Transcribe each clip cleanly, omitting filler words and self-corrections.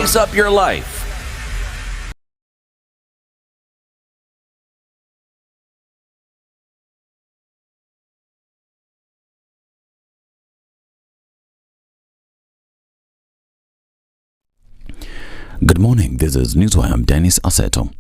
spice up your life. Good morning, this is Newswire. I'm Dennis Aseto.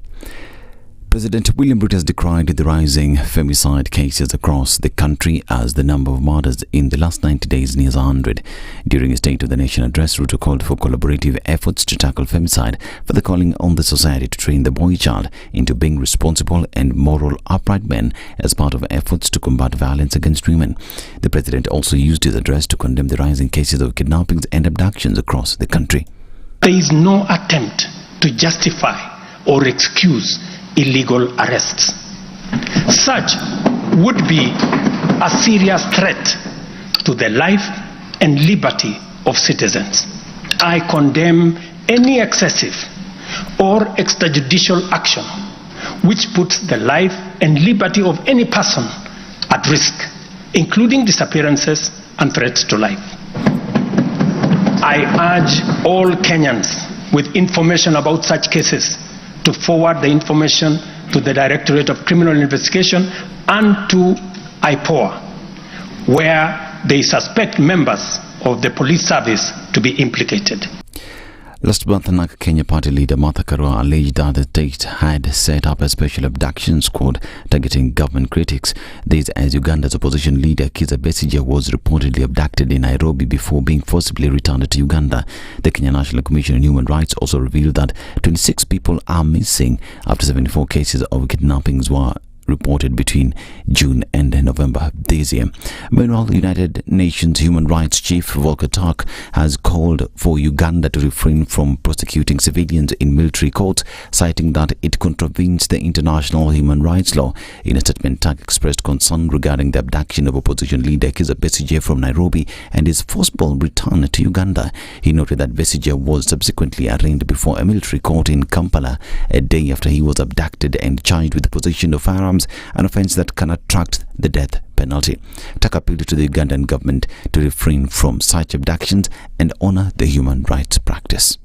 President William Ruto has decried the rising femicide cases across the country as the number of murders in the last 90 days nears 100. During his State of the Nation address, Ruto called for collaborative efforts to tackle femicide, further calling on the society to train the boy child into being responsible and moral upright men as part of efforts to combat violence against women. The president also used his address to condemn the rising cases of kidnappings and abductions across the country. There is no attempt to justify or excuse illegal arrests. Such would be a serious threat to the life and liberty of citizens. I condemn any excessive or extrajudicial action which puts the life and liberty of any person at risk, including disappearances and threats to life. I urge all Kenyans with information about such cases to forward the information to the Directorate of Criminal Investigation and to IPOA, where they suspect members of the police service to be implicated. Last month, NARC Kenya Party leader Martha Karua alleged that the state had set up a special abduction squad targeting government critics. This as Uganda's opposition leader Kizza Besigye was reportedly abducted in Nairobi before being forcibly returned to Uganda. The Kenya National Commission on Human Rights also revealed that 26 people are missing after 74 cases of kidnappings were reported between June and November this year. Meanwhile, the United Nations Human Rights Chief Volker Turk has called for Uganda to refrain from prosecuting civilians in military courts, citing that it contravenes the international human rights law. In a statement, Turk expressed concern regarding the abduction of opposition leader Kizza Besigye from Nairobi and his forcible return to Uganda. He noted that Besigye was subsequently arraigned before a military court in Kampala a day after he was abducted and charged with the possession of firearms, an offence that can attract the death penalty. Turk appealed to the Ugandan government to refrain from such abductions and honour the human rights practice.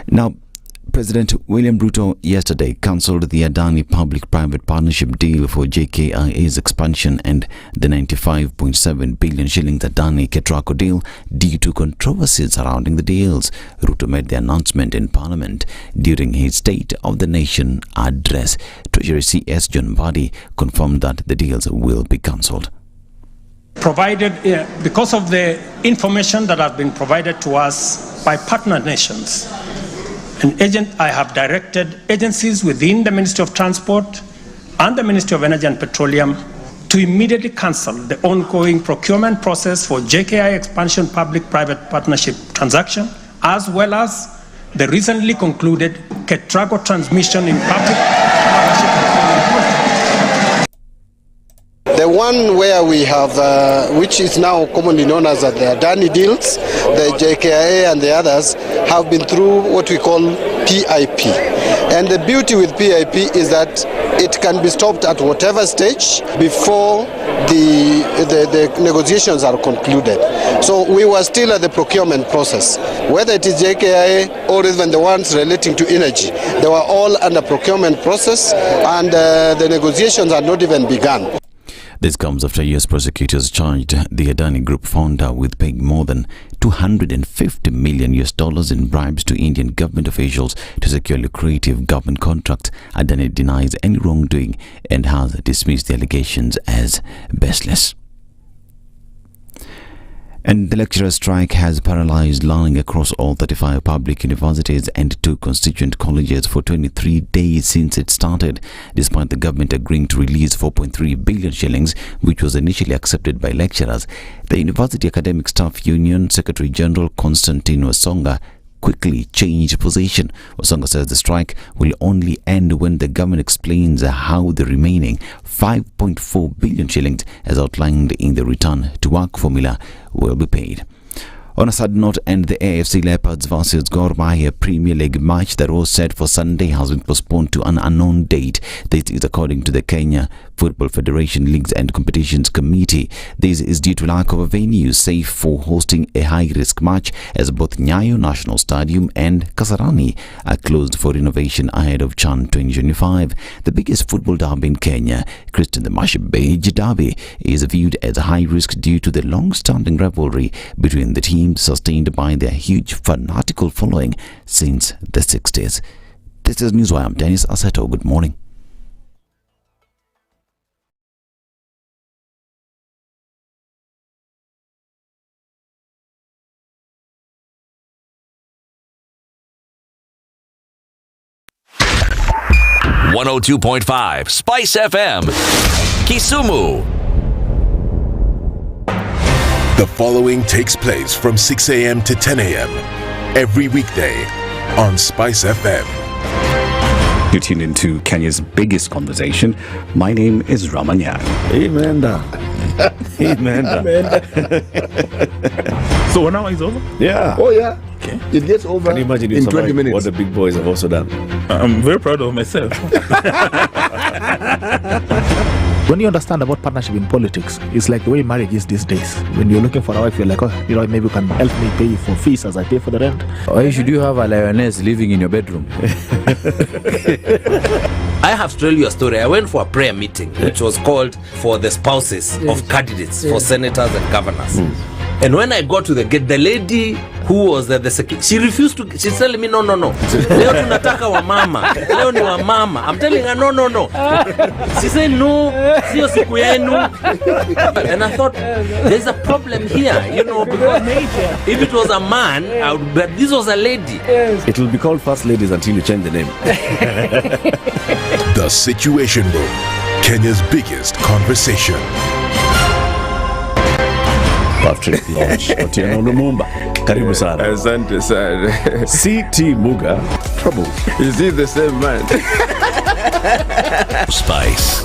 Now, President William Ruto yesterday cancelled the Adani public-private partnership deal for JKIA's expansion and the 95.7 billion shillings Adani Ketraco deal due to controversies surrounding the deals. Ruto made the announcement in Parliament during his State of the Nation address. Treasury CS John Mbadi confirmed that the deals will be cancelled. Provided, because of the information that has been provided to us by partner nations, I have directed agencies within the Ministry of Transport and the Ministry of Energy and Petroleum to immediately cancel the ongoing procurement process for JKI expansion public-private partnership transaction, as well as the recently concluded Ketraco transmission in public partnership procurement. The one where we have, which is now commonly known as the Adani deals, the JKIA and the others, have been through what we call PIP. And the beauty with PIP is that it can be stopped at whatever stage before the negotiations are concluded. So we were still at the procurement process. Whether it is JKIA or even the ones relating to energy, they were all under procurement process, and the negotiations had not even begun. This comes after US prosecutors charged the Adani Group founder with paying more than $250 million in bribes to Indian government officials to secure lucrative government contracts. Adani denies any wrongdoing and has dismissed the allegations as baseless. And the lecturer strike has paralyzed learning across all 35 public universities and 2 constituent colleges for 23 days since it started, despite the government agreeing to release 4.3 billion shillings, which was initially accepted by lecturers. The University Academic Staff Union Secretary General Constantine Wasonga quickly changed position. Wasonga says the strike will only end when the government explains how the remaining 5.4 billion shillings, as outlined in the return to work formula, will be paid. On a sad note, and the AFC Leopards versus Gor Mahia Premier League match that was set for Sunday has been postponed to an unknown date. This is according to the Kenya Football Federation Leagues and Competitions Committee. This is due to lack of a venue safe for hosting a high-risk match, as both Nyayo National Stadium and Kasarani are closed for renovation ahead of CHAN 2025. The biggest football derby in Kenya, Christian the Mashibage Derby, is viewed as high risk due to the long-standing rivalry between the teams, sustained by their huge fanatical following since the 60s. This is Newswire. I'm Dennis Aseto. Good morning. .5 SpiceFM, Kisumu. The following takes place from 6 a.m. to 10 a.m. every weekday on SpiceFM. You tune into Kenya's biggest conversation. My name is Ramanya. Amen. Amen. So now it's over? Yeah. Oh, yeah. Okay. It gets over Can you imagine in 20 minutes. what the big boys have also done? I'm very proud of myself. When you understand about partnership in politics, it's like the way marriage is these days. When you're looking for a wife, you're like, oh, maybe you can help me pay for fees as I pay for the rent. Why should you have a lioness living in your bedroom? I have to tell you a story. I went for a prayer meeting, which was called for the spouses of candidates for senators and governors. And when I got to the gate, the lady who was the secretary, she refused to. She's telling me, no. Leo tunataka wa mama. Leo ni wa mama. I'm telling her, no. She said, no, sio siku yenu. And I thought, there's a problem here, because if it was a man, but this was a lady. It will be called First Ladies until you change the name. The Situation Room, Kenya's biggest conversation. Patrick Lodge, Otieno Lumumba. Karibu sana. Asante sana. CT Muga. Trouble. Is he the same man? Spice.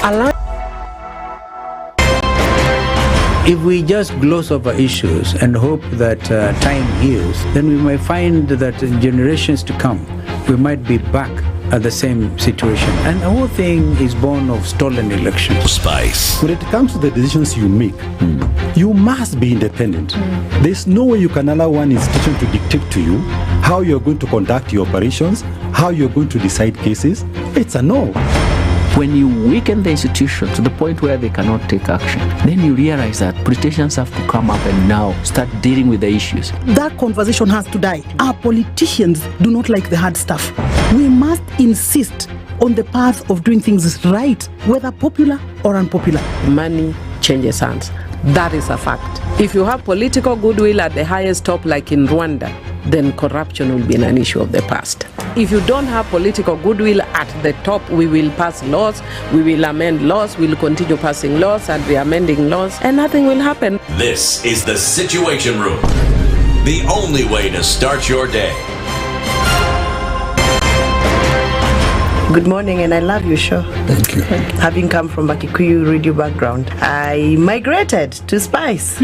If we just gloss over issues and hope that time heals, then we might find that in generations to come, we might be back at the same situation. And the whole thing is born of stolen elections. Spice. When it comes to the decisions you make, you must be independent. There's no way you can allow one institution to dictate to you how you're going to conduct your operations, how you're going to decide cases. It's a no. When you weaken the institution to the point where they cannot take action, then you realize that politicians have to come up and now start dealing with the issues. That conversation has to die. Our politicians do not like the hard stuff. We must insist on the path of doing things right, whether popular or unpopular. Money changes hands. That is a fact. If you have political goodwill at the highest top, like in Rwanda, then corruption will be an issue of the past. If you don't have political goodwill at the top, we will pass laws, we will amend laws, we will continue passing laws and re-amending laws, and nothing will happen. This is the Situation Room, the only way to start your day. Good morning, and I love your show. Thank you. Having come from a Kikuyu radio background, I migrated to Spice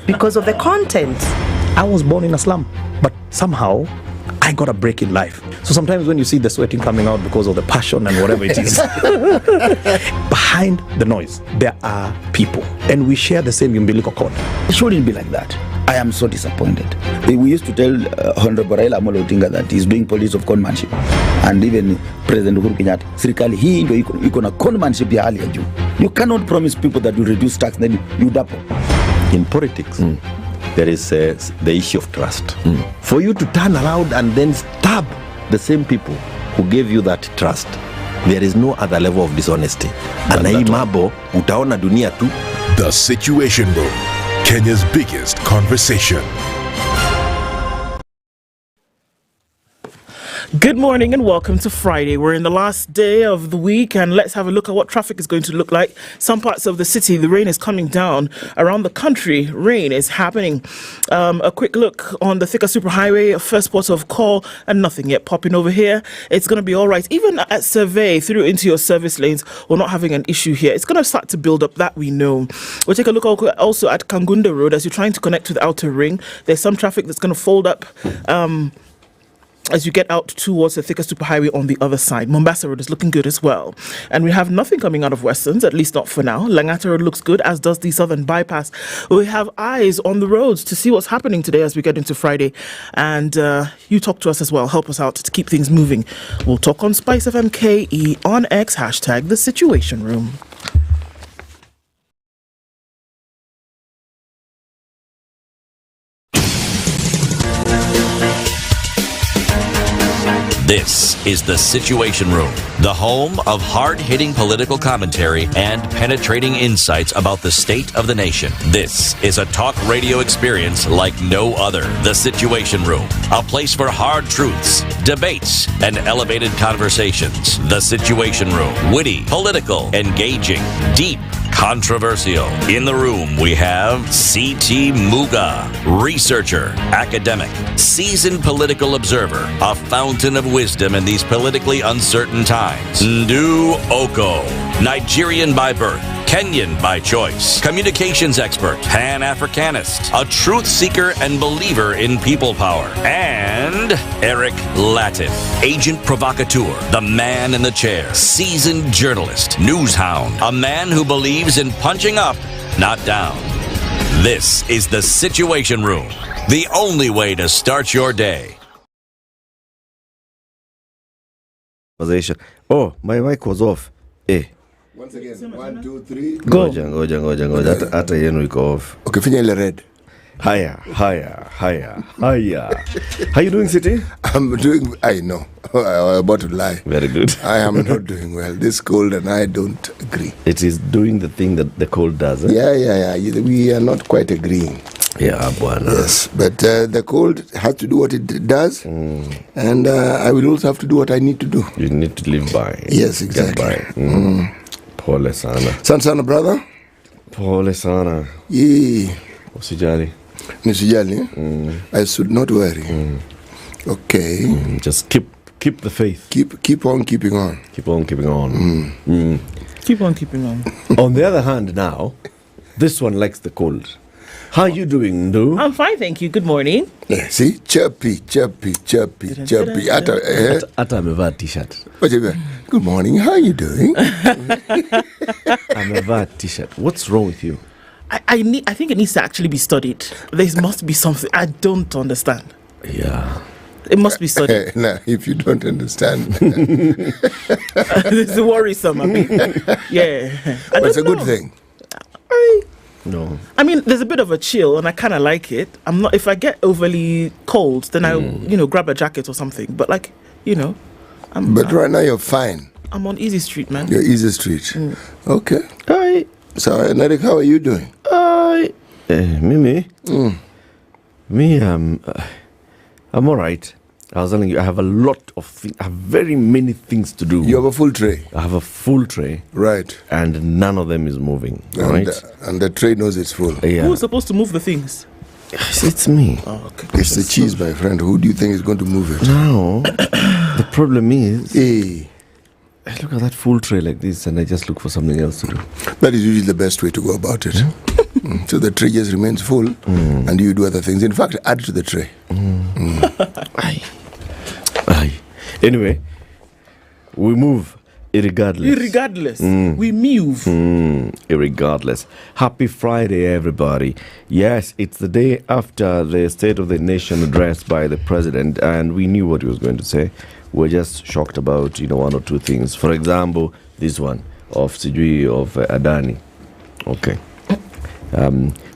because of the content. I was born in a slum, but somehow I got a break in life. So sometimes when you see the sweating coming out because of the passion and whatever it is, behind the noise, there are people. And we share the same umbilical cord. It shouldn't be like that. I am so disappointed. We used to tell Honorable Raila Amolo Odinga that he's doing police of conmanship. And even President Uhuru Kenyatta, serikali hii ndio iko na conmanship ya hali ya juu. You cannot promise people that you reduce tax, then you double. In politics, there is the issue of trust. For you to turn around and then stab the same people who gave you that trust, there is no other level of dishonesty. And hii mambo utaona dunia tu. The Situation Room, Kenya's biggest conversation. Good morning and welcome to Friday. We're in the last day of the week and let's have a look at what traffic is going to look like. Some parts of the city, the rain is coming down. Around the country, rain is happening. A quick look on the Thika Superhighway, first port of call, and nothing yet popping over here. It's going to be all right. Even at Survey through into your service lanes, we're not having an issue here. It's going to start to build up, that we know. We'll take a look also at Kangunda Road as you're trying to connect to the outer ring. There's some traffic that's going to fold up as you get out towards the thicker superhighway on the other side. Mombasa Road is looking good as well. And we have nothing coming out of Westerns, at least not for now. Langata Road looks good, as does the Southern Bypass. We have eyes on the roads to see what's happening today as we get into Friday. And you talk to us as well. Help us out to keep things moving. We'll talk on SpiceFM KE on X, hashtag The Situation Room. This is The Situation Room, the home of hard-hitting political commentary and penetrating insights about the state of the nation. This is a talk radio experience like no other. The Situation Room, a place for hard truths, debates, and elevated conversations. The Situation Room, witty, political, engaging, deep, controversial. In the room, we have C.T. Muga, researcher, academic, seasoned political observer, a fountain of wisdom in these politically uncertain times. Ndu Okoh, Nigerian by birth, Kenyan by choice, communications expert, Pan-Africanist, a truth seeker and believer in people power, and Eric Latiff, agent provocateur, the man in the chair, seasoned journalist, news hound, a man who believes in punching up, not down. This is The Situation Room, the only way to start your day. Oh, my mic was off. Once again, 1, 2, 3. Go. Ngoja. Hata yenu iko off. Okay, finya ile red. Higher. How you doing, City? I'm doing, I know. I'm about to lie. Very good. I am not doing well. This cold and I don't agree. It is doing the thing that the cold does, eh? Yeah. We are not quite agreeing. Yeah, buana. Yes, but the cold has to do what it does, and I will also have to do what I need to do. You need to live by. Yes, exactly. Get by. Pole sana. Sana, brother. Pole sana. Yeah. Usijali. Nisijali. I should not worry. Okay. Just keep the faith. Keep on keeping on. Keep on keeping on. Keep on keeping on. On the other hand, now, this one likes the cold. How are you doing, Ndu? I'm fine, thank you. Good morning. Yeah, see? Chirpy. Ata amevaa t-shirt. Good morning, how are you doing? Amevaa t-shirt. What's wrong with you? I think it needs to actually be studied. There must be something. I don't understand. Yeah. It must be studied. Now, if you don't understand. It's worrisome, I mean. Yeah. But it's a good thing. No. I mean, there's a bit of a chill, and I kind of like it. I'm not. If I get overly cold, then I, grab a jacket or something. But right now you're fine. I'm on Easy Street, man. You're Easy Street. Okay. Hi. So, Narek, how are you doing? Hi. Me, I'm all right. I was telling you, I have a lot of things. I have very many things to do. You have a full tray? I have a full tray. Right. And none of them is moving. Right? And the tray knows it's full. Yeah. Who's supposed to move the things? It's me. Oh, okay. It's the cheese, my friend. Who do you think is going to move it? No. The problem is, I look at that full tray like this and I just look for something else to do. That is usually the best way to go about it. So the tray just remains full and you do other things. In fact, add to the tray. Aye. Anyway, we move irregardless. We move. Irregardless. Happy Friday, everybody. Yes, it's the day after the State of the Nation address by the President, and we knew what he was going to say. We're just shocked about, one or two things. For example, this one of Sigei of Adani. Okay.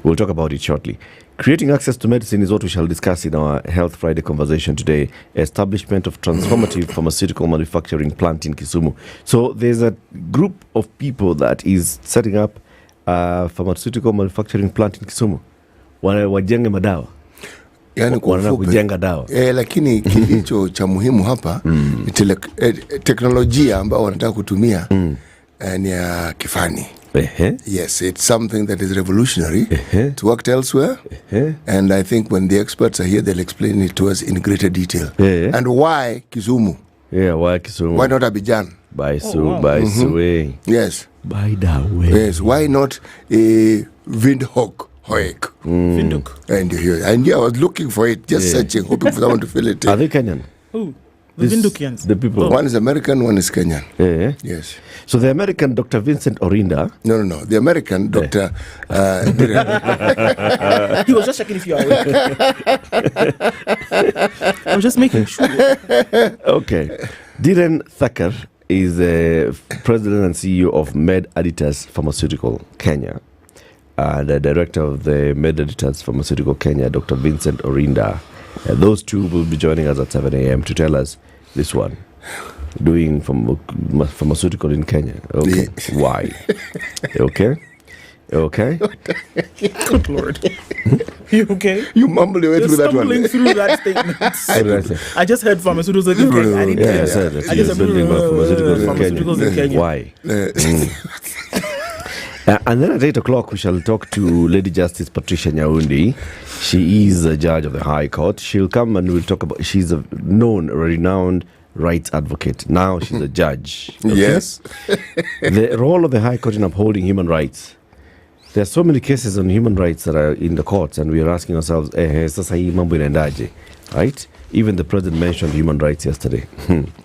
We'll talk about it shortly. Creating access to medicine is what we shall discuss in our Health Friday conversation today. Establishment of transformative pharmaceutical manufacturing plant in Kisumu. So there's a group of people that is setting up a pharmaceutical manufacturing plant in Kisumu. Wajenge madawa. Yani kujenga dawa. Lakini kilicho cha muhimu hapa ni teknolojia ambayo wanataka kutumia ni ya kifani. Yes, it's something that is revolutionary. It's worked elsewhere. And I think when the experts are here, they'll explain it to us in greater detail. And why Kisumu? Yeah, why Kisumu? Why not Abidjan? By Suwe. Yes. By that way. Yes, why not Windhoek? Windhoek. And you hear, and I was looking for it, just searching, hoping for someone to fill it in. Are they Kenyan? Who? The Vindukians. The people. One is American, one is Kenyan. Yeah. Yes. So the American Dr. Vincent Orinda. No. The American Dr. He was just checking if you are awake. I was just making sure. Okay. Dhiren Thakur is the president and CEO of Med Editors Pharmaceutical Kenya. And the director of the Med Editors Pharmaceutical Kenya, Dr. Vincent Orinda. Those two will be joining us at 7 a.m. to tell us this one. Doing pharmaceutical in Kenya. Okay. Why? Okay. Good Lord. You okay? You mumble your way through that one. Stumbling through that statement. I just heard pharmaceuticals in Kenya. I didn't hear that. I just said pharmaceuticals in Kenya. Why? And then at 8 o'clock, we shall talk to Lady Justice Patricia Nyaundi. She is a judge of the High Court. She'll come and we'll talk about, she's a renowned rights advocate. Now she's a judge. Okay? Yes. The role of the High Court in upholding human rights. There are so many cases on human rights that are in the courts, and we are asking ourselves, sasa hii mambo inaendaje? Right? Even the president mentioned human rights yesterday.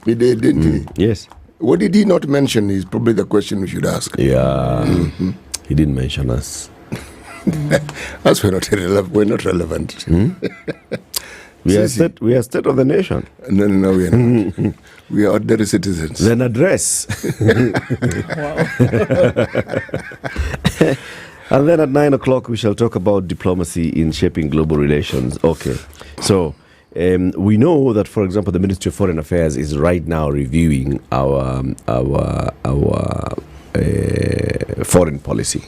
He did, didn't he? Yes. What did he not mention is probably the question we should ask. Yeah. He didn't mention us. As we're not relevant. We are state of the nation. No, we are not. We are ordinary citizens. Then address. And then at 9 o'clock, we shall talk about diplomacy in shaping global relations. Okay. So, we know that, for example, the Ministry of Foreign Affairs is right now reviewing our foreign policy.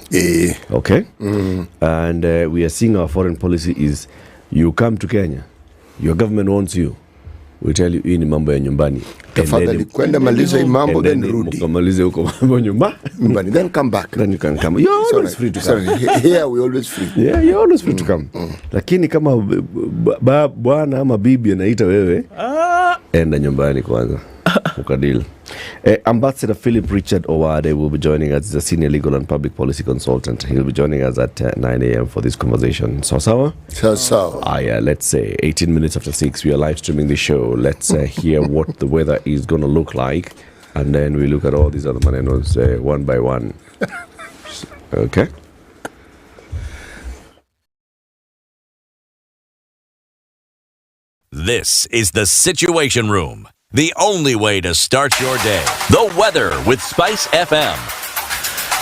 Okay? And we are seeing our foreign policy is, you come to Kenya, your government wants you, we tell you, hii ni mambo ya nyumbani. Tafadhali kwenda maliza hii mambo, then rudi. Mkamalize huko mambo nyumbani. Then come back. Then you can come. You're always free to come. Here we always free. Yeah, you're always free to come. Lakini kama bwana ama bibi anaita wewe, enda nyumbani kwanza. Ukadili. Ambassador Philip Richard Owade will be joining us. He's a senior legal and public policy consultant. He'll be joining us at 9 a.m. for this conversation. Sawa? Yeah, let's say 18 minutes after 6. We are live streaming the show. Let's hear what the weather is going to look like. And then we look at all these other manenos one by one. Okay? This is the Situation Room. The only way to start your day. The weather with SpiceFM.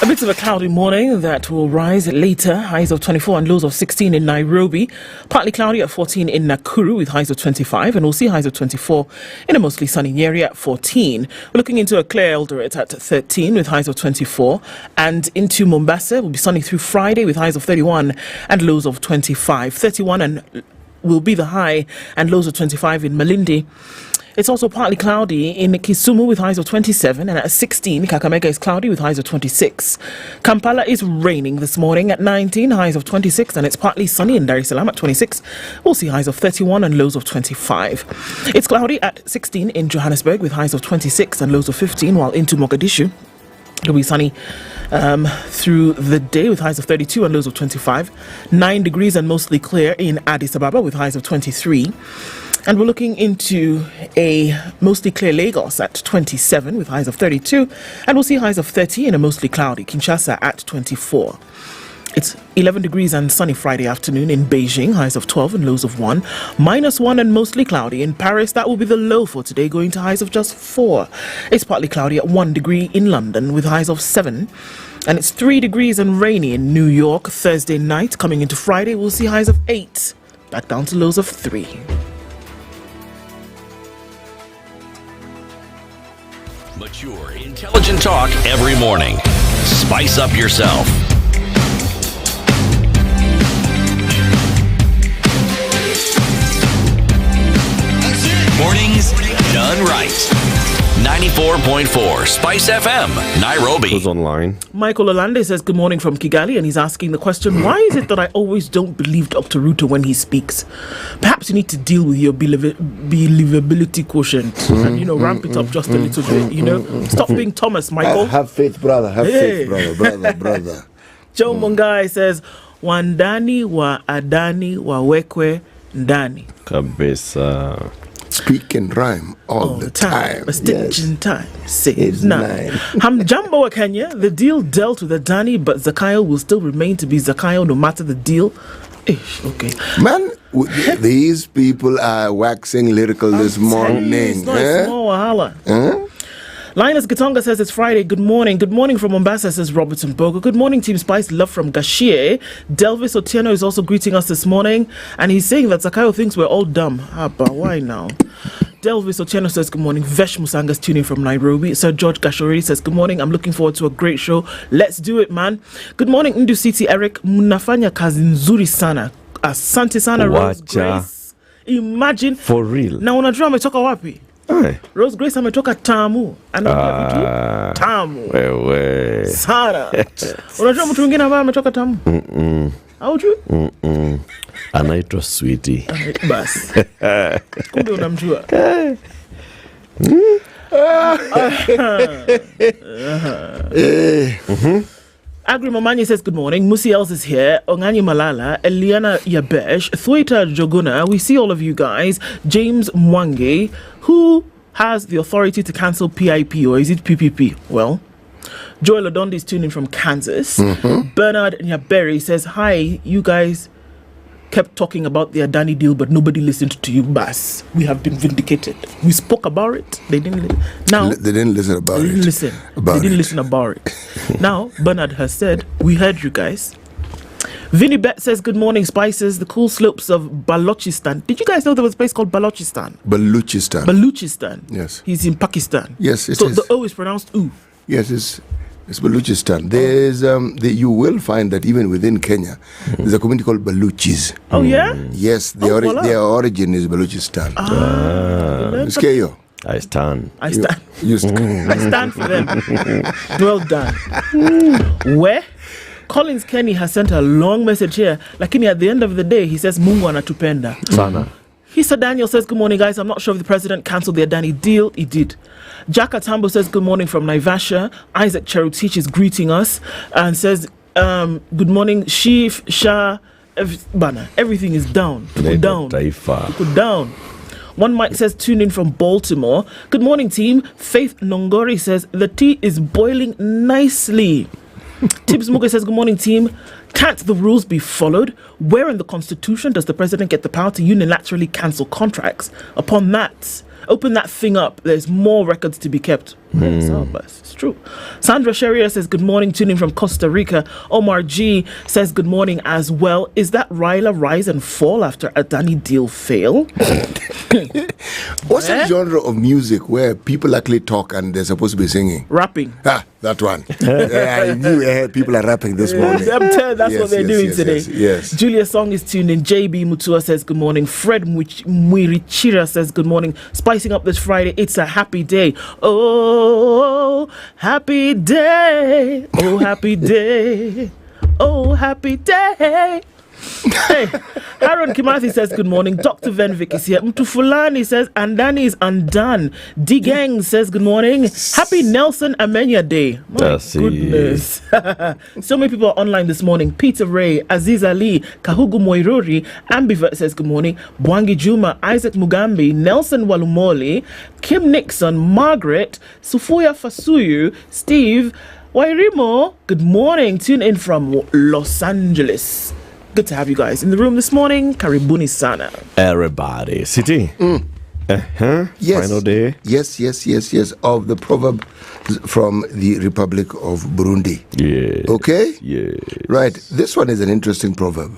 A bit of a cloudy morning that will rise later. Highs of 24 and lows of 16 in Nairobi. Partly cloudy at 14 in Nakuru with highs of 25. And we'll see highs of 24 in a mostly sunny Nyeri at 14. We're looking into a clear Eldoret at 13 with highs of 24. And into Mombasa will be sunny through Friday with highs of 31 and lows of 25. 31 and will be the high and lows of 25 in Malindi. It's also partly cloudy in Kisumu with highs of 27, and at 16, Kakamega is cloudy with highs of 26. Kampala is raining this morning at 19, highs of 26, and it's partly sunny in Dar es Salaam at 26. We'll see highs of 31 and lows of 25. It's cloudy at 16 in Johannesburg with highs of 26 and lows of 15, while into Mogadishu it'll be sunny through the day with highs of 32 and lows of 25. 9 degrees and mostly clear in Addis Ababa with highs of 23. And we're looking into a mostly clear Lagos at 27 with highs of 32. And we'll see highs of 30 in a mostly cloudy Kinshasa at 24. It's 11 degrees and sunny Friday afternoon in Beijing, highs of 12 and lows of 1. -1 and mostly cloudy in Paris. That will be the low for today, going to highs of just 4. It's partly cloudy at 1 degree in London with highs of 7. And it's 3 degrees and rainy in New York Thursday night. Coming into Friday, we'll see highs of 8. Back down to lows of 3. Mature, intelligent talk every morning. Spice up yourself. Mornings done right. 94.4 Spice FM, Nairobi. Who's online? Michael Olande says good morning from Kigali, and he's asking the question, why is it that I always don't believe Dr. Ruto when he speaks? Perhaps you need to deal with your believability quotient and, ramp it up just a little bit, Stop being Thomas, Michael. Have faith, brother. Have faith, brother. Joe Mungai says, wandani wa Adani wawekwe ndani. Kabisa. speak and rhyme all the time. A stitch in time saves nine. Hamjambo wa Kenya, the deal dealt with Adani, but Zakayo will still remain to be Zakayo no matter the deal. Okay. Man, these people are waxing lyrical this morning. It's not a small wahala. Linus Gatonga says it's Friday. Good morning. Good morning from Mombasa, says Robertson Bogo. Good morning, Team Spice. Love from Gashie. Delvis Otieno is also greeting us this morning. And he's saying that Zakayo thinks we're all dumb. But why now? Delvis Otieno says good morning. Vesh Musanga's tuning from Nairobi. Sir George Gashoriri says good morning. I'm looking forward to a great show. Let's do it, man. Good morning, Ndu City Eric. Munafanya kazi nzuri sana. Asante sana, Rose Grace. Imagine. For real. Na unajua ametoka wapi? Rose Grace ametoka Tamu. Anaongea vitu tamu. Wewe. Sana. Unajua mtu mwingine ambaye ametoka Tamu? Haujui? Anaitwa Sweetie. Bas. Kumbe unamjua. Agri Mamani says good morning. Musi Els is here. Ongani Malala, Eliana Yabesh, Thuita Joguna. We see all of you guys. James Mwange, who has the authority to cancel PIP, or is it PPP? Well, Joel Odondi is tuning from Kansas. Bernard Nyaberry says, hi, you guys kept talking about the Adani deal, but nobody listened to you, Bas. We have been vindicated. We spoke about it. They didn't listen. Now they didn't listen about it. They didn't listen. They didn't listen about it. Now Bernard has said, we heard you guys. Vinny Bet says, good morning, Spices. The cool slopes of Balochistan. Did you guys know there was a place called Balochistan? Baluchistan. Baluchistan. Yes. He's in Pakistan. Yes, it so is. The O is pronounced U. Yes, it's Baluchistan. There's you will find that even within Kenya, there's a community called Baluchis. Oh yeah. Yes, their origin is Baluchistan. Skeyo. I stand. You I stand for them. Well done. Where? Collins Kenny has sent a long message here. Lakini at the end of the day, he says, Mungu anatupenda. Sana. Hisa Daniel says, good morning, guys. I'm not sure if the president cancelled the Adani deal. He did. Jack Atambo says, good morning from Naivasha. Isaac Cherutich is greeting us and says, good morning, Chief, SHA, Bana. Everything is down. Down. Down. One Mike says, tune in from Baltimore. Good morning, team. Faith Nongori says, the tea is boiling nicely. Tibbs Muga says, good morning, team. Can't the rules be followed? Where in the Constitution does the president get the power to unilaterally cancel contracts? Upon that, open that thing up. There's more records to be kept. It's true. Sandra Sheria says, good morning, tuning from Costa Rica. Omar G says, good morning as well. Is that Ryla rise and fall after Adani deal fail? What's the genre of music where people actually talk and they're supposed to be singing? Rapping. That one. I knew people are rapping this morning. That's what they're doing today. Yes. Julia Song is tuned in. JB Mutua says good morning. Fred Mwirichira says good morning. Spicing up this Friday. It's a happy day. Oh, happy day. Oh, happy day. Oh, happy day. Hey, Aaron Kimathi says good morning. Dr. Venvik is here. Mtufulani says Andani is undone. D Gang says good morning. Happy Nelson Amenya Day. My goodness. So many people are online this morning. Peter Ray, Aziz Ali, Kahugu Moiruri, Ambivert says good morning. Bwangi Juma, Isaac Mugambi, Nelson Walumoli, Kim Nixon, Margaret, Sufuya Fasuyu, Steve, Wairimu, good morning. Tune in from Los Angeles. Good to have you guys in the room this morning. Karibuni sana. Everybody. City. Yes. Final day. Yes. Of the proverb from the Republic of Burundi. Yeah. Okay? Yeah. Right. This one is an interesting proverb.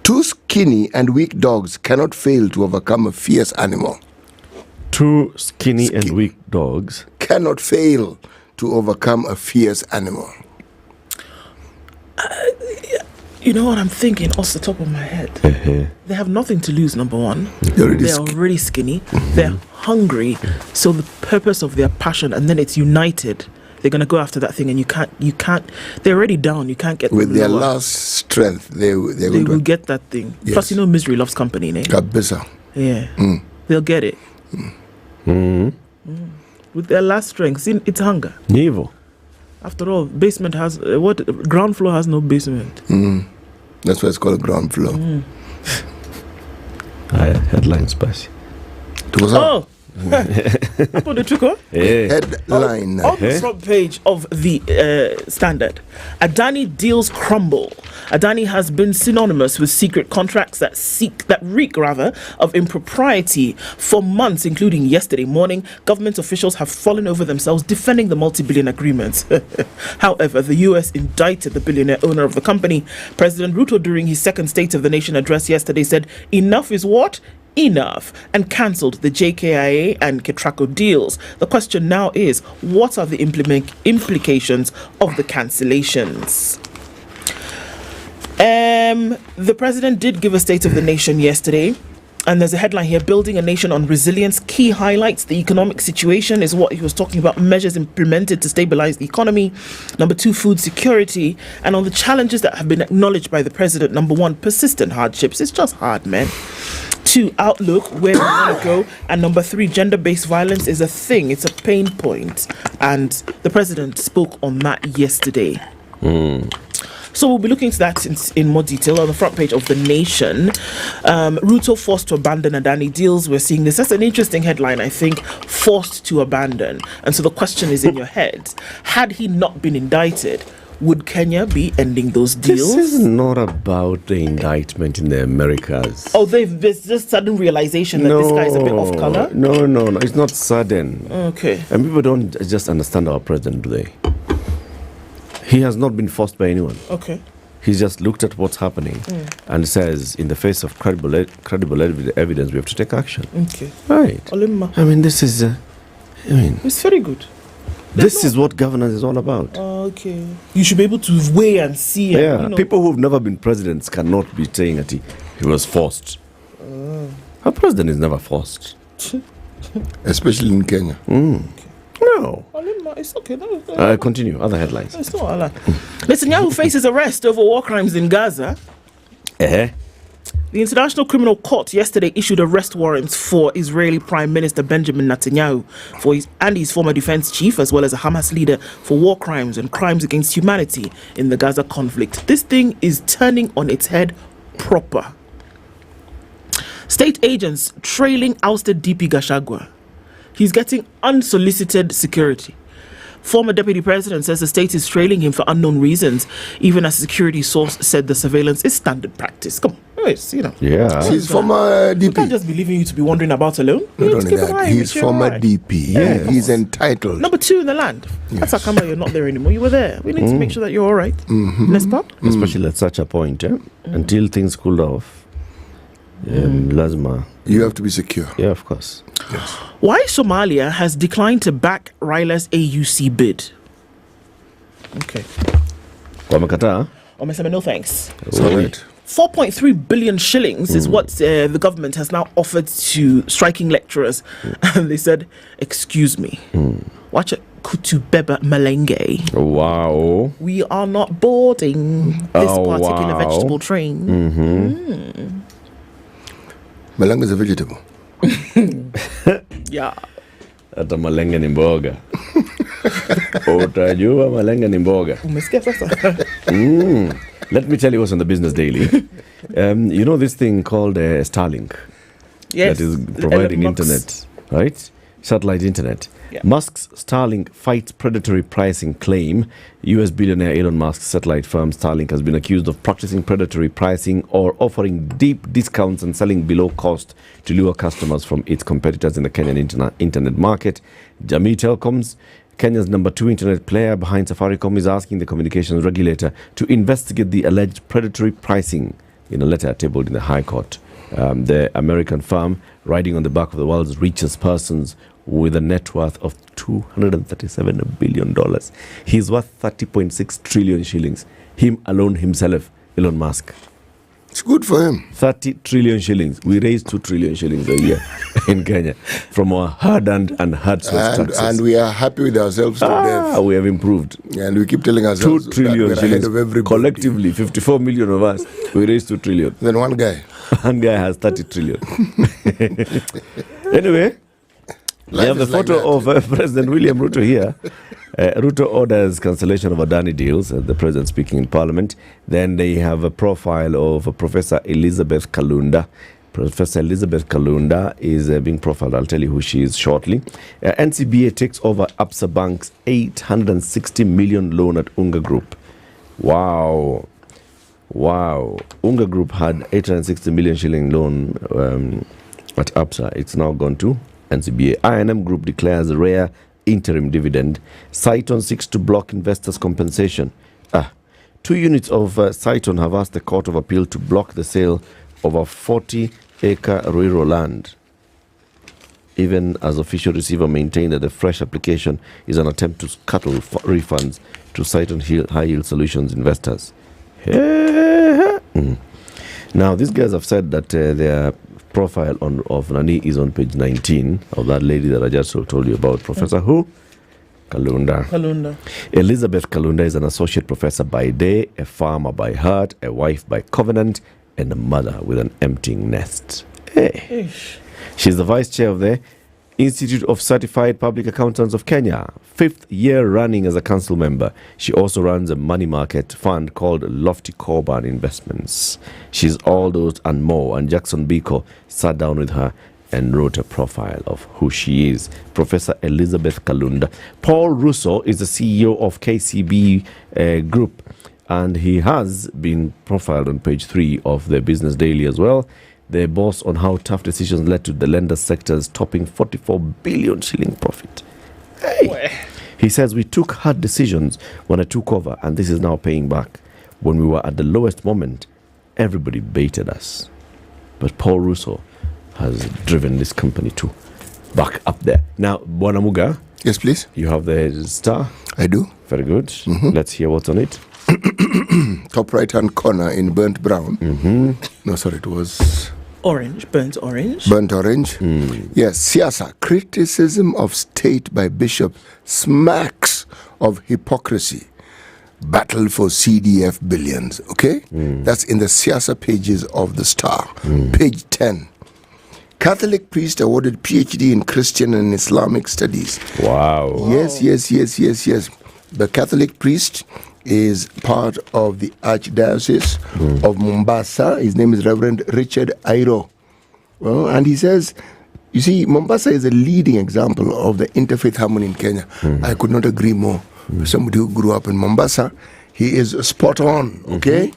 Two skinny and weak dogs cannot fail to overcome a fierce animal. Two skinny and weak dogs cannot fail to overcome a fierce animal. You know what I'm thinking off the top of my head? They have nothing to lose, number one. They're already skinny. They're hungry. So the purpose of their passion, and then it's united. They're going to go after that thing, and you can't, they're already down. You can't get them with their lower. last strength, they will get that thing. Yes. Plus, you know, misery loves company, name. Kabisa. Yeah. They'll get it. With their last strength, see, it's hunger. Evil. After all, basement has ground floor has no basement. That's why it's called ground floor. Headline spicy. Oh. Hapo ndio tuko. Headline. On the front page of the Standard, Adani deals crumble. Adani has been synonymous with secret contracts that reek of impropriety for months, including yesterday morning. Government officials have fallen over themselves defending the multi-billion agreements. However, the US indicted the billionaire owner of the company. President Ruto, during his second State of the Nation address yesterday, said enough is what? Enough, and cancelled the JKIA and Ketraco deals. The question now is, what are the implications of the cancellations? The president did give a State of the Nation yesterday, and there's a headline here: building a nation on resilience. Key highlights: the economic situation is what he was talking about, measures implemented to stabilize the economy. Number 2, food security. And on the challenges that have been acknowledged by the president, number 1, persistent hardships. It's just hard, man. 2, outlook, where we want to go. And number 3, gender-based violence is a thing. It's a pain point. And the president spoke on that yesterday. So we'll be looking into that in more detail on the front page of The Nation. Ruto forced to abandon Adani deals. We're seeing this. That's an interesting headline, I think. Forced to abandon. And so the question is in your head. Had he not been indicted, would Kenya be ending those deals? This is not about the indictment in the Americas. Oh, there's just sudden realization that this guy is a bit off color? No. It's not sudden. Okay. And people don't just understand our president, do they? He has not been forced by anyone. Okay. He's just looked at what's happening and says, in the face of credible evidence, we have to take action. Okay. Right. Olimma. I mean, this is... it's very good. This is what governance is all about. Okay. You should be able to weigh and see. Yeah. And, People who've never been presidents cannot be saying that he was forced. A president is never forced. Especially in Kenya. No. It's okay. Continue. Other headlines. It's not Allah. Netanyahu faces arrest over war crimes in Gaza. The International Criminal Court yesterday issued arrest warrants for Israeli Prime Minister Benjamin Netanyahu and his former defense chief, as well as a Hamas leader, for war crimes and crimes against humanity in the Gaza conflict. This thing is turning on its head proper. State agents trailing ousted DP Gachagua. He's getting unsolicited security. Former deputy president says the state is trailing him for unknown reasons, even as a security source said the surveillance is standard practice. Come on, Yeah. He's former DP. We can't just be leaving you to be wandering about alone. Not only that, he's former DP. Yeah. He's entitled. Number 2 in the land. That's how come you're not there anymore. You were there. We need to make sure that you're all right. Next part. Especially at such a point, until things cool off. Lazima. You have to be secure. Yeah, of course. Yes. Why Somalia has declined to back Raila's AUC bid? Okay. Wamekataa? Omesema no thanks. Right. 4.3 billion shillings is what the government has now offered to striking lecturers. And they said, excuse me. Watch it. Kutubeba Malenge. Wow. We are not boarding this particular vegetable train. Malanga is a vegetable. Yeah. Hata malenge ni mboga. Utajua malenge ni mboga. Umesikia sasa? Let me tell you what's on the Business Daily. You know this thing called Starlink? Yes. That is providing internet, right? Satellite internet. Yeah. Musk's Starlink fights predatory pricing claim. US billionaire Elon Musk's satellite firm Starlink has been accused of practicing predatory pricing or offering deep discounts and selling below cost to lure customers from its competitors in the Kenyan internet market. Jamii Telecoms, Kenya's number 2 internet player behind Safaricom, is asking the communications regulator to investigate the alleged predatory pricing in a letter tabled in the High Court. The American firm, riding on the back of the world's richest persons with a net worth of $237 billion. He's worth 30.6 trillion shillings. Him alone himself, Elon Musk. It's good for him. 30 trillion shillings. We raise 2 trillion shillings a year in Kenya from our hard-earned and hard-sweat taxes. And we are happy with ourselves to death. We have improved. And we keep telling ourselves 2 trillion that we're shillings. ahead of everybody. Collectively, 54 million of us, we raise 2 trillion. Then one guy. One guy has 30 trillion. Anyway, we have the photo of President William Ruto here. Ruto orders cancellation of Adani deals, the president speaking in parliament. Then they have a profile of Professor Elizabeth Kalunda. Professor Elizabeth Kalunda is being profiled. I'll tell you who she is shortly. NCBA takes over Absa Bank's 860 million loan at Unga Group. Wow. Unga Group had 860 million shilling loan at Absa. It's now gone to NCBA. I&M Group declares a rare interim dividend. Cyton seeks to block investors' compensation. 2 units of Cyton have asked the Court of Appeal to block the sale of a 40-acre rural land. Even as official receiver maintained that the fresh application is an attempt to scuttle refunds to Cyton High Yield Solutions investors. Now, these guys have said that their profile of Nani is on page 19 of that lady that I just told you about. Professor who? Kalunda. Elizabeth Kalunda is an associate professor by day, a farmer by heart, a wife by covenant, and a mother with an emptying nest. Hey. She's the vice chair of the Institute of Certified Public Accountants of Kenya, 5th year running as a council member. She also runs a money market fund called Lofty Corban Investments. She's all those and more, and Jackson Biko sat down with her and wrote a profile of who she is. Professor Elizabeth Kalunda. Paul Russo is the CEO of KCB Group, and he has been profiled on page 3 of the Business Daily as well. The boss on how tough decisions led to the lender sector's topping 44 billion shilling profit. Hey. He says, we took hard decisions when I took over, and this is now paying back. When we were at the lowest moment, everybody baited us. But Paul Russo has driven this company to back up there. Now, Bwana Muga. Yes, please. You have the star. I do. Very good. Mm-hmm. Let's hear what's on it. Top right-hand corner in burnt brown. Mm-hmm. No, sorry, it was... Burnt orange. Burnt orange. Yes, Siasa, criticism of state by bishop smacks of hypocrisy. Battle for CDF billions, okay? That's in the Siasa pages of the Star. Page 10. Catholic priest awarded PhD in Christian and Islamic studies. Wow. Yes. The Catholic priest is part of the Archdiocese of Mombasa. His name is Reverend Richard Airo. Well, and he says, you see, Mombasa is a leading example of the interfaith harmony in Kenya. I could not agree more. Somebody who grew up in Mombasa, he is spot on, okay?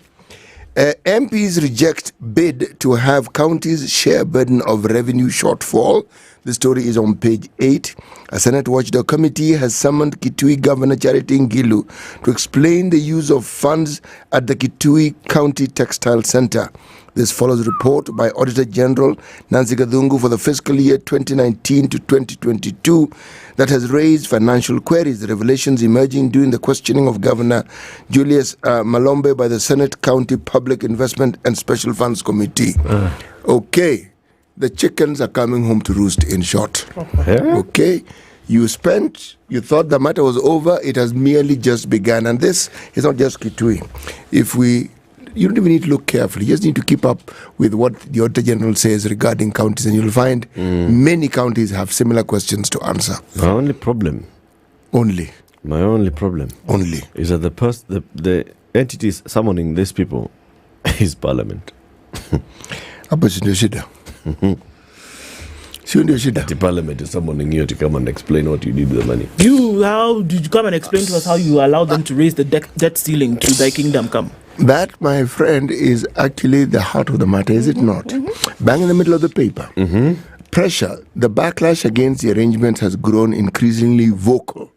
MPs reject bid to have counties share burden of revenue shortfall. The story is on page 8. A Senate watchdog committee has summoned Kitui Governor Charity Ngilu to explain the use of funds at the Kitui County Textile Center. This follows a report by Auditor General Nancy Gadhungu for the fiscal year 2019 to 2022 that has raised financial queries. The revelations emerging during the questioning of Governor Julius Malombe by the Senate County Public Investment and Special Funds Committee. Okay, the chickens are coming home to roost, in short. Okay, you thought the matter was over. It has merely just begun. And this is not just Kitui. You don't even need to look carefully. You just need to keep up with what the Auditor General says regarding counties, and you'll find many counties have similar questions to answer. My only problem is that the entities summoning these people is Parliament. The Parliament is summoning you to come and explain what you did with the money. How did you come and explain to us how you allowed them to raise the debt ceiling to thy kingdom come? That, my friend, is actually the heart of the matter, is it not? Bang in the middle of the paper. Pressure, the backlash against the arrangement has grown increasingly vocal.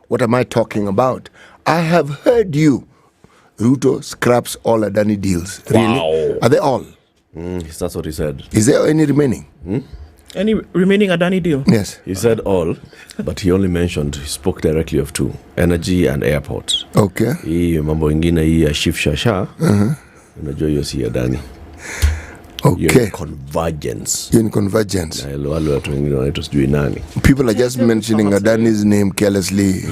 What am I talking about? I have heard you. Ruto scraps all Adani deals. Really? Wow. Are they all? That's what he said. Is there any remaining? Any remaining Adani deal? Yes. He said all, but he only spoke directly of 2, energy and airport. Okay. Hii mambo ingine hii ya SHA, unajua hiyo si Adani. Okay. You're in convergence. Na wale watu wengine wanaitwa sijui nani. People are just mentioning Adani's name carelessly.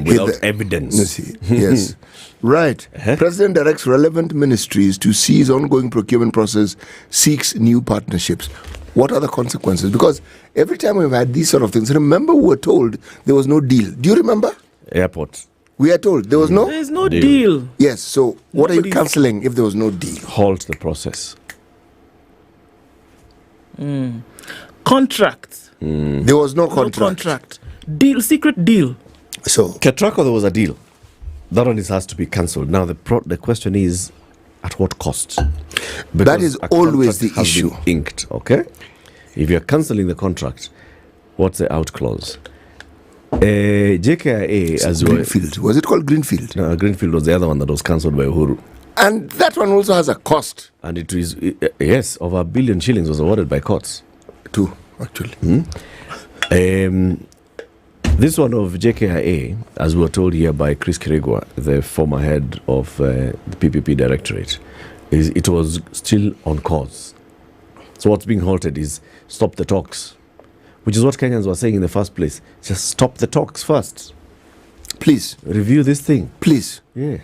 Without evidence. Yes. Right. President directs relevant ministries to seize ongoing procurement process, seeks new partnerships. What are the consequences? Because every time we've had these sort of things, remember we were told there was no deal. Do you remember? Airport. We are told there was no? There's no deal. Yes. So what are you cancelling if there was no deal? Halt the process. Contract. There was no contract. Deal, secret deal. So Ketraco, there was a deal. That one has to be cancelled. Now the question is, at what cost? Because that is always the has issue. Been inked, okay? If you're cancelling the contract, what's the out clause? JKIA as well. Greenfield. Was it called Greenfield? No, Greenfield was the other one that was cancelled by Uhuru. And that one also has a cost. And it is, yes, over 1 billion shillings was awarded by courts. 2, actually. This one of JKIA, as we were told here by Chris Kiregwa, the former head of the PPP Directorate, it was still on course. So what's being halted is stop the talks, which is what Kenyans were saying in the first place. Just stop the talks first. Please. Review this thing. Please. Yeah.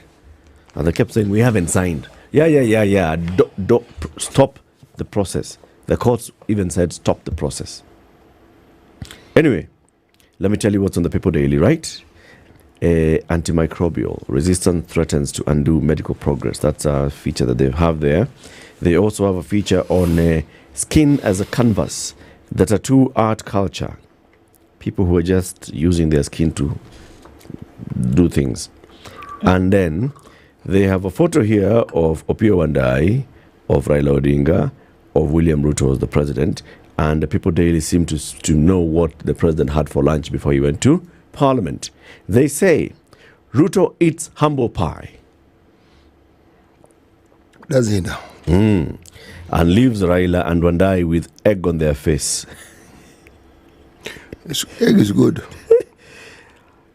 And they kept saying, we haven't signed. Yeah. Don't stop the process. The courts even said, stop the process. Anyway, let me tell you what's on the People Daily, right? Antimicrobial resistance threatens to undo medical progress. That's a feature that they have there. They also have a feature on skin as a canvas. The tattoo art culture. People who are just using their skin to do things. And then they have a photo here of Opiyo Wandayi, of Raila Odinga, of William Ruto as the president. And the People Daily seem to know what the president had for lunch before he went to Parliament. They say, Ruto eats humble pie. Does he now? And leaves Raila and Wandayi with egg on their face. Egg is good.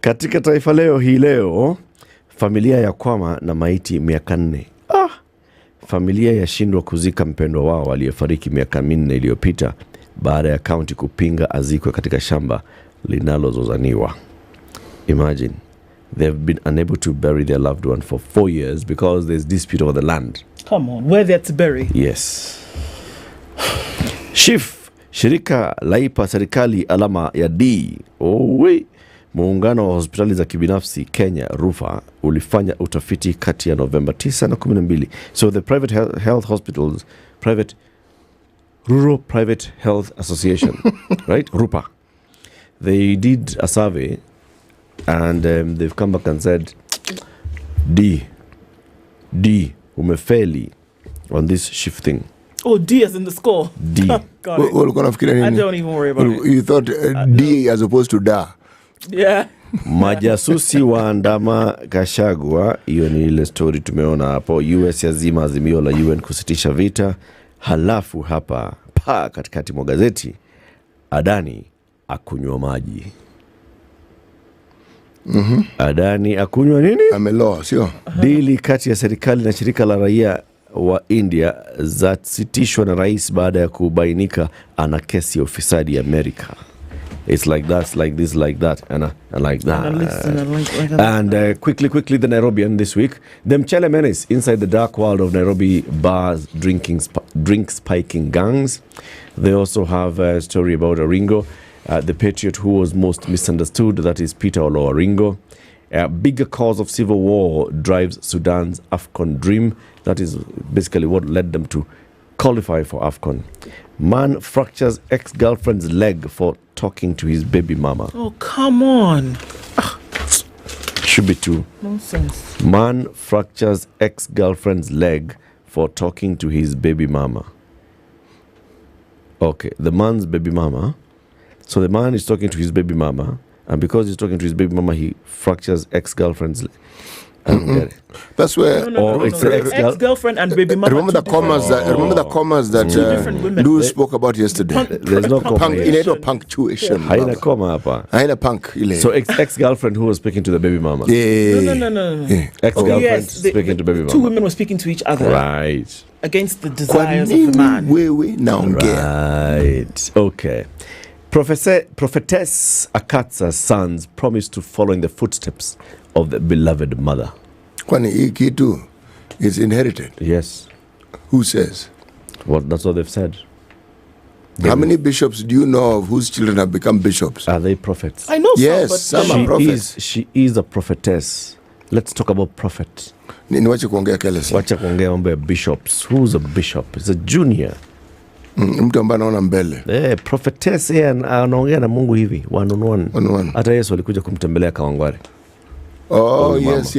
Katika Taifa Leo hii leo, familia ya kwama na maiti 400. Familia yashindwa kuzika mpendwa wao aliyefariki miaka 4 iliyopita baada ya kaunti kupinga azikwe katika shamba linalozozaniwa. Imagine, they've been unable to bury their loved one for 4 years because there's dispute over the land. Come on, where they're to bury. Yes. Shirika laipa serikali alama ya D. Muungano wa hospitali za kibinafsi Kenya, RUFA, ulifanya utafiti kati ya November 9 na 12. So the private health hospitals, Rural Private Health Association, right? RUPA. They did a survey and they've come back and said, D, umefeli on this shifting. Oh, D as in the score. D. Got it. I don't even worry about it. You thought D as opposed to da. Yeah. Majasusi waandama Gachagua. Hiyo ni ile story tumeona hapo. US yazima azimio la UN kusitisha vita. Halafu hapa katikati mwa gazeti, Adani akunywa maji. Adani akunywa nini? Ameloa, sio? Dili kati ya serikali na shirika la raia wa India zasitishwa na rais baada ya kubainika ana kesi ya ufisadi Amerika. It's like that, like this, like that, and like that. And quickly, the Nairobian this week. The Mchele menace inside the dark world of Nairobi bars, drink spiking gangs. They also have a story about Oringo, the patriot who was most misunderstood, that is Peter Olo Oringo. A bigger cause of civil war drives Sudan's AFCON dream. That is basically what led them to qualify for AFCON. Man fractures ex-girlfriend's leg for talking to his baby mama. Oh, come on. Should be 2. Nonsense. Man fractures ex-girlfriend's leg for talking to his baby mama. Okay, the man's baby mama. So the man is talking to his baby mama, and because he's talking to his baby mama, he fractures ex-girlfriend's leg. I don't get it. That's where it's ex-girlfriend and baby mama. Remember the commas that Lou spoke about yesterday. There's no comma. Inaitwa punctuation. Haina comma hapa. Haina punk ile. So ex-girlfriend who was speaking to the baby mama. No. Ex-girlfriend speaking to baby mama. 2 women were speaking to each other. Right. Against the desires of the man. Right. Okay. Prophetess Akatsa's sons promised to follow in the footsteps of the beloved mother. Kwani hii kitu is inherited? Yes. Who says? Well, that's what they've said. How many bishops do you know of whose children have become bishops? Are they prophets? I know some are prophets. She is a prophetess. Let's talk about prophets. Wacha kuongea kelesi. Wacha kuongea mambo ya bishops. Who's a bishop? It's a junior. Mtu ambaye anaona mbele. Prophetess anaongea na Mungu hivi one on one. Hata Yesu alikuja kumtembelea Kawangware. Oh, yes.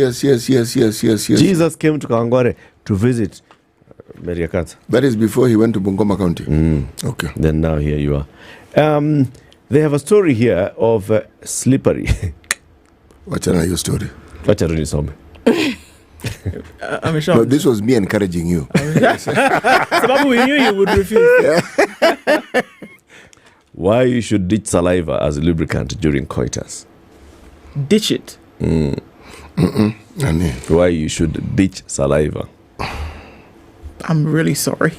Jesus came to Kawangware to visit Mary Akata. That is before he went to Bungoma County. Okay. Then now here you are. They have a story here of Slippery. What's your story? What's your story? I'm sure. No, this was me encouraging you. So we knew you would refuse. Why you should ditch saliva as a lubricant during coitus? Ditch it? Why you should ditch saliva? I'm really sorry.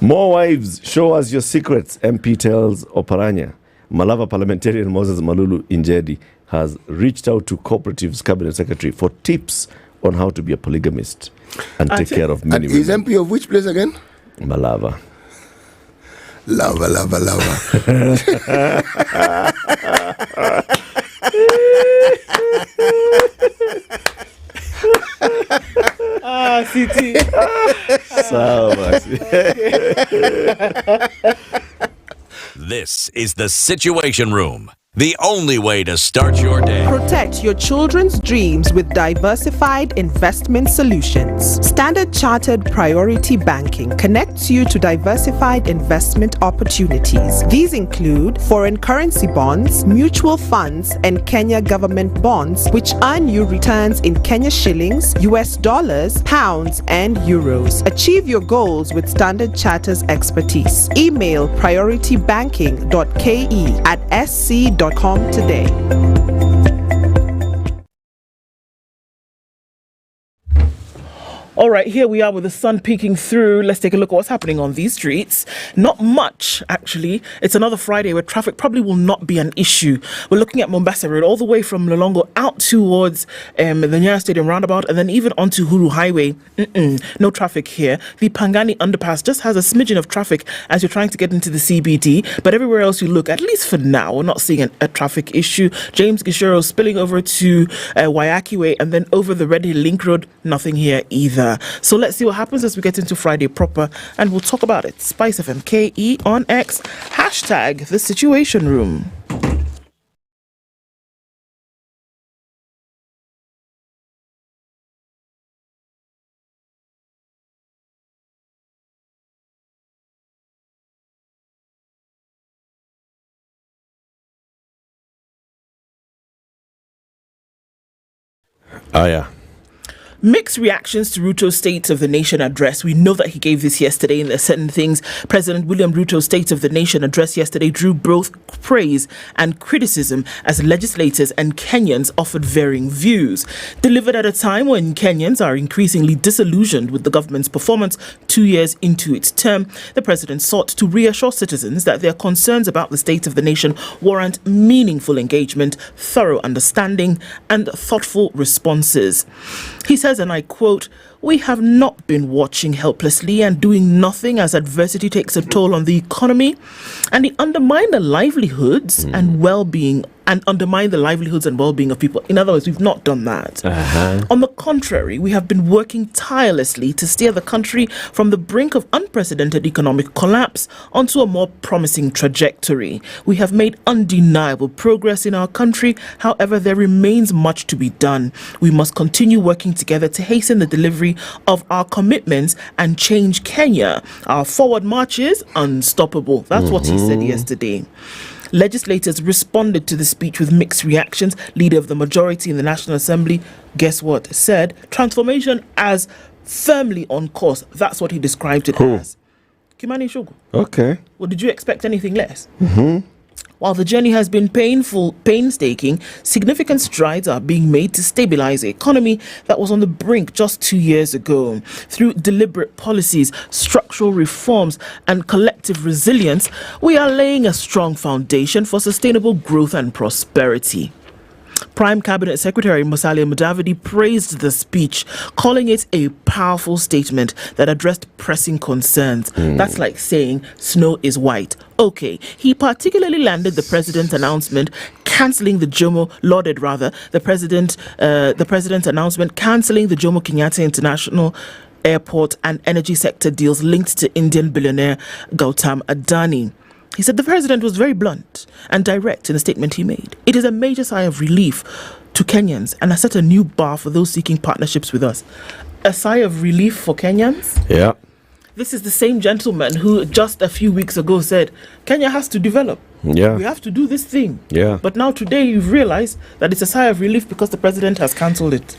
More wives, show us your secrets, MP tells Oparanya. Malava parliamentarian Moses Malulu Injedi has reached out to Cooperatives Cabinet Secretary for tips on how to be a polygamist and take care of many women. Is MP of which place again? Malava. Lava. City. This is the Situation Room. The only way to start your day. Protect your children's dreams with diversified investment solutions. Standard Chartered Priority Banking connects you to diversified investment opportunities. These include foreign currency bonds, mutual funds, and Kenya government bonds, which earn you returns in Kenya shillings, US dollars, pounds, and euros. Achieve your goals with Standard Chartered's expertise. Email prioritybanking.ke@sc.com today. All right, here we are with the sun peeking through. Let's take a look at what's happening on these streets. Not much, actually. It's another Friday where traffic probably will not be an issue. We're looking at Mombasa Road all the way from Lolongo out towards the Nyeri Stadium roundabout and then even onto Huru Highway. No traffic here. The Pangani underpass just has a smidgen of traffic as you're trying to get into the CBD. But everywhere else you look, at least for now, we're not seeing a traffic issue. James Gishero spilling over to Waiaki Way and then over the Red Hill Link Road. Nothing here either. So let's see what happens as we get into Friday proper and we'll talk about it. SpiceFM KE on X, hashtag the Situation Room. Oh yeah. Mixed reactions to Ruto's State of the Nation address. We know that he gave this yesterday, and there are certain things. President William Ruto's State of the Nation address yesterday drew both praise and criticism as legislators and Kenyans offered varying views. Delivered at a time when Kenyans are increasingly disillusioned with the government's performance 2 years into its term, the president sought to reassure citizens that their concerns about the state of the nation warrant meaningful engagement, thorough understanding, and thoughtful responses. He says, and I quote, "We have not been watching helplessly and doing nothing as adversity takes a toll on the economy and undermine the livelihoods and well-being of people." In other words, we've not done that. On the contrary, we have been working tirelessly to steer the country from the brink of unprecedented economic collapse onto a more promising trajectory. We have made undeniable progress in our country. However, there remains much to be done. We must continue working together to hasten the delivery of our commitments and change Kenya. Our forward march is unstoppable. That's what he said yesterday. Legislators responded to the speech with mixed reactions. Leader of the majority in the National Assembly, guess what, said transformation as firmly on course. That's what he described it as. Kimani Shogo. Okay. Well, did you expect anything less? While the journey has been painstaking, significant strides are being made to stabilize the economy that was on the brink just 2 years ago. Through deliberate policies, structural reforms, and collective resilience, we are laying a strong foundation for sustainable growth and prosperity. Prime Cabinet Secretary Musalia Mudavadi praised the speech, calling it a powerful statement that addressed pressing concerns. That's like saying snow is white. Okay, he particularly landed the president's announcement cancelling the Jomo announcement cancelling the Jomo Kenyatta International airport and energy sector deals linked to Indian billionaire Gautam Adani. He said the president was very blunt and direct in the statement he made. It is a major sigh of relief to Kenyans and has set a new bar for those seeking partnerships with us. A sigh of relief for Kenyans? Yeah. This is the same gentleman who just a few weeks ago said, Kenya has to develop. Yeah. We have to do this thing. Yeah. But now today you've realized that it's a sigh of relief because the president has cancelled it.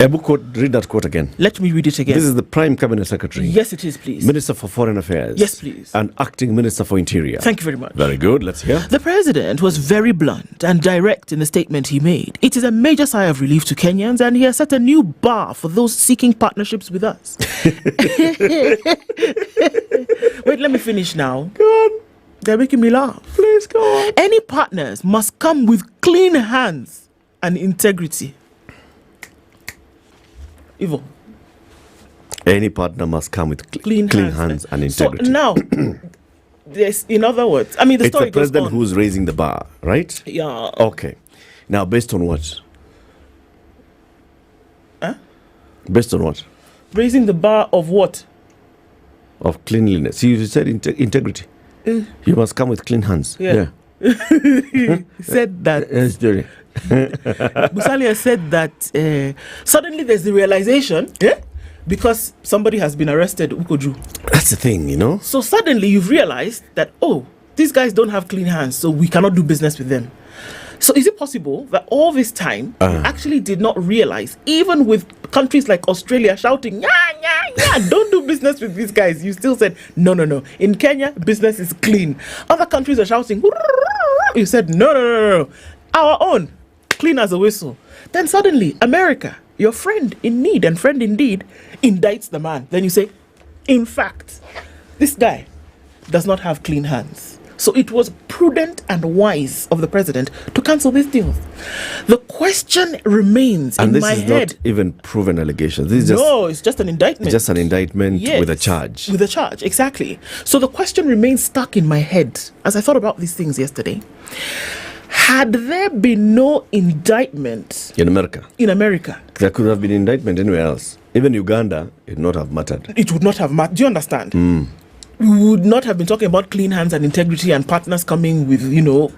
Read that quote again. Let me read it again. This is the Prime Cabinet Secretary. Yes, it is, please. Minister for Foreign Affairs. Yes, please. And Acting Minister for Interior. Thank you very much. Very good. Let's hear. The president was very blunt and direct in the statement he made. It is a major sigh of relief to Kenyans, and he has set a new bar for those seeking partnerships with us. Wait, let me finish now. Go on. They're making me laugh. Please go on. Any partners must come with clean hands and integrity. Ivo. Any partner must come with clean hands and integrity. So now, there's, in other words, I mean, the story goes on. It's the president goes who's raising the bar, right? Yeah. Okay. Now, based on what? Huh? Based on what? Raising the bar of what? Of cleanliness. You said integrity. You must come with clean hands. Yeah. He said that. Yes, Jerry. Musalia said that suddenly there's the realization, because somebody has been arrested, Ukoju. That's the thing, you know. So suddenly you've realized that, oh, these guys don't have clean hands, so we cannot do business with them. So is it possible that all this time you actually did not realize, even with countries like Australia shouting, don't do business with these guys, you still said, no. In Kenya, business is clean. Other countries are shouting, you said, no. Our own, clean as a whistle. Then suddenly, America, your friend in need and friend indeed, indicts the man. Then you say, in fact, this guy does not have clean hands. So it was prudent and wise of the president to cancel these deals. The question remains in my head. And this is not even proven allegations. This is it's just an indictment. Just an indictment with a charge. With a charge, exactly. So the question remains stuck in my head as I thought about these things yesterday. Had there been no indictment in America, there could have been indictment anywhere else. Even Uganda, it would not have mattered. It would not have mattered. Do you understand? We would not have been talking about clean hands and integrity and partners coming with,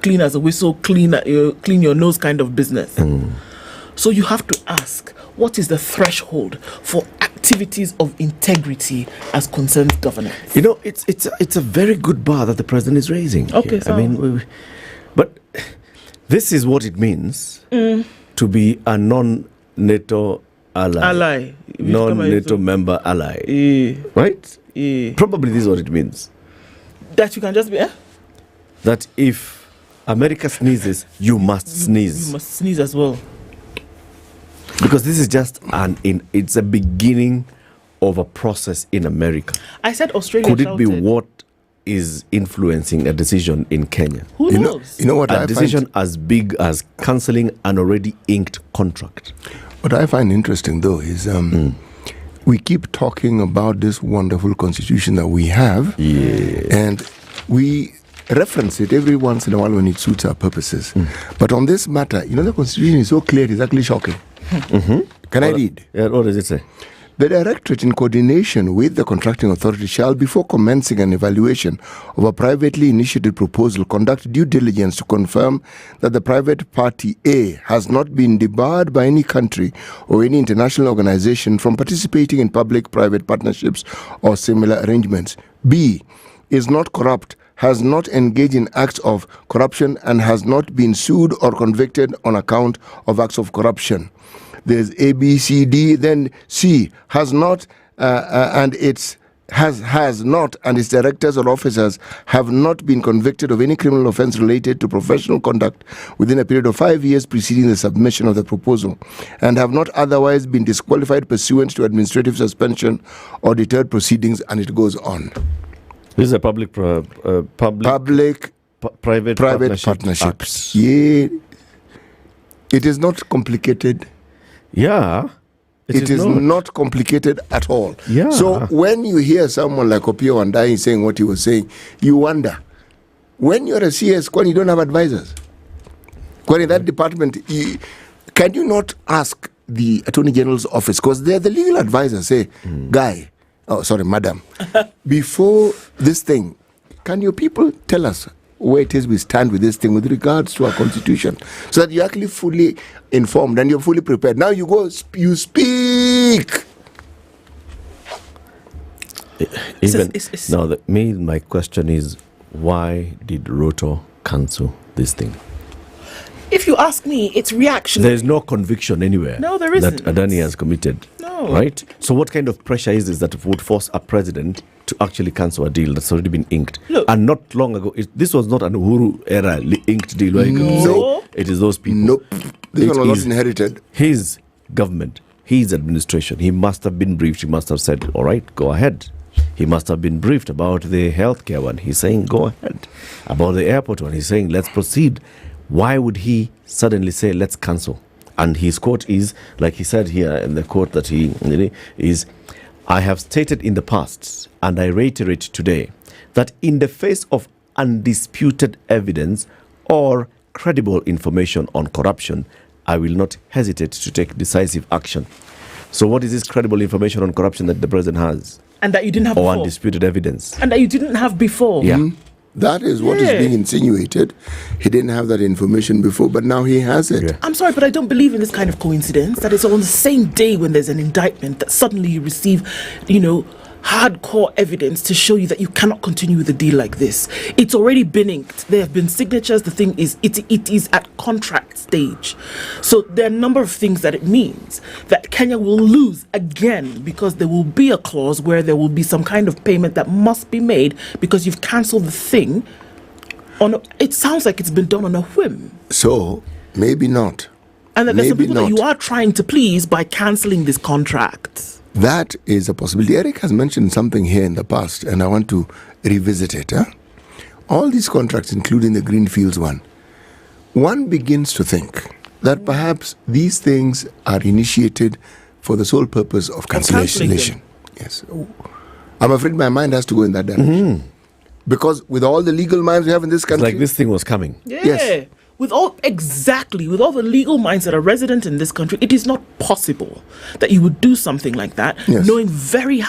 clean as a whistle, clean your nose kind of business. So you have to ask, what is the threshold for activities of integrity as concerns governance? It's a very good bar that the president is raising. Okay, I mean, but this is what it means to be a non-NATO ally. Non-NATO member ally. Right? Probably this is what it means. That you can just be, That if America sneezes, you must sneeze. You must sneeze as well. Because this is just it's a beginning of a process in America. I said Australia Could it be what is influencing a decision in Kenya? Who knows? You know what a decision as big as cancelling an already inked contract. What I find interesting, though, is we keep talking about this wonderful constitution that we have, and we reference it every once in a while when it suits our purposes. But on this matter, the constitution is so clear, it's actually shocking. Can I read? Yeah, what does it say? The Directorate, in coordination with the contracting authority, shall, before commencing an evaluation of a privately initiated proposal, conduct due diligence to confirm that the private party A has not been debarred by any country or any international organization from participating in public-private partnerships or similar arrangements. B is not corrupt, has not engaged in acts of corruption, and has not been sued or convicted on account of acts of corruption. There's A, B, C, D. Then C has not, and its has not, and its directors or officers have not been convicted of any criminal offense related to professional conduct within a period of 5 years preceding the submission of the proposal, and have not otherwise been disqualified pursuant to administrative suspension or deterred proceedings, and it goes on. This is a private partnerships. Yeah, it is not complicated. Yeah. It is not complicated at all. Yeah. So when you hear someone like Opiyo Wandayi saying what he was saying, you wonder, when you're a CS, when you don't have advisors, when in that department, can you not ask the Attorney General's office, because they're the legal advisors, say, madam, before this thing, can your people tell us where it is we stand with this thing with regards to our constitution, so that you're actually fully informed and you're fully prepared. Now you go, you speak. My question is, why did Ruto cancel this thing? If you ask me, it's reactionary. There's no conviction anywhere. No, there isn't. That Adani has committed. No. Right? So what kind of pressure is this that would force a president to actually cancel a deal that's already been inked? Look. And not long ago, this was not an Uhuru era inked deal. No. It is those people. Nope. This one was not inherited. His government, his administration, he must have been briefed. He must have said, all right, go ahead. He must have been briefed about the healthcare one. He's saying, go ahead. About the airport one, he's saying, let's proceed. Why would he suddenly say, let's cancel? And his quote is, like he said here in the quote that he is, I have stated in the past, and I reiterate today, that in the face of undisputed evidence or credible information on corruption, I will not hesitate to take decisive action. So what is this credible information on corruption that the president has? And that you didn't have or before. Undisputed evidence. And that you didn't have before. Yeah. That is what is being insinuated. He didn't have that information before, but now he has it. I'm sorry, but I don't believe in this kind of coincidence, that it's on the same day when there's an indictment that suddenly you receive, hardcore evidence to show you that you cannot continue with a deal like this. It's already been inked. There have been signatures. The thing is, it is at contract stage. So there are a number of things that it means that Kenya will lose again, because there will be a clause where there will be some kind of payment that must be made because you've cancelled the thing. It sounds like it's been done on a whim. So maybe not. And that there's some people that you are trying to please by cancelling this contract. That is a possibility. Eric has mentioned something here in the past, and I want to revisit it. All these contracts, including the Greenfields one begins to think that perhaps these things are initiated for the sole purpose of cancellation. Yes. I'm afraid my mind has to go in that direction. Because with all the legal minds we have in this country... It's like this thing was coming. Yeah. Yes. With all the legal minds that are resident in this country, it is not possible that you would do something like that, knowing very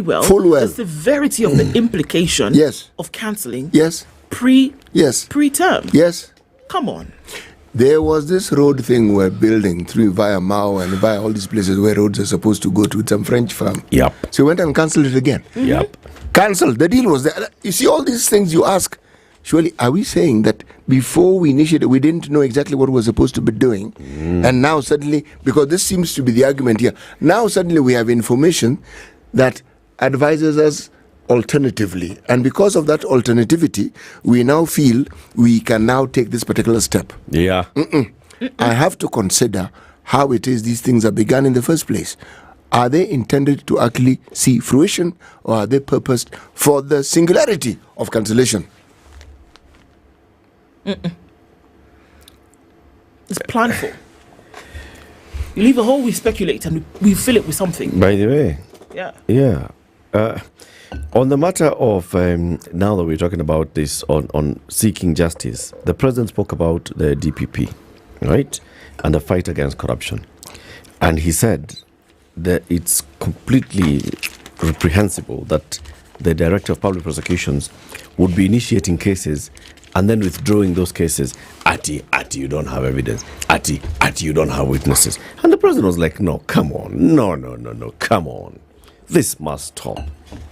well the severity of the implication of cancelling pre-term. Yes. Come on. There was this road thing we're building through via Mao and via all these places where roads are supposed to go to with some French firm. Yep. So we went and cancelled it again. Yep. Cancelled. The deal was there. You see all these things you ask. Surely, are we saying that before we initiated, we didn't know exactly what we were supposed to be doing? And now suddenly, because this seems to be the argument here, now suddenly we have information that advises us alternatively. And because of that alternativity, we now feel we can now take this particular step. Yeah. I have to consider how it is these things are begun in the first place. Are they intended to actually see fruition, or are they purposed for the singularity of cancellation? It's planful. You leave a hole, we speculate, and we fill it with something. By the way, yeah. On the matter of now that we're talking about this on seeking justice, the president spoke about the DPP, right, and the fight against corruption, and he said that it's completely reprehensible that the director of public prosecutions would be initiating cases and then withdrawing those cases. Ati, you don't have evidence. Ati, you don't have witnesses. And the president was like, no, come on. No, come on. This must stop.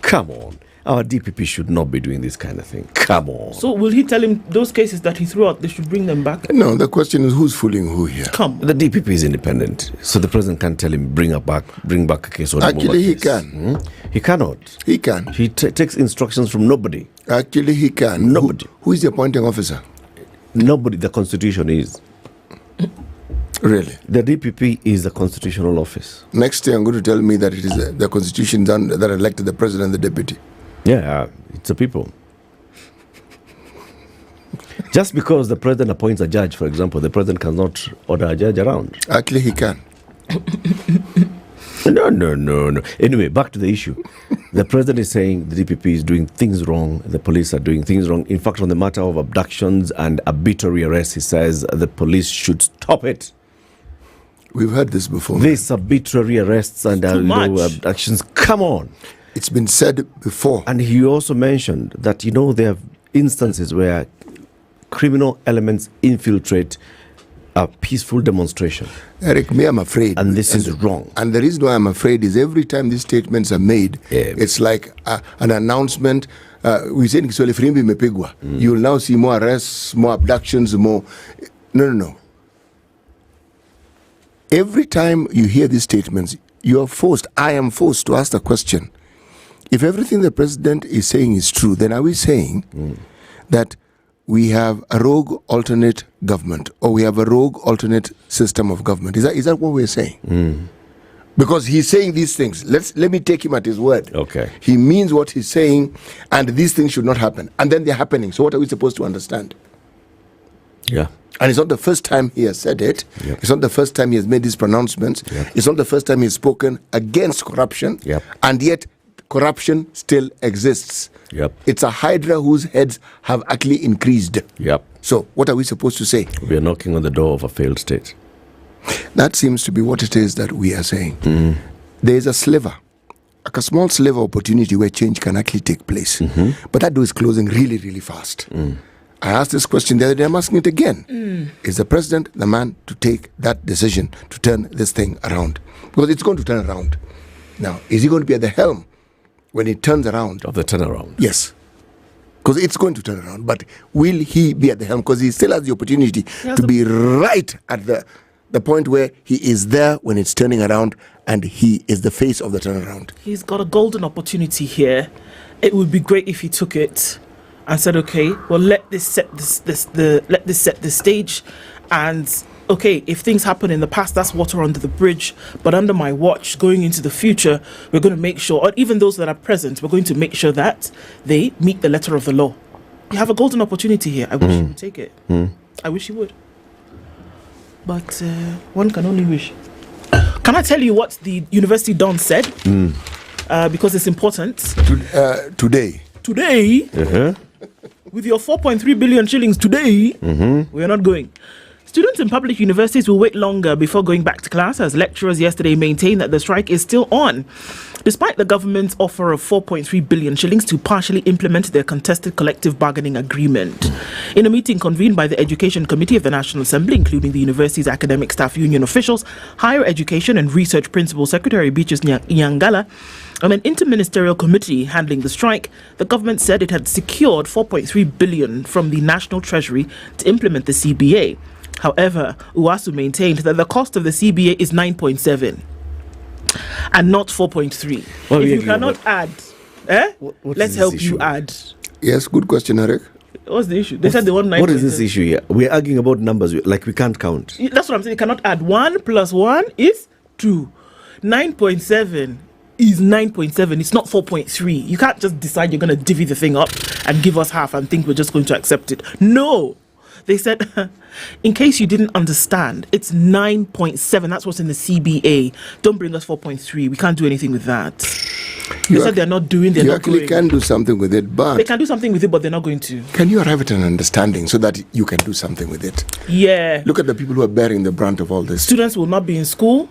Come on. Our DPP should not be doing this kind of thing. Come on. So will he tell him those cases that he threw out, they should bring them back? No, the question is who's fooling who here? Come on. The DPP is independent. So the president can't tell him, bring back a case. Or Actually, he can. He cannot. He can. He takes instructions from nobody. Actually, he can. Nobody. Who is the appointing officer? Nobody. The Constitution is. Really? The DPP is the constitutional office. Next thing, I'm going to tell me that it is the Constitution that elected the president and the deputy. Yeah, it's the people. Just because the president appoints a judge, for example, the president cannot order a judge around. Actually, he can. No. Anyway, back to the issue. The president is saying the DPP is doing things wrong, the police are doing things wrong. In fact, on the matter of abductions and arbitrary arrests, he says the police should stop it. We've heard this before. These arbitrary arrests and abductions. Come on. It's been said before. And he also mentioned that, there are instances where criminal elements infiltrate a peaceful demonstration. Eric, me, I'm afraid. And this is wrong. And the reason why I'm afraid is every time these statements are made, it's like an announcement. We said Kiswahili firimbi imepigwa. You'll now see more arrests, more abductions, more. No. Every time you hear these statements, I am forced to ask the question. If everything the president is saying is true, then are we saying that we have a rogue alternate government, or we have a rogue alternate system of government? Is that what we're saying? Because he's saying these things. Let me take him at his word. Okay. He means what he's saying, and these things should not happen. And then they're happening. So what are we supposed to understand? Yeah. And it's not the first time he has said it. Yep. It's not the first time he has made these pronouncements. Yep. It's not the first time he's spoken against corruption. Yep. And yet corruption still exists. Yep. It's a hydra whose heads have actually increased. Yep. So what are we supposed to say? We are knocking on the door of a failed state. That seems to be what it is that we are saying. There is a sliver, like a small sliver of opportunity where change can actually take place. But that door is closing really, really fast. I asked this question the other day, I'm asking it again. Is the president the man to take that decision to turn this thing around? Because it's going to turn around. Now, is he going to be at the helm when it turns around? Of the turnaround? Yes. Because it's going to turn around. But will he be at the helm? Because he still has the opportunity to be right at the point where he is there when it's turning around, and he is the face of the turnaround. He's got a golden opportunity here. It would be great if he took it and said, okay, well, let this set the stage, and okay, if things happen in the past, that's water under the bridge, but under my watch, going into the future, we're going to make sure, or even those that are present, we're going to make sure that they meet the letter of the law. You have a golden opportunity here. I wish you would take it. I wish you would. But one can only wish. Can I tell you what the University Don said? Because it's important. Today. With your 4.3 billion shillings today, we are not going. Students in public universities will wait longer before going back to class, as lecturers yesterday maintained that the strike is still on, despite the government's offer of 4.3 billion shillings to partially implement their contested collective bargaining agreement. In a meeting convened by the Education Committee of the National Assembly, including the university's academic staff union officials, Higher Education and Research Principal Secretary Beatrice Nyangala, and an interministerial committee handling the strike, the government said it had secured 4.3 billion from the National Treasury to implement the CBA. However, Uwasu maintained that the cost of the CBA is 9.7 and not 4.3. If you cannot add, let's help you add. Yes, good question, Eric. What's the issue? They said they want 9.7. What is this issue here? We're arguing about numbers, like we can't count. That's what I'm saying. You cannot add. 1 plus 1 is 2. 9.7 is 9.7. It's not 4.3. You can't just decide you're going to divvy the thing up and give us half and think we're just going to accept it. No. They said, in case you didn't understand, it's 9.7. That's what's in the CBA. Don't bring us 4.3. We can't do anything with that. They said they're not doing. They're you not actually going. can do something with it, but they can do something with it, but they're not going to. Can you arrive at an understanding so that you can do something with it? Yeah. Look at the people who are bearing the brunt of all this. Students will not be in school.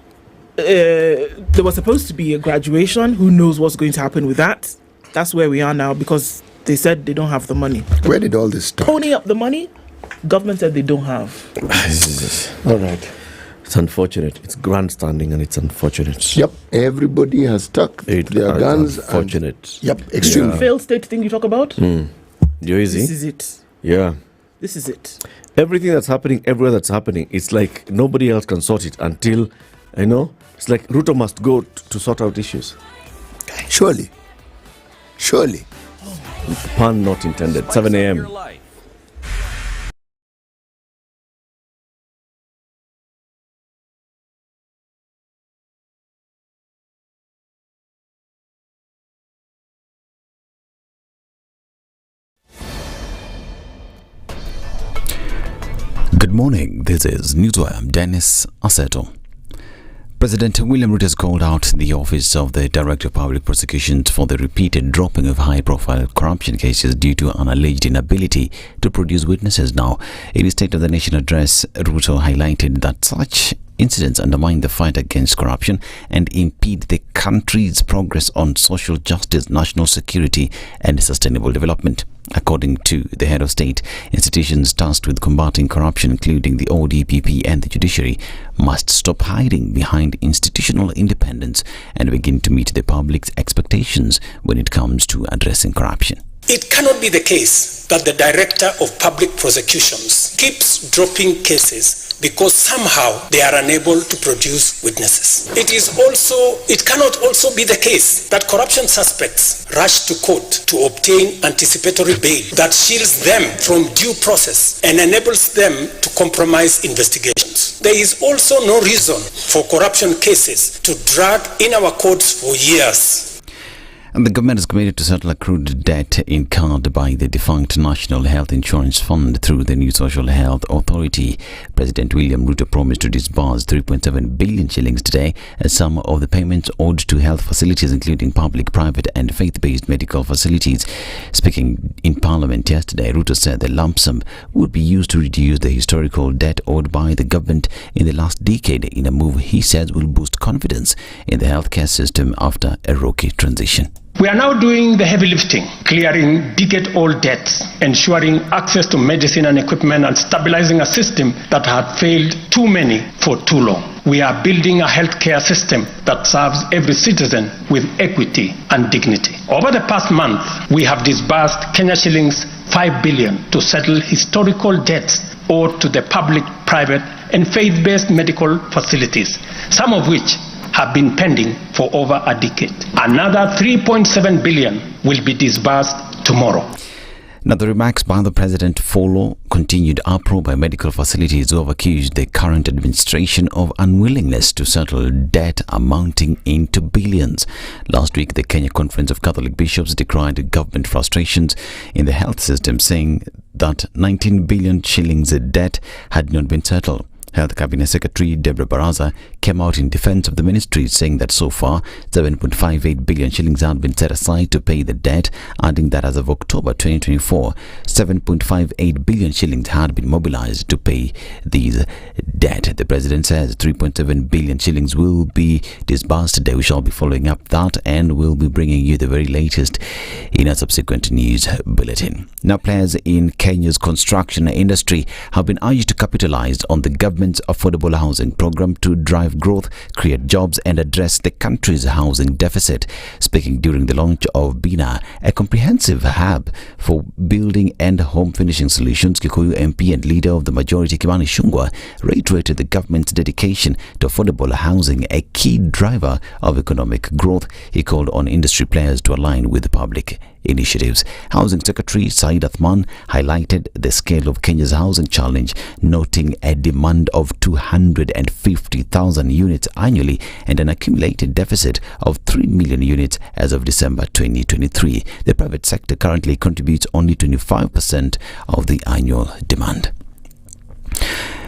There was supposed to be a graduation. Who knows what's going to happen with that? That's where we are now, because they said they don't have the money. Where did all this start? Pony up the money. Government said they don't have. All right. It's unfortunate. It's grandstanding and it's unfortunate. Yep. Everybody has stuck their guns. Unfortunate. Extremely. Failed state thing you talk about? This is it. Yeah. This is it. Everything that's happening, everywhere that's happening, it's like nobody else can sort it until, it's like Ruto must go to sort out issues. Surely. Pun not intended. 7 a.m. Good morning, this is Newswire. Dennis Aseto. President William Ruto has called out the Office of the Director of Public Prosecutions for the repeated dropping of high-profile corruption cases due to an alleged inability to produce witnesses. Now, in his State of the Nation address, Ruto highlighted that such incidents undermine the fight against corruption and impede the country's progress on social justice, national security, and sustainable development. According to the head of state, institutions tasked with combating corruption, including the ODPP and the judiciary, must stop hiding behind institutional independence and begin to meet the public's expectations when it comes to addressing corruption. It cannot be the case that the Director of Public Prosecutions keeps dropping cases because somehow they are unable to produce witnesses. It cannot also be the case that corruption suspects rush to court to obtain anticipatory bail that shields them from due process and enables them to compromise investigations. There is also no reason for corruption cases to drag in our courts for years. And the government is committed to settle accrued debt incurred by the defunct National Health Insurance Fund through the new Social Health Authority. President William Ruto promised to disburse 3.7 billion shillings today as some of the payments owed to health facilities, including public, private and faith-based medical facilities. Speaking in Parliament yesterday, Ruto said the lump sum would be used to reduce the historical debt owed by the government in the last decade, in a move he says will boost confidence in the healthcare system after a rocky transition. We are now doing the heavy lifting, clearing decade-old debts, ensuring access to medicine and equipment, and stabilizing a system that had failed too many for too long. We are building a healthcare system that serves every citizen with equity and dignity. Over the past month, we have disbursed Kenya shillings 5 billion to settle historical debts owed to the public, private, and faith-based medical facilities, some of which have been pending for over a decade. Another 3.7 billion will be disbursed tomorrow. Now, the remarks by the president follow continued uproar by medical facilities who have accused the current administration of unwillingness to settle debt amounting into billions. Last week, the Kenya Conference of Catholic Bishops decried government frustrations in the health system, saying that 19 billion shillings debt had not been settled. Health Cabinet Secretary Deborah Baraza came out in defense of the ministry, saying that so far 7.58 billion shillings had been set aside to pay the debt, adding that as of October 2024, 7.58 billion shillings had been mobilized to pay these debt. The president says 3.7 billion shillings will be disbursed today. We shall be following up that and will be bringing you the very latest in a subsequent news bulletin. Now, players in Kenya's construction industry have been urged to capitalize on the government's affordable housing program to drive growth, create jobs and address the country's housing deficit. Speaking during the launch of Bina, a comprehensive hub for building and home finishing solutions, Kikuyu MP and leader of the majority Kimani Ichung'wah reiterated the government's dedication to affordable housing, a key driver of economic growth. He called on industry players to align with the public initiatives. Housing Secretary Said Athman highlighted the scale of Kenya's housing challenge, noting a demand of 250,000 units annually and an accumulated deficit of 3 million units as of December 2023. The private sector currently contributes only 25% of the annual demand.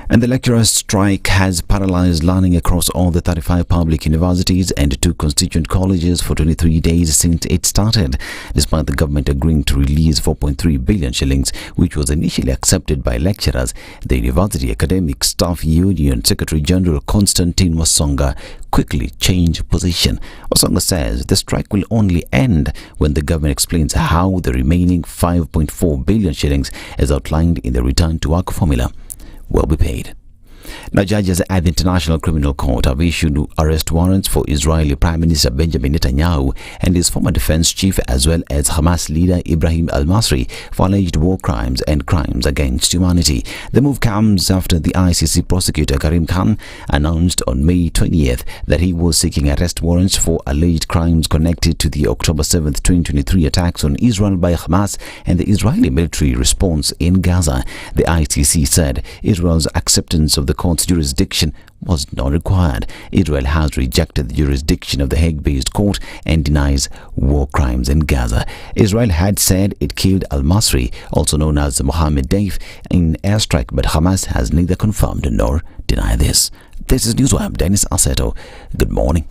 And the lecturers' strike has paralyzed learning across all the 35 public universities and 2 constituent colleges for 23 days since it started, despite the government agreeing to release 4.3 billion shillings, which was initially accepted by lecturers. The University Academic Staff Union Secretary General Constantine Wasonga quickly changed position. Wasonga says the strike will only end when the government explains how the remaining 5.4 billion shillings, as outlined in the return to work formula, will be paid. Now, judges at the International Criminal Court have issued arrest warrants for Israeli Prime Minister Benjamin Netanyahu and his former defense chief, as well as Hamas leader Ibrahim al-Masri, for alleged war crimes and crimes against humanity. The move comes after the ICC prosecutor Karim Khan announced on May 20th that he was seeking arrest warrants for alleged crimes connected to the October 7th, 2023 attacks on Israel by Hamas and the Israeli military response in Gaza. The ICC said Israel's acceptance of the court's jurisdiction was not required. Israel has rejected the jurisdiction of the Hague-based court and denies war crimes in Gaza. Israel had said it killed al-Masri, also known as Mohammed Daif, in airstrike, but Hamas has neither confirmed nor denied this. This is Newswire. I'm Dennis Aseto. Good morning.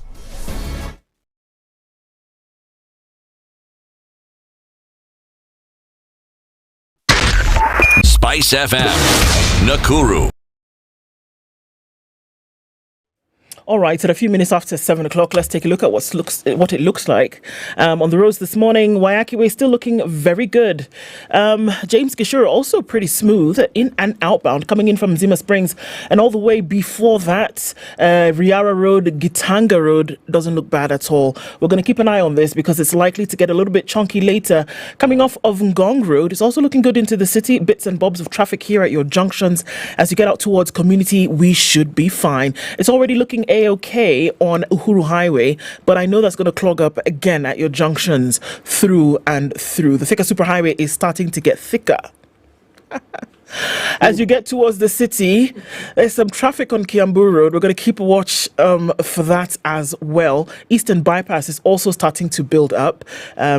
SpiceFM, Nakuru. All right, at a few minutes after 7 o'clock, let's take a look at what it looks like. On the roads this morning, Waiyaki Way still looking very good. James Gishuru also pretty smooth in and outbound, coming in from Zima Springs. And all the way before that, Riara Road, Gitanga Road doesn't look bad at all. We're going to keep an eye on this because it's likely to get a little bit chunky later. Coming off of Ngong Road, it's also looking good into the city. Bits and bobs of traffic here at your junctions. As you get out towards Community, we should be fine. It's already looking A-OK on Uhuru Highway, but I know that's going to clog up again at your junctions through and through. The Thika Superhighway is starting to get thicker. As you get towards the city, there's some traffic on Kiambu Road. We're going to keep a watch for that as well. Eastern Bypass is also starting to build up.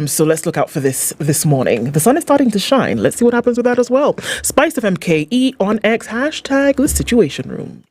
So let's look out for this morning. The sun is starting to shine. Let's see what happens with that as well. SpiceFM KE on X, hashtag the Situation Room.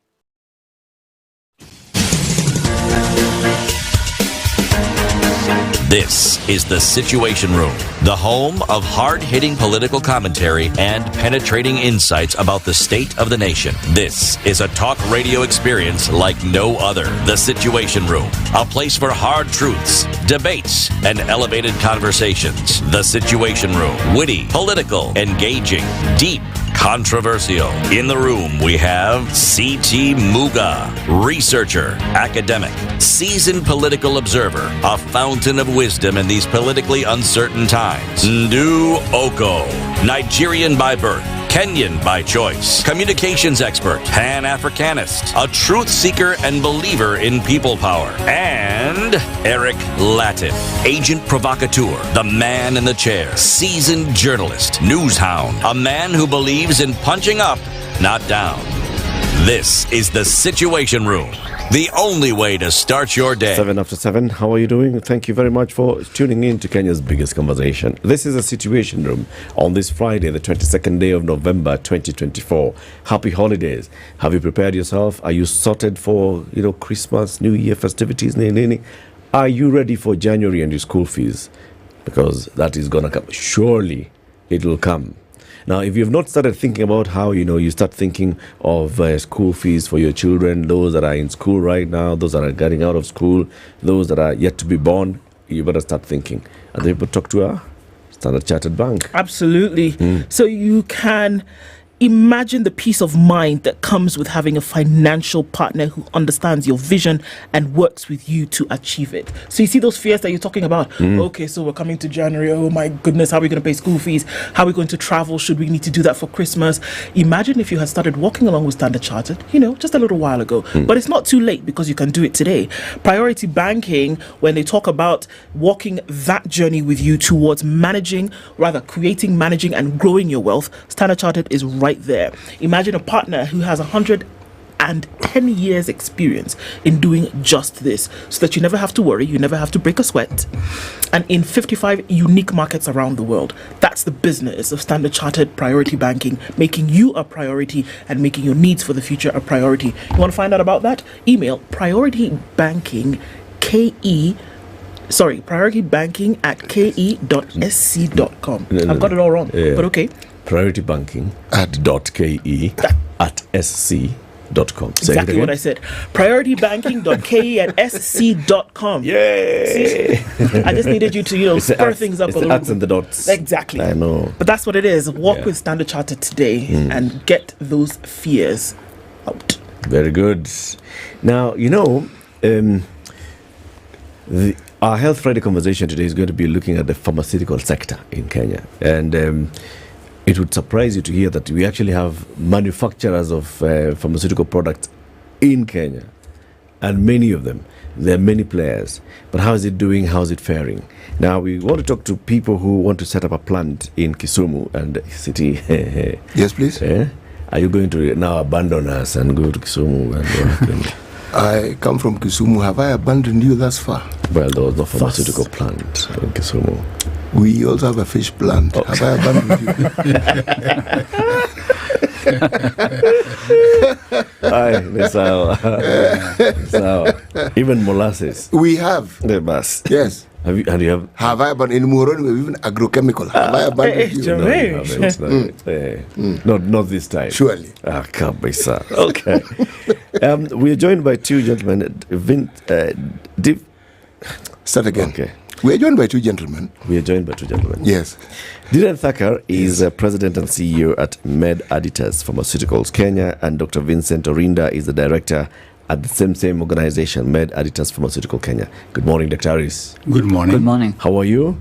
This is The Situation Room, the home of hard-hitting political commentary and penetrating insights about the state of the nation. This is a talk radio experience like no other. The Situation Room, a place for hard truths, debates, and elevated conversations. The Situation Room, witty, political, engaging, deep, controversial. In the room, we have C.T. Muga, researcher, academic, seasoned political observer, a fountain of wisdom in these politically uncertain times. Ndu Okoh, Nigerian by birth, Kenyan by choice, communications expert, Pan-Africanist, a truth seeker and believer in people power, and Eric Latiff, agent provocateur, the man in the chair, seasoned journalist, news hound, a man who believes in punching up, not down. This is The Situation Room, the only way to start your day. 7 after 7, how are you doing? Thank you very much for tuning in to Kenya's biggest conversation. This is The Situation Room on this Friday, the 22nd day of November 2024. Happy holidays. Have you prepared yourself? Are you sorted for, Christmas, New Year festivities? Are you ready for January and your school fees? Because that is going to come. Surely it will come. Now, if you have not started thinking about how, you start thinking of school fees for your children, those that are in school right now, those that are getting out of school, those that are yet to be born, you better start thinking. And they talk to a Standard Chartered Bank. Absolutely. So you can imagine the peace of mind that comes with having a financial partner who understands your vision and works with you to achieve it. So you see those fears that you're talking about. Okay, so we're coming to January. Oh my goodness, how are we going to pay school fees? How are we going to travel? Should we need to do that for Christmas? Imagine if you had started walking along with Standard Chartered, just a little while ago. But it's not too late because you can do it today. Priority Banking, when they talk about walking that journey with you towards creating, managing and growing your wealth, Standard Chartered is right there. Imagine a partner who has 110 years experience in doing just this, so that you never have to worry, you never have to break a sweat, and in 55 unique markets around the world. That's the business of Standard Chartered Priority Banking, making you a priority and making your needs for the future a priority. You want to find out about that? Email prioritybanking@ke.sc.com. I've got it all wrong, but okay. prioritybanking@ke@sc.com. Exactly what I said. prioritybanking.ke@sc.com. Yay! See? I just needed you to, spur things up a little bit. It's the and the dots. Exactly. I know. But that's what it is. Walk with Standard Chartered today and get those fears out. Very good. Now, our Health Friday conversation today is going to be looking at the pharmaceutical sector in Kenya. And it would surprise you to hear that we actually have manufacturers of pharmaceutical products in Kenya, and many of them. There are many players. But how is it doing? How is it faring? Now, we want to talk to people who want to set up a plant in Kisumu and city. Yes, please. Are you going to now abandon us and go to Kisumu and work? I come from Kisumu. Have I abandoned you thus far? Well, there was no pharmaceutical plant in Kisumu. We also have a fish plant. Have I abandoned you? Even molasses. We have. The bus. Yes. Have you have I abandoned in Muhoroni? We've even agrochemical. Have I abandoned you? No, you haven't. Not this time. Surely. Kabisa. Okay. We are joined by two gentlemen. Start again. Okay. We are joined by two gentlemen. Yes. Dhiren Thakkar is President and CEO at Med Aditas Pharmaceuticals Kenya, and Dr. Vincent Orinda is the director at the same organization, Med Aditas Pharmaceutical Kenya. Good morning, Dr. Aris. Good morning. Good morning. How are you?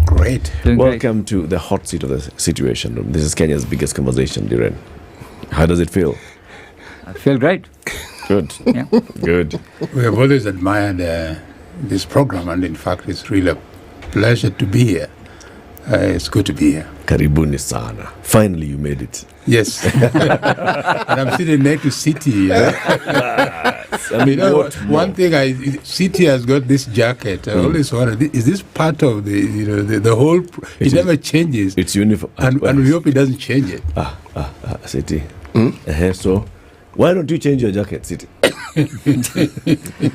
Great. Welcome to the hot seat of the situation room. This is Kenya's biggest conversation, Dhiren. How does it feel? I feel great. Good. Yeah. Good. We have always admired this program, and in fact, it's really a pleasure to be here. It's good to be here. Karibuni sana. Finally, you made it. Yes. And I'm sitting next to City. One thing, City has got this jacket. I always wondered, is this part of the whole? It never changes. It's uniform. And we hope it doesn't change it. City. So, why don't you change your jacket, City?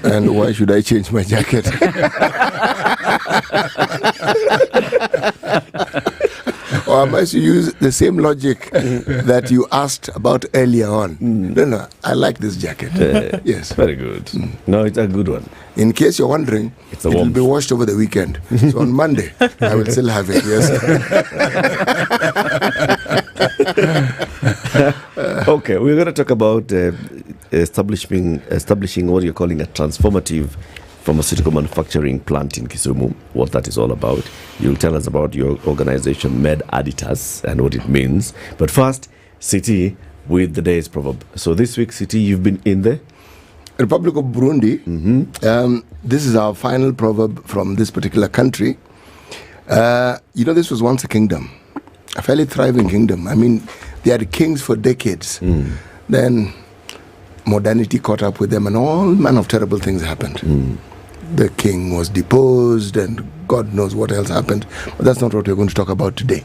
And why should I change my jacket? Or am I to use the same logic that you asked about earlier on? No, I like this jacket. Yes. Very good. No, it's a good one. In case you're wondering, it will be washed over the weekend. So on Monday, I will still have it, yes. Okay, we're going to talk about establishing what you're calling a transformative pharmaceutical manufacturing plant in Kisumu, what that is all about. You'll tell us about your organization, Med Aditas, and what it means. But first, City, with the day's proverb. So this week, City, you've been in the Republic of Burundi. This is our final proverb from this particular country. This was once a kingdom, a fairly thriving kingdom. I mean, they had kings for decades. Then modernity caught up with them, and all manner of terrible things happened. The king was deposed, and God knows what else happened. But that's not what we're going to talk about today.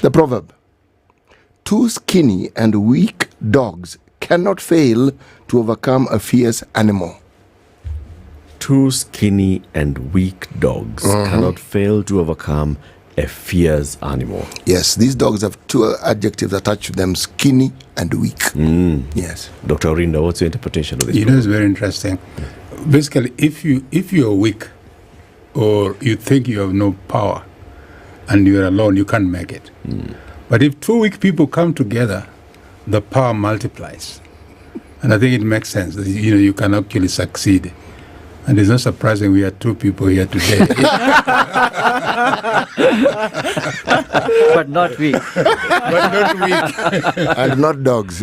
The proverb: two skinny and weak dogs cannot fail to overcome a fierce animal. Two skinny and weak dogs cannot fail to overcome a fierce animal. Yes, these dogs have two adjectives attached to them: skinny and weak. Yes. Dr. Orinda, what's your interpretation of this? It's very interesting. Basically, if you're weak, or you think you have no power, and you're alone, you can't make it. But if two weak people come together, the power multiplies. And I think it makes sense that you can actually succeed. And it's not surprising we are two people here today. But not weak. But not weak. And not dogs.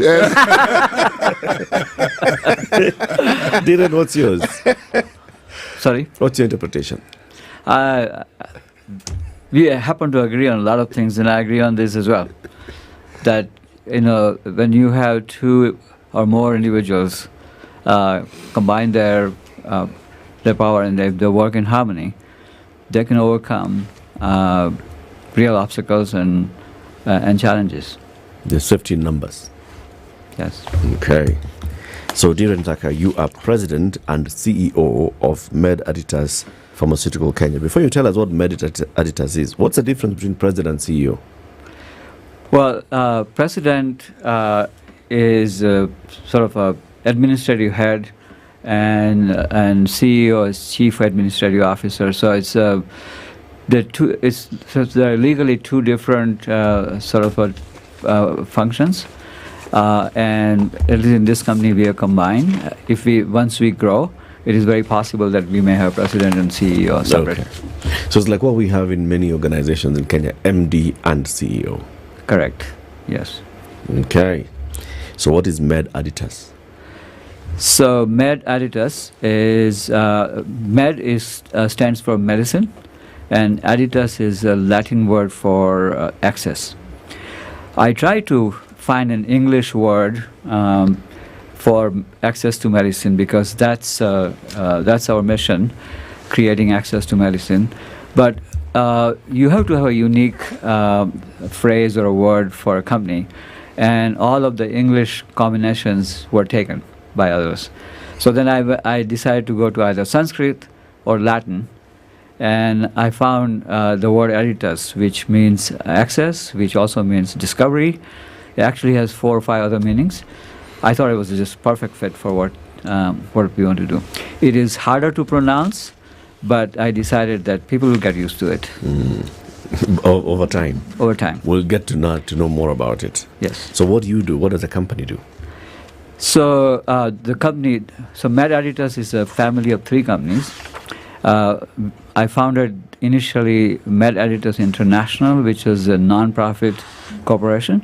Dhiren, what's yours? Sorry? What's your interpretation? We happen to agree on a lot of things, and I agree on this as well. That, when you have two or more individuals combine their power and they work in harmony, they can overcome real obstacles and challenges. There's safety in numbers. Yes. Okay. So, Dhiren Thakkar, you are President and CEO of Med Aditas Pharmaceutical Kenya. Before you tell us what Med Aditas is, what's the difference between President and CEO? Well, President is sort of a administrative head, and CEO is Chief Administrative Officer. So it's there are legally two different functions, and at least in this company we are combined. Once we grow, it is very possible that we may have President and CEO separate. Okay. So it's like what we have in many organizations in Kenya, MD and CEO. Correct. Yes. Okay. So what is Med Aditas? So Med Aditas is stands for medicine, and Aditas is a Latin word for access. I try to find an English word for access to medicine, because that's our mission, creating access to medicine. But you have to have a unique phrase or a word for a company, and all of the English combinations were taken by others. So then I decided to go to either Sanskrit or Latin, and I found the word editus, which means access, which also means discovery. It actually has 4 or 5 other meanings. I thought it was just perfect fit for what we want to do. It is harder to pronounce, but I decided that people will get used to it. Over time. Over time. We'll get to know more about it. Yes. So what do you do? What does the company do? So the company, Med Editus is a family of 3 companies. I founded initially Med Editus International, which is a non-profit corporation,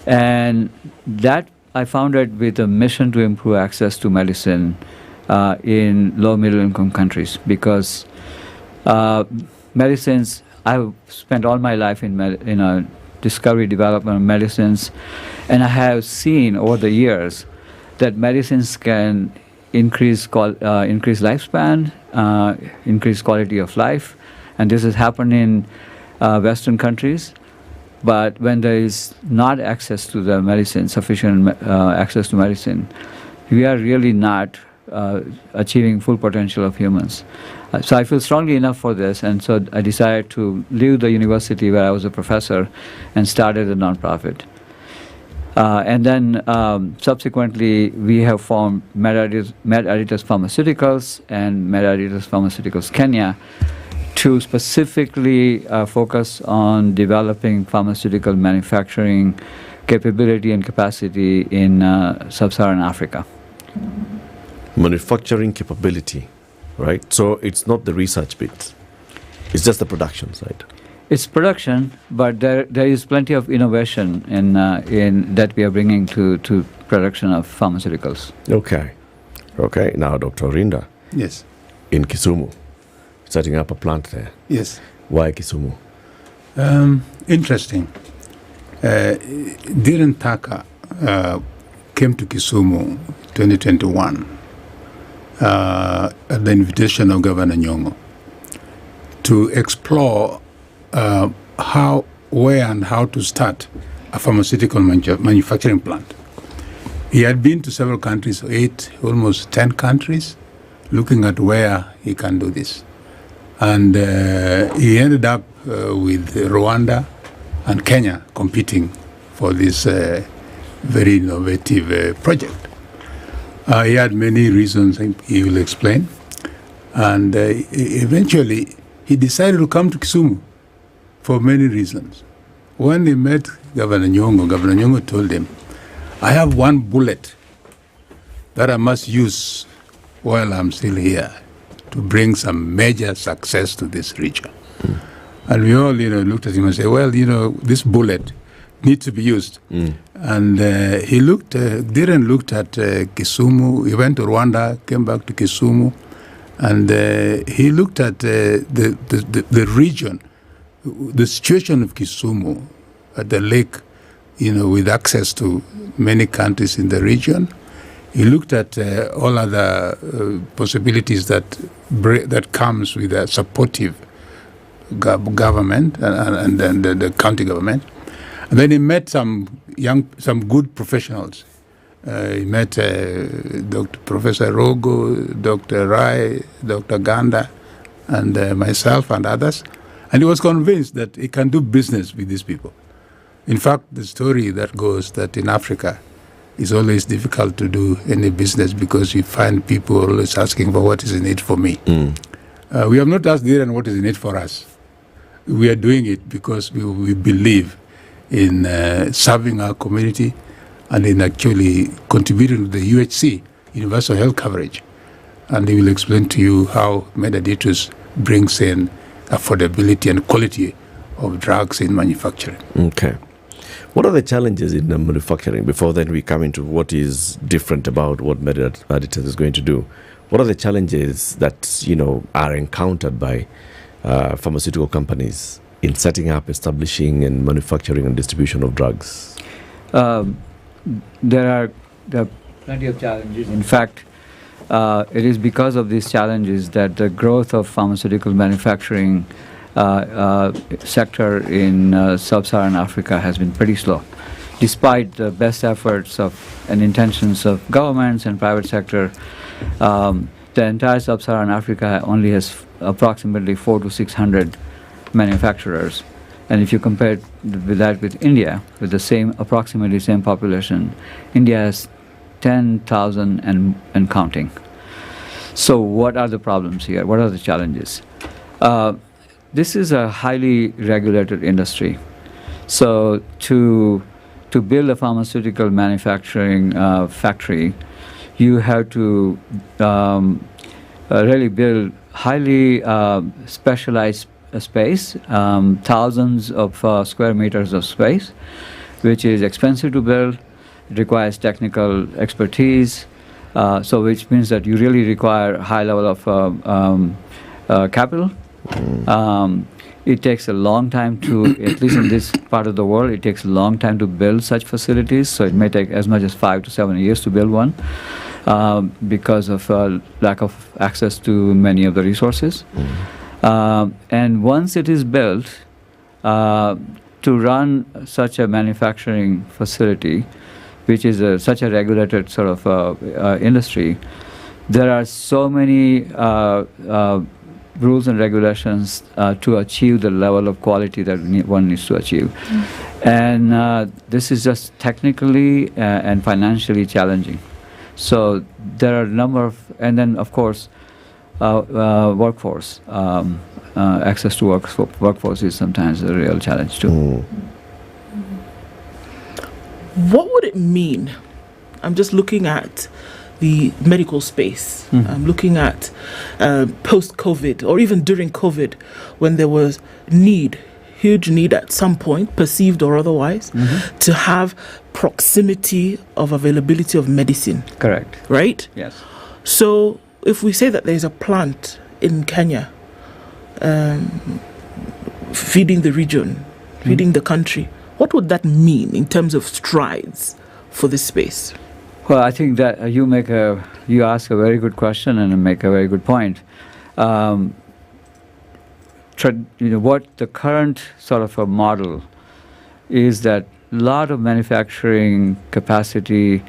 and that I founded with a mission to improve access to medicine in low middle income countries, because medicines, I've spent all my life in discovery development of medicines, and I have seen over the years that medicines can increase lifespan, increase quality of life, and this has happened in Western countries. But when there is not access to the medicine, sufficient access to medicine, we are really not achieving full potential of humans. So I feel strongly enough for this, and so I decided to leave the university where I was a professor and started a nonprofit. And then subsequently, we have formed Med Editus Pharmaceuticals and Med Editus Pharmaceuticals Kenya to specifically focus on developing pharmaceutical manufacturing capability and capacity in sub-Saharan Africa. Manufacturing capability, right? So it's not the research bit. It's just the production side. It's production, but there is plenty of innovation in that we are bringing to production of pharmaceuticals. Okay. Now, Dr. Rinda. Yes. In Kisumu, setting up a plant there. Yes. Why Kisumu? Interesting. Dhiren Thacker came to Kisumu 2021 at the invitation of Governor Nyong'o to explore where and how to start a pharmaceutical manufacturing plant. He had been to several countries, 8, almost 10 countries, looking at where he can do this. And he ended up with Rwanda and Kenya competing for this very innovative project. He had many reasons he will explain. And eventually, he decided to come to Kisumu for many reasons. When he met Governor Nyong'o told him, I have one bullet that I must use while I'm still here to bring some major success to this region. And we all, looked at him and said, well, this bullet needs to be used. And he Dhiren looked at Kisumu. He went to Rwanda, came back to Kisumu, and he looked at the region, the situation of Kisumu at the lake, with access to many countries in the region. He looked at all other possibilities that comes with a supportive government and the county government. And then he met some good professionals. He met Dr. Professor Rogo, Dr. Rai, Dr. Ganda, and myself and others. And he was convinced that he can do business with these people. In fact, the story that goes that in Africa, it's always difficult to do any business because you find people always asking for what is in it for me. We have not asked Dhiren what is in it for us. We are doing it because we believe in serving our community and in actually contributing to the UHC, universal health coverage. And he will explain to you how Med Editus brings in affordability and quality of drugs in manufacturing. Okay. What are the challenges in manufacturing? Before then we come into what is different about what Med Editus is going to do. What are the challenges that, are encountered by pharmaceutical companies in setting up, establishing, and manufacturing and distribution of drugs? There are plenty of challenges. In fact, it is because of these challenges that the growth of pharmaceutical manufacturing sector in sub-Saharan Africa has been pretty slow. Despite the best efforts and intentions of governments and private sector, the entire sub-Saharan Africa only has approximately 400 to 600 manufacturers. And if you compare that with India, with the same, approximately same population, India has 10,000 and counting. So what are the problems here? What are the challenges? This is a highly regulated industry. So to build a pharmaceutical manufacturing factory, you have to really build highly specialized space, thousands of square meters of space, which is expensive to build. It requires technical expertise, so which means that you really require high level of capital. It takes a long time to, at least in this part of the world, it takes a long time to build such facilities. So it may take as much as 5 to 7 years to build one because of lack of access to many of the resources. And once it is built, to run such a manufacturing facility, which is such a regulated sort of industry, there are so many rules and regulations to achieve the level of quality that one needs to achieve. And this is just technically and financially challenging. So there are a number of, and then of course, workforce. Access to workforce is sometimes a real challenge too. What would it mean? I'm just looking at the medical space. I'm looking at post-COVID or even during COVID when there was huge need at some point, perceived or otherwise, to have proximity of availability of medicine. Correct. Right? Yes. So if we say that there's a plant in Kenya feeding the region, feeding the country, what would that mean in terms of strides for this space? Well, I think that you ask a very good question and make a very good point. What the current sort of a model is that a lot of manufacturing capacity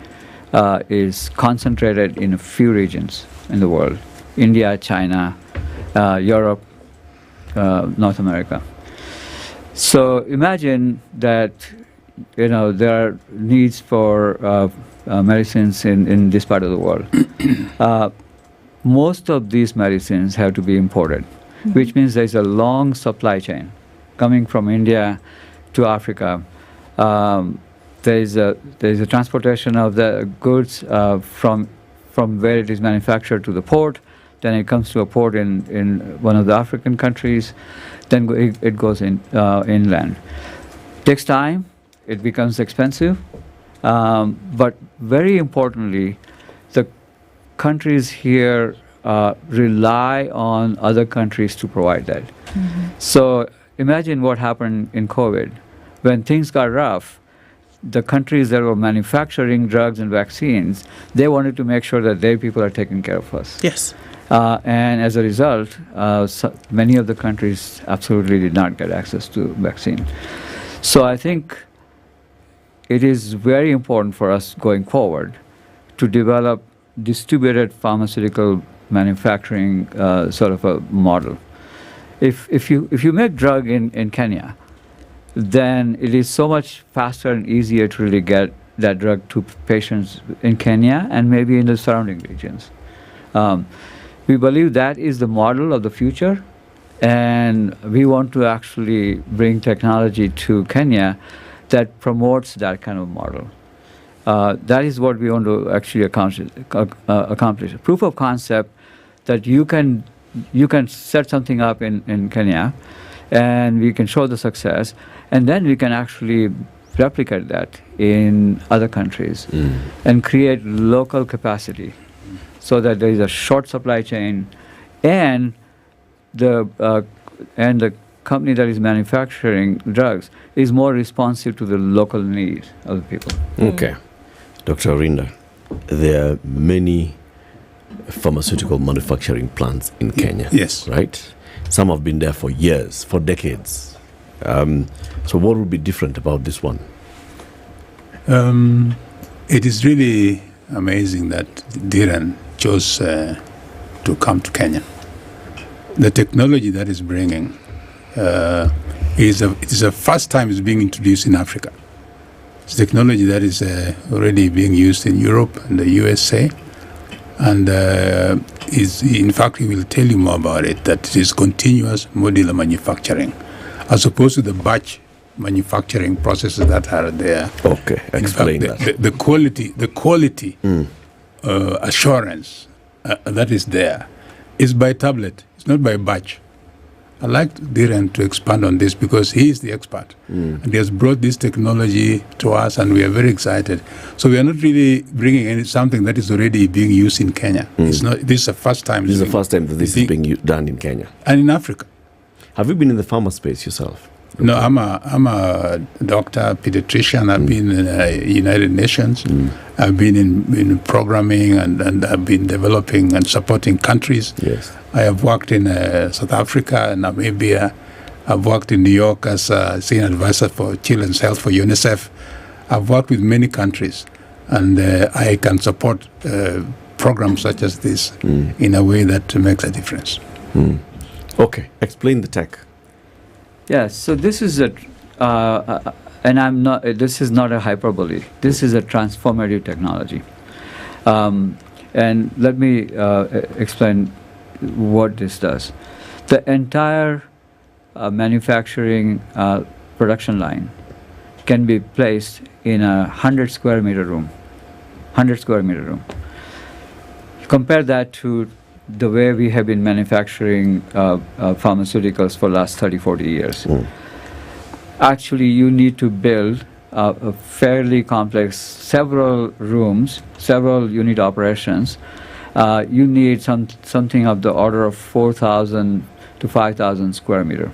is concentrated in a few regions in the world: India, China, Europe, North America. So imagine that there are needs for medicines in this part of the world. Most of these medicines have to be imported, which means there's a long supply chain coming from India to Africa. There's a transportation of the goods from where it is manufactured to the port. Then it comes to a port in one of the African countries. Then it goes inland. Takes time. It becomes expensive. But very importantly, the countries here rely on other countries to provide that. So imagine what happened in COVID. When things got rough, the countries that were manufacturing drugs and vaccines, they wanted to make sure that their people are taken care of first. Yes. And as a result, many of the countries absolutely did not get access to vaccine. So I think it is very important for us going forward to develop distributed pharmaceutical manufacturing sort of a model. If you make drug in Kenya, then it is so much faster and easier to really get that drug to patients in Kenya and maybe in the surrounding regions. We believe that is the model of the future, and we want to actually bring technology to Kenya that promotes that kind of model. That is what we want to actually accomplish. Proof of concept that you can set something up in Kenya, and we can show the success, and then we can actually replicate that in other countries and create local capacity so that there is a short supply chain, and the company that is manufacturing drugs is more responsive to the local needs of the people. Okay. Dr. Arinda, there are many pharmaceutical manufacturing plants in Kenya. Yes. Right? Some have been there for years, for decades. So what would be different about this one? It is really amazing that Dhiren chose to come to Kenya. the technology that is bringing it is the first time it's being introduced in Africa. It's technology that is already being used in Europe and the USA, and in fact, we will tell you more about it, that it is continuous modular manufacturing, as opposed to the batch manufacturing processes that are there. Okay, explain that. The quality assurance that is there is by tablet. It's not by batch. I'd like Dhiren to expand on this because he is the expert. And he has brought this technology to us and we are very excited. So we are not really bringing something that is already being used in Kenya. It's not. This is the first time. This is the first time that this is being done in Kenya. And in Africa. Have you been in the pharma space yourself? No, I'm a doctor, pediatrician. I've been in United Nations. I've been in programming and I've been developing and supporting countries. Yes. I have worked in South Africa, Namibia. I've worked in New York as a senior advisor for children's health for UNICEF. I've worked with many countries, and I can support programs such as this in a way that makes a difference. Okay, explain the tech. Yeah, so this is a, and I'm not. This is not a hyperbole. This is a transformative technology, and let me explain what this does. The entire manufacturing production line can be placed in a 100 square meter room. 100 square meter room. Compare that to the way we have been manufacturing pharmaceuticals for the last 30-40 years. Actually, you need to build a fairly complex, several rooms, several unit operations. You need something of the order of 4,000 to 5,000 square meter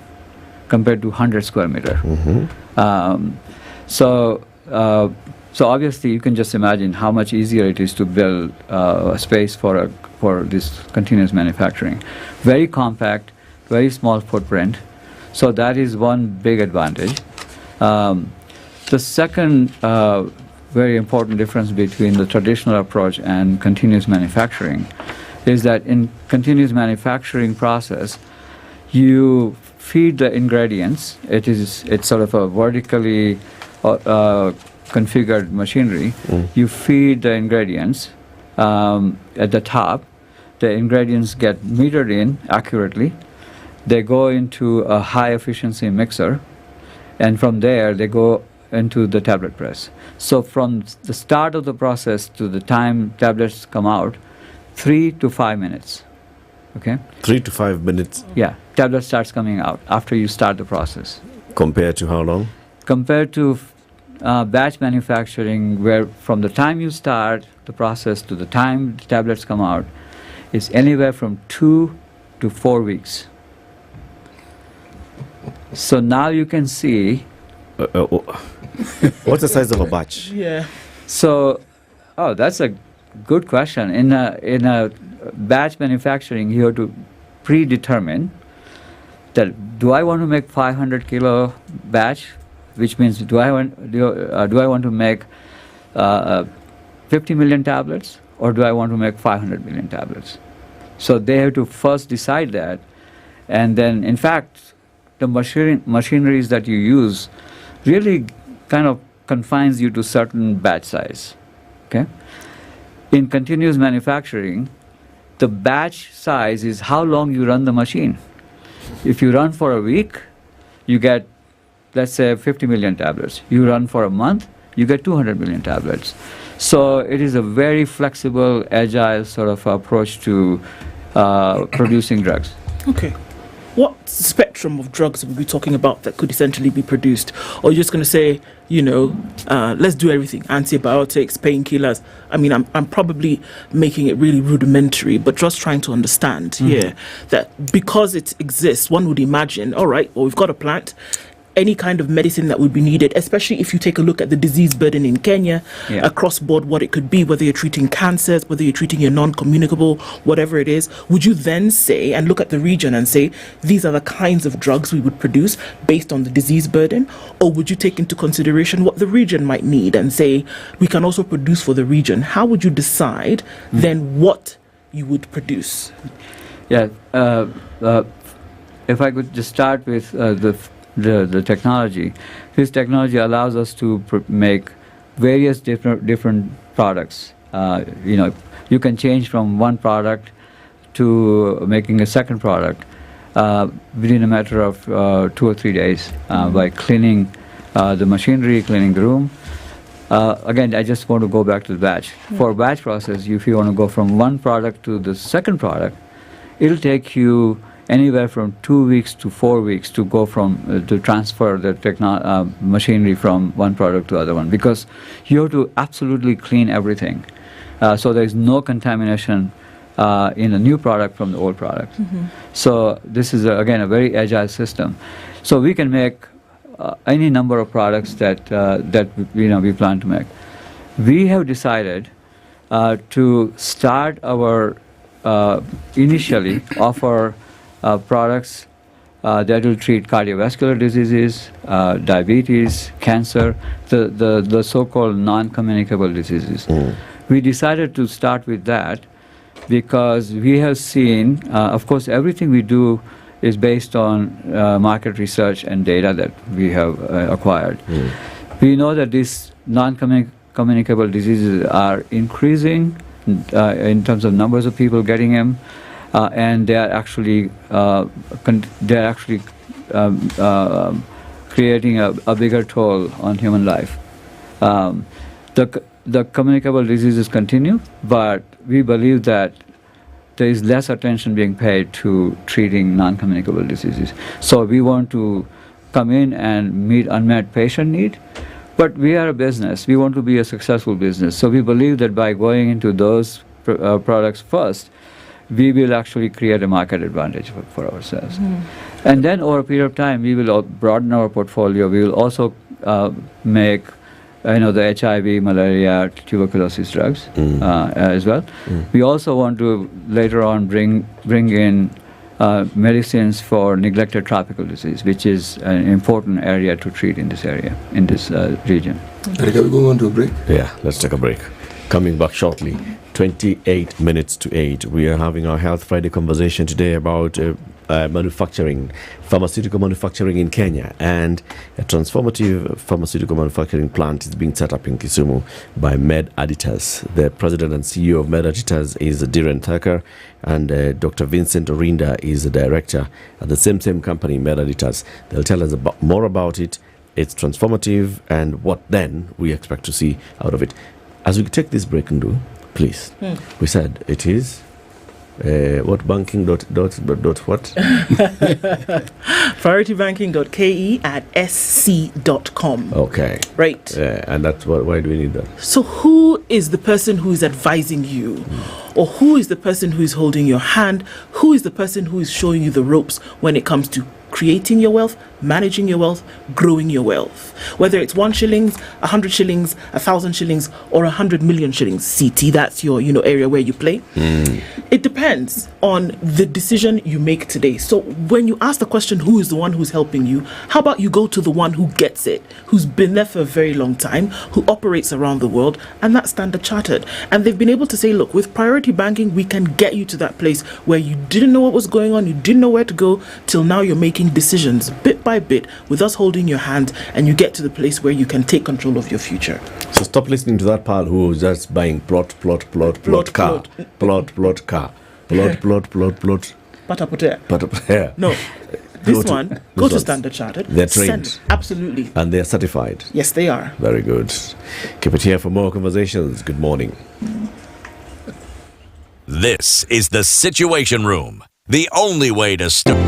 compared to 100 square meter. So obviously you can just imagine how much easier it is to build a space for this continuous manufacturing. Very compact, very small footprint. So that is one big advantage. The second very important difference between the traditional approach and continuous manufacturing is that in continuous manufacturing process, you feed the ingredients. It's sort of a vertically configured machinery. You feed the ingredients at the top. The ingredients get metered in accurately. They go into a high efficiency mixer, and from there they go into the tablet press. So from the start of the process to the time tablets come out, 3 to 5 minutes. Okay? 3 to 5 minutes. Yeah, tablet starts coming out after you start the process. Compared to how long? Compared to batch manufacturing, where from the time you start the process to the time the tablets come out, is anywhere from 2 to 4 weeks. So now you can see. What's the size of a batch? Yeah. So, that's a good question. In a batch manufacturing, you have to predetermine that do I want to make 500 kilo batch, which means do I want to make 50 million tablets, or do I want to make 500 million tablets? So they have to first decide that, and then in fact the machineries that you use really kind of confines you to certain batch size. Okay? In continuous manufacturing, the batch size is how long you run the machine. If you run for a week, you get, let's say, 50 million tablets. You run for a month, you get 200 million tablets. So it is a very flexible, agile sort of approach to producing drugs. Okay. What spectrum of drugs are we talking about that could essentially be produced? Or you're just going to say, let's do everything, antibiotics, painkillers. I mean, I'm probably making it really rudimentary, but just trying to understand here that because it exists, one would imagine, all right, well, we've got a plant, any kind of medicine that would be needed, especially if you take a look at the disease burden in Kenya, across board, what it could be, whether you're treating cancers, whether you're treating your non-communicable, whatever it is, would you then say and look at the region and say, these are the kinds of drugs we would produce based on the disease burden? Or would you take into consideration what the region might need and say, we can also produce for the region? How would you decide then what you would produce? Yeah. If I could just start with the technology. This technology allows us to make various different products. You can change from one product to making a second product within a matter of 2 or 3 days by cleaning the machinery, cleaning the room. Again, I just want to go back to the batch. For batch process, if you want to go from one product to the second product, it'll take you anywhere from 2 weeks to 4 weeks to go from to transfer the machinery from one product to other one, because you have to absolutely clean everything, so there is no contamination in a new product from the old product. So this is again a very agile system. So we can make any number of products that we plan to make. We have decided to start our initially offer products that will treat cardiovascular diseases, diabetes, cancer, the so-called non-communicable diseases. We decided to start with that because we have seen, of course, everything we do is based on market research and data that we have acquired. We know that these non-communicable diseases are increasing in terms of numbers of people getting them. And they are actually creating a bigger toll on human life. The communicable diseases continue, but we believe that there is less attention being paid to treating non-communicable diseases. So we want to come in and meet unmet patient need, but we are a business. We want to be a successful business. So we believe that by going into those products first, we will actually create a market advantage for ourselves. And then over a period of time, we will broaden our portfolio. We will also make the HIV, malaria, tuberculosis drugs as well. We also want to later on bring in medicines for neglected tropical disease, which is an important area to treat in this area, in this region. Are we going to a break? Yeah, let's take a break. Coming back shortly. 28 minutes to 8. We are having our Health Friday conversation today about pharmaceutical manufacturing in Kenya, and a transformative pharmaceutical manufacturing plant is being set up in Kisumu by Med Aditas. The president and CEO of Med Aditas is Dhiren Thakur, and Dr. Vincent Orinda is the director at the same company, Med Aditas. They'll tell us more about it, its transformative, and what then we expect to see out of it. As we take this break and do, please. We said it is what banking dot what? prioritybanking.ke@sc.com. Okay. Right. And that's why do we need that? So who is the person who is advising you? Or who is the person who is holding your hand? Who is the person who is showing you the ropes when it comes to creating your wealth, managing your wealth, growing your wealth? Whether it's 1 shilling, 100 shillings, 1,000 shillings, or 100 million shillings. CT, that's your area where you play. It depends on the decision you make today. So when you ask the question, who is the one who's helping you? How about you go to the one who gets it, who's been there for a very long time, who operates around the world, and that's Standard Chartered. And they've been able to say, look, with priority banking, we can get you to that place where you didn't know what was going on, you didn't know where to go, till now you're making decisions bit by bit with us holding your hand, and you get to the place where you can take control of your future. So stop listening to that pal who is just buying plot car. Patapotea. No. This one, go to Standard Chartered. They're trained. Absolutely. And they're certified. Yes, they are. Very good. Keep it here for more conversations. Good morning. This is the Situation Room. The only way to start.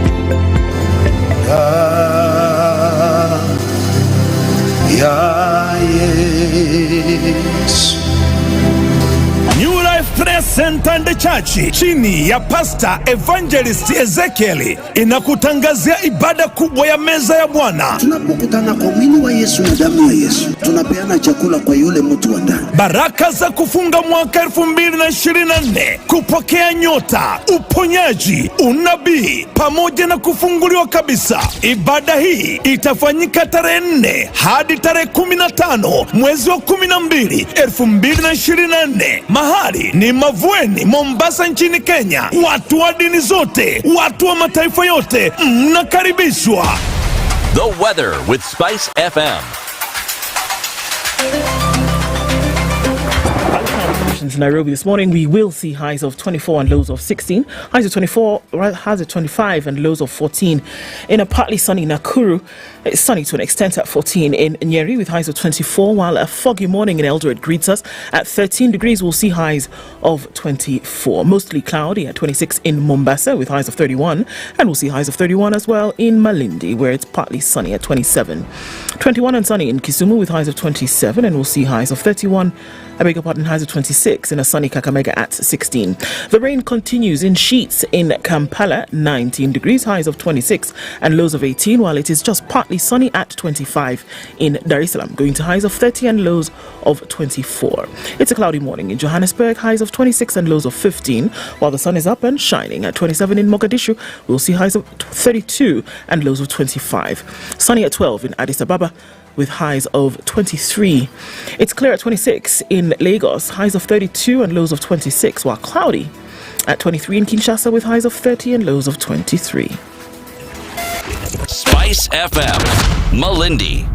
Yes. New Life Prayer Center and Church chini ya Pastor Evangelist Ezekiel inakutangazia ibada kubwa ya meza ya Bwana. Tunapokutana kwa mwili wa Yesu na damu ya Yesu, tunapeana chakula kwa yule mtu wa ndani. Baraka za kufunga mwaka 2024, kupokea nyota, uponyaji, unabii pamoja na kufunguliwa kabisa. Ibada hii itafanyika tarehe 4 hadi tarehe 15 mwezi wa 12 2024. Mahali ni Mavu Mavueni, Mombasa nchini Kenya. Watu wa dini zote, watu wa mataifa yote, mnakaribishwa. The weather with Spice FM. In Nairobi this morning, we will see highs of 24 and lows of 16. Highs of 24, highs of 25 and lows of 14. In a partly sunny Nakuru, it's sunny to an extent at 14. In Nyeri with highs of 24, while a foggy morning in Eldoret greets us at 13 degrees. We'll see highs of 24. Mostly cloudy at 26 in Mombasa with highs of 31, and we'll see highs of 31 as well in Malindi, where it's partly sunny at 27. 21 and sunny in Kisumu with highs of 27, and we'll see highs of 31. I beg your pardon, highs of 26 in a sunny Kakamega at 16. The rain continues in sheets in Kampala, 19 degrees, highs of 26 and lows of 18, while it is just partly sunny at 25 in Dar es Salaam, going to highs of 30 and lows of 24. It's a cloudy morning in Johannesburg, highs of 26 and lows of 15, while the sun is up and shining at 27 in Mogadishu. We'll see highs of 32 and lows of 25. Sunny at 12 in Addis Ababa, with highs of 23. It's clear at 26 in Lagos, highs of 32 and lows of 26, while cloudy at 23 in Kinshasa with highs of 30 and lows of 23. Spice FM, Malindi.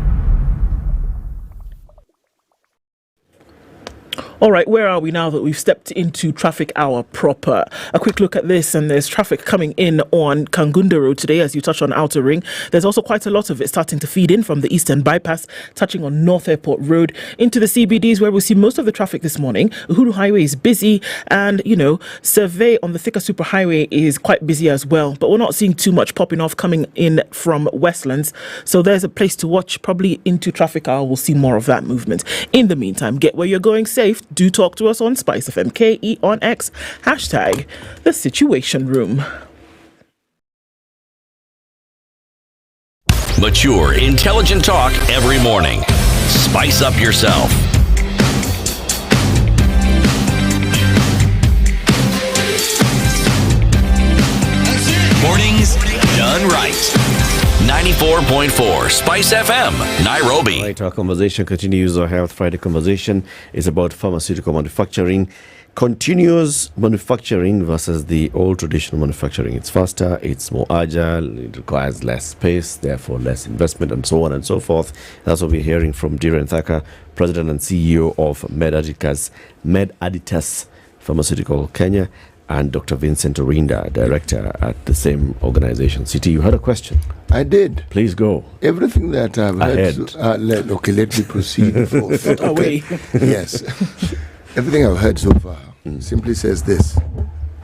All right, where are we now that we've stepped into traffic hour proper? A quick look at this, and there's traffic coming in on Kangunda Road today as you touch on Outer Ring. There's also quite a lot of it starting to feed in from the Eastern Bypass, touching on North Airport Road into the CBDs, where we'll see most of the traffic this morning. Uhuru Highway is busy, and, Survey on the Thika Superhighway is quite busy as well. But we're not seeing too much popping off coming in from Westlands. So there's a place to watch. Probably into traffic hour, we'll see more of that movement. In the meantime, get where you're going safe. Do talk to us on SpiceFM KE on X, hashtag The Situation Room. Mature, intelligent talk every morning. Spice up yourself. Mornings done right. 94.4 Spice FM, Nairobi. Right, our conversation continues. Our Health Friday conversation is about pharmaceutical manufacturing. Continuous manufacturing versus the old traditional manufacturing. It's faster, it's more agile, it requires less space, therefore less investment, and so on and so forth. That's what we're hearing from Dhiren Thakur, President and CEO of MedAdditus Pharmaceutical Kenya, and Dr. Vincent Orinda, Director at the same organization. CT, you had a question? I did. Please go. Everything that I've heard... let me proceed. Away. Yes. Everything I've heard so far simply says this.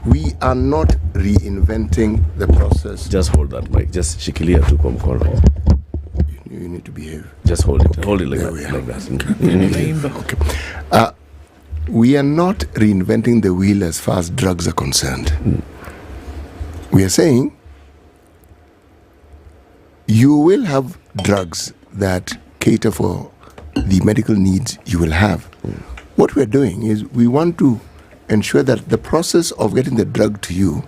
We are not reinventing the process. Just hold that mic. Just shikilia tu kwa mkono. You need to behave. Just hold it. Okay. Hold it like There that. Okay. We are not reinventing the wheel as far as drugs are concerned. We are saying you will have drugs that cater for the medical needs you will have. What we're doing is we want to ensure that the process of getting the drug to you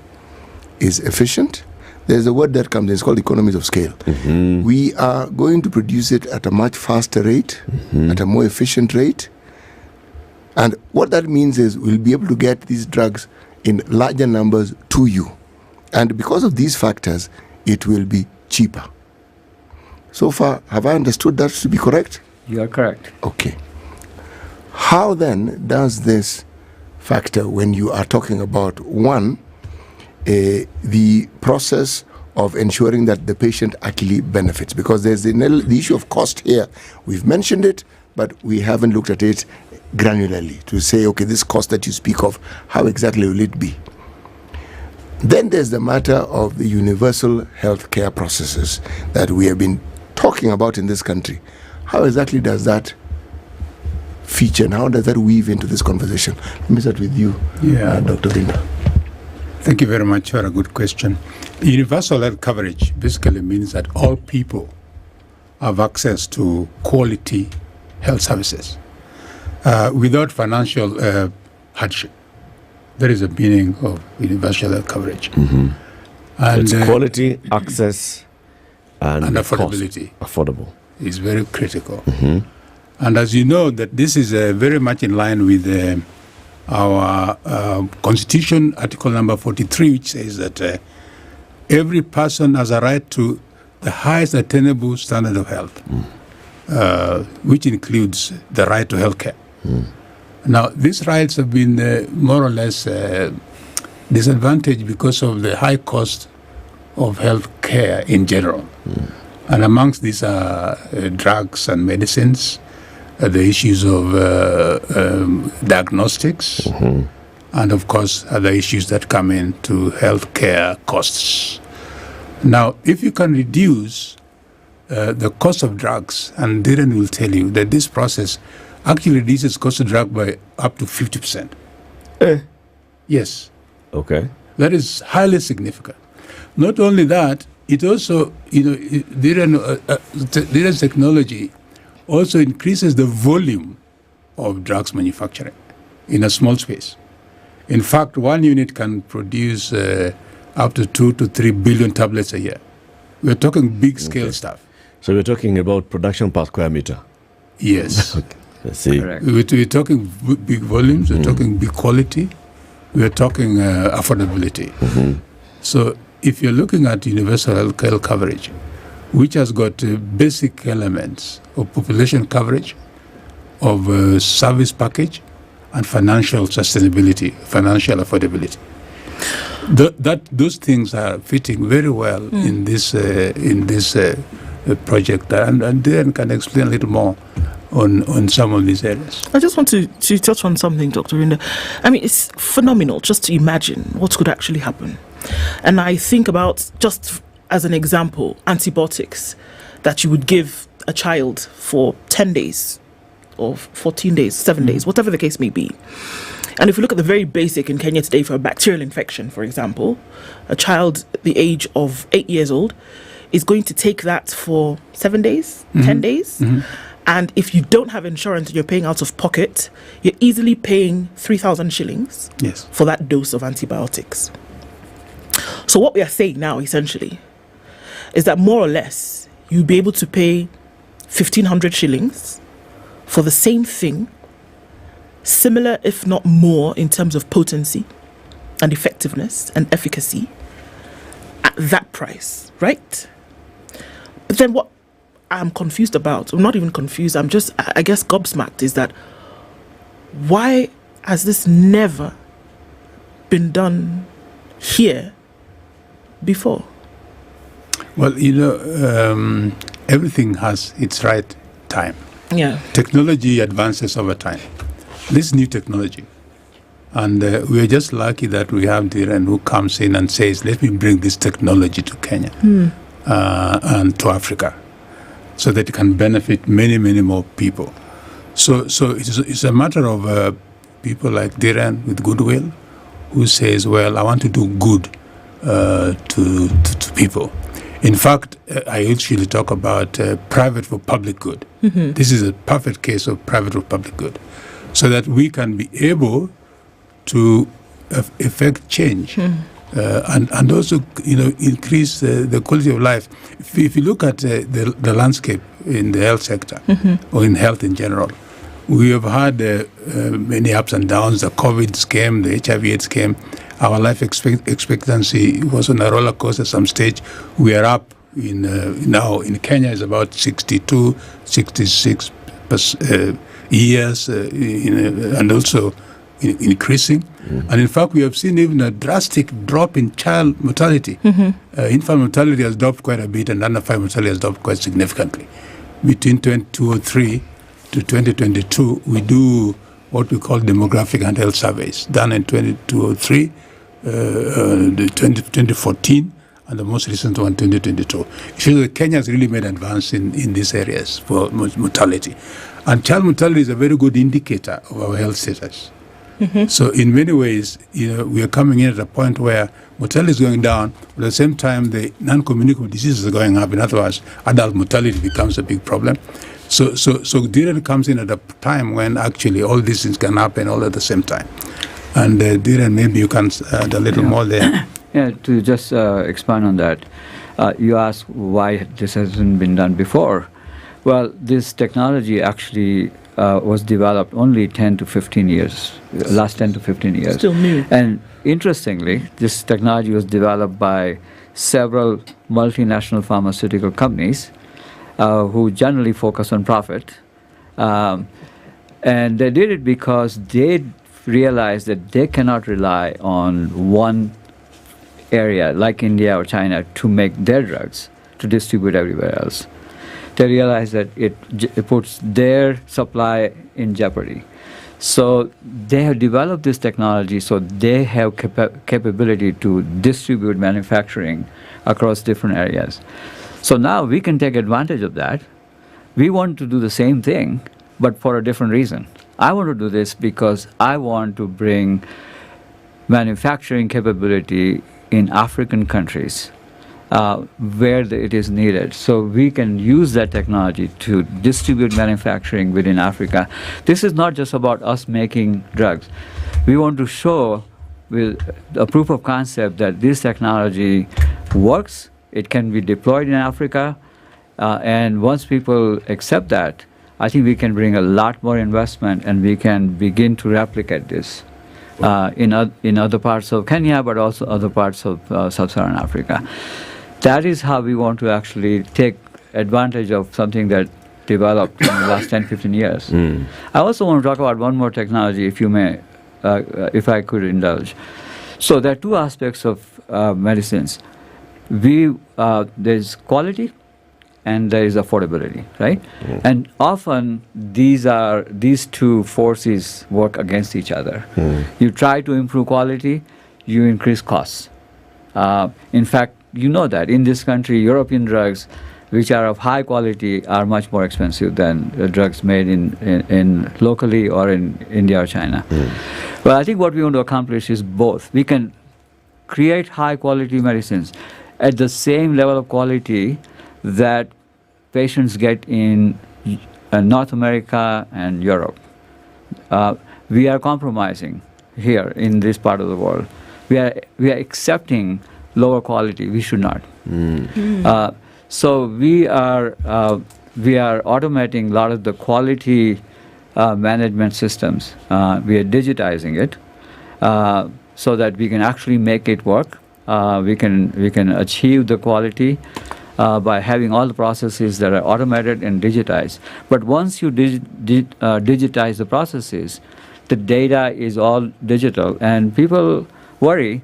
is efficient. There's a word that comes in, it's called economies of scale. We are going to produce it at a much faster rate, at a more efficient rate. And what that means is we'll be able to get these drugs in larger numbers to you. And because of these factors, it will be cheaper. So far, have I understood that to be correct? You are correct. Okay. How then does this factor when you are talking about, one, the process of ensuring that the patient actually benefits? Because there's the issue of cost here. We've mentioned it, but we haven't looked at it granularly to say, okay, this cost that you speak of, how exactly will it be? Then there's the matter of the universal health care processes that we have been talking about in this country. How exactly does that feature and how does that weave into this conversation? Let me start with you, Dr. Linda. Thank you very much for a good question. Universal health coverage basically means that all people have access to quality health services without financial hardship. That is the meaning of universal health coverage. And it's quality, access, and affordability. Cost. Affordable is very critical. And as you know, that this is very much in line with our Constitution, Article number 43, which says that every person has a right to the highest attainable standard of health, which includes the right to health care. Now, these rights have been more or less disadvantaged because of the high cost of health care in general. And amongst these are drugs and medicines, the issues of diagnostics, and of course other issues that come into health care costs. Now, if you can reduce the cost of drugs, and Darren will tell you that this process actually reduces cost of drug by up to 50%. Yes. Okay. That is highly significant. Not only that, it also, Darren's technology also increases the volume of drugs manufacturing in a small space. In fact, one unit can produce up to 2 to 3 billion tablets a year. We're talking big scale stuff. So we're talking about production per square meter. Yes. Let's see. We're talking big volumes, we're talking big quality, we're talking affordability. So if you're looking at universal health coverage, which has got basic elements of population coverage, of service package, and financial sustainability, financial affordability. Those things are fitting very well in this project, and Darren can explain a little more on some of these areas. I just want to touch on something, Dr. Rinda. I mean, it's phenomenal just to imagine what could actually happen. And I think about, just as an example, antibiotics that you would give a child for 10 days or 14 days, 7 days, whatever the case may be. And if you look at the very basic in Kenya today for a bacterial infection, for example, a child at the age of 8 years old is going to take that for 7 days, 10 days. And if you don't have insurance and you're paying out of pocket, you're easily paying 3,000 shillings for that dose of antibiotics. So what we are saying now, essentially, is that more or less, you'll be able to pay 1,500 shillings for the same thing, similar if not more in terms of potency and effectiveness and efficacy at that price, right? But then what I'm confused about, I'm not even confused, I'm just, I guess, gobsmacked, is that why has this never been done here before? Well, everything has its right time. Yeah. Technology advances over time. This is new technology. And we are just lucky that we have Darren who comes in and says, let me bring this technology to Kenya and to Africa, so that it can benefit many, many more people. So it's a matter of people like Darren with goodwill who says, well, I want to do good to people. In fact, I usually talk about private for public good. This is a perfect case of private for public good, so that we can be able to effect change and also, increase the quality of life. If you look at the landscape in the health sector or in health in general, we have had many ups and downs. The COVID came, the HIV/AIDS came. Our life expectancy was on a roller coaster at some stage. We are up now in Kenya is about 62, 66 years, and also increasing. And in fact, we have seen even a drastic drop in child mortality. Infant mortality has dropped quite a bit, and under 5 mortality has dropped quite significantly. Between 2003 to 2022, we do what we call demographic and health surveys, done in 2003, 2014, and the most recent one, 2022. It shows that Kenya has really made advance in these areas for mortality. And child mortality is a very good indicator of our health status. So in many ways, we are coming in at a point where mortality is going down, but at the same time, the non-communicable diseases are going up. In other words, adult mortality becomes a big problem. So Darren comes in at a time when actually all these things can happen all at the same time. And Darren, maybe you can add a little more there. Yeah, to just expand on that, you asked why this hasn't been done before. Well, this technology actually was developed only 10 to 15 years, last 10 to 15 years. Still new. And interestingly, this technology was developed by several multinational pharmaceutical companies who generally focus on profit. And they did it because they realized that they cannot rely on one area like India or China to make their drugs to distribute everywhere else. They realized that it puts their supply in jeopardy. So they have developed this technology so they have capability to distribute manufacturing across different areas. So now we can take advantage of that. We want to do the same thing, but for a different reason. I want to do this because I want to bring manufacturing capability in African countries where it is needed. So we can use that technology to distribute manufacturing within Africa. This is not just about us making drugs. We want to show with a proof of concept that this technology works, it can be deployed in Africa, and once people accept that, I think we can bring a lot more investment and we can begin to replicate this in other parts of Kenya, but also other parts of sub-Saharan Africa. That is how we want to actually take advantage of something that developed in the last 10, 15 years. I also want to talk about one more technology, if you may, if I could indulge. So there are two aspects of medicines. There's quality and there is affordability, right? And often these two forces work against each other. You try to improve quality, you increase costs. In fact, you know that in this country, European drugs, which are of high quality, are much more expensive than drugs made in locally or in India or China. Well, I think what we want to accomplish is both. We can create high quality medicines at the same level of quality that patients get in North America and Europe. We are compromising here in this part of the world. We are accepting lower quality. We should not. So we are automating a lot of the quality management systems. We are digitizing it so that we can actually make it work. We can achieve the quality by having all the processes that are automated and digitized. But once you digitize the processes, the data is all digital, and people worry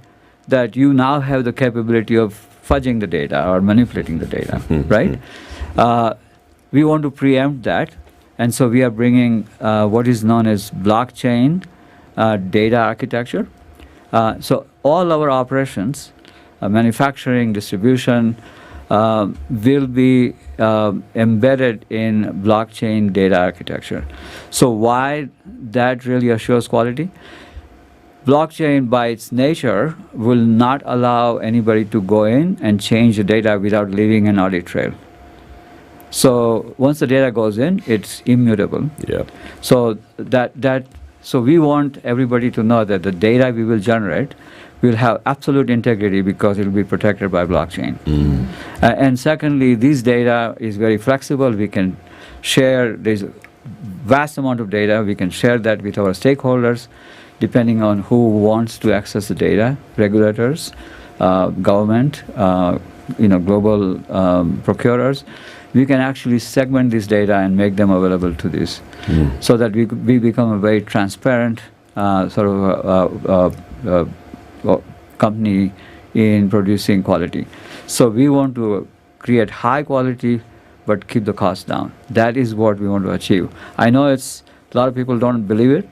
that you now have the capability of fudging the data or manipulating the data, right? We want to preempt that, and so we are bringing what is known as blockchain data architecture. So all our operations, manufacturing, distribution, will be embedded in blockchain data architecture. So why that really assures quality? Blockchain, by its nature, will not allow anybody to go in and change the data without leaving an audit trail. So once the data goes in, it's immutable. So so we want everybody to know that the data we will generate will have absolute integrity because it will be protected by blockchain. And secondly, this data is very flexible. We can share, there's a vast amount of data. We can share that with our stakeholders, depending on who wants to access the data, regulators, government, global procurers. We can actually segment this data and make them available to this, so that we become a very transparent sort of company in producing quality. So we want to create high quality, but keep the cost down. That is what we want to achieve. I know a lot of people don't believe it,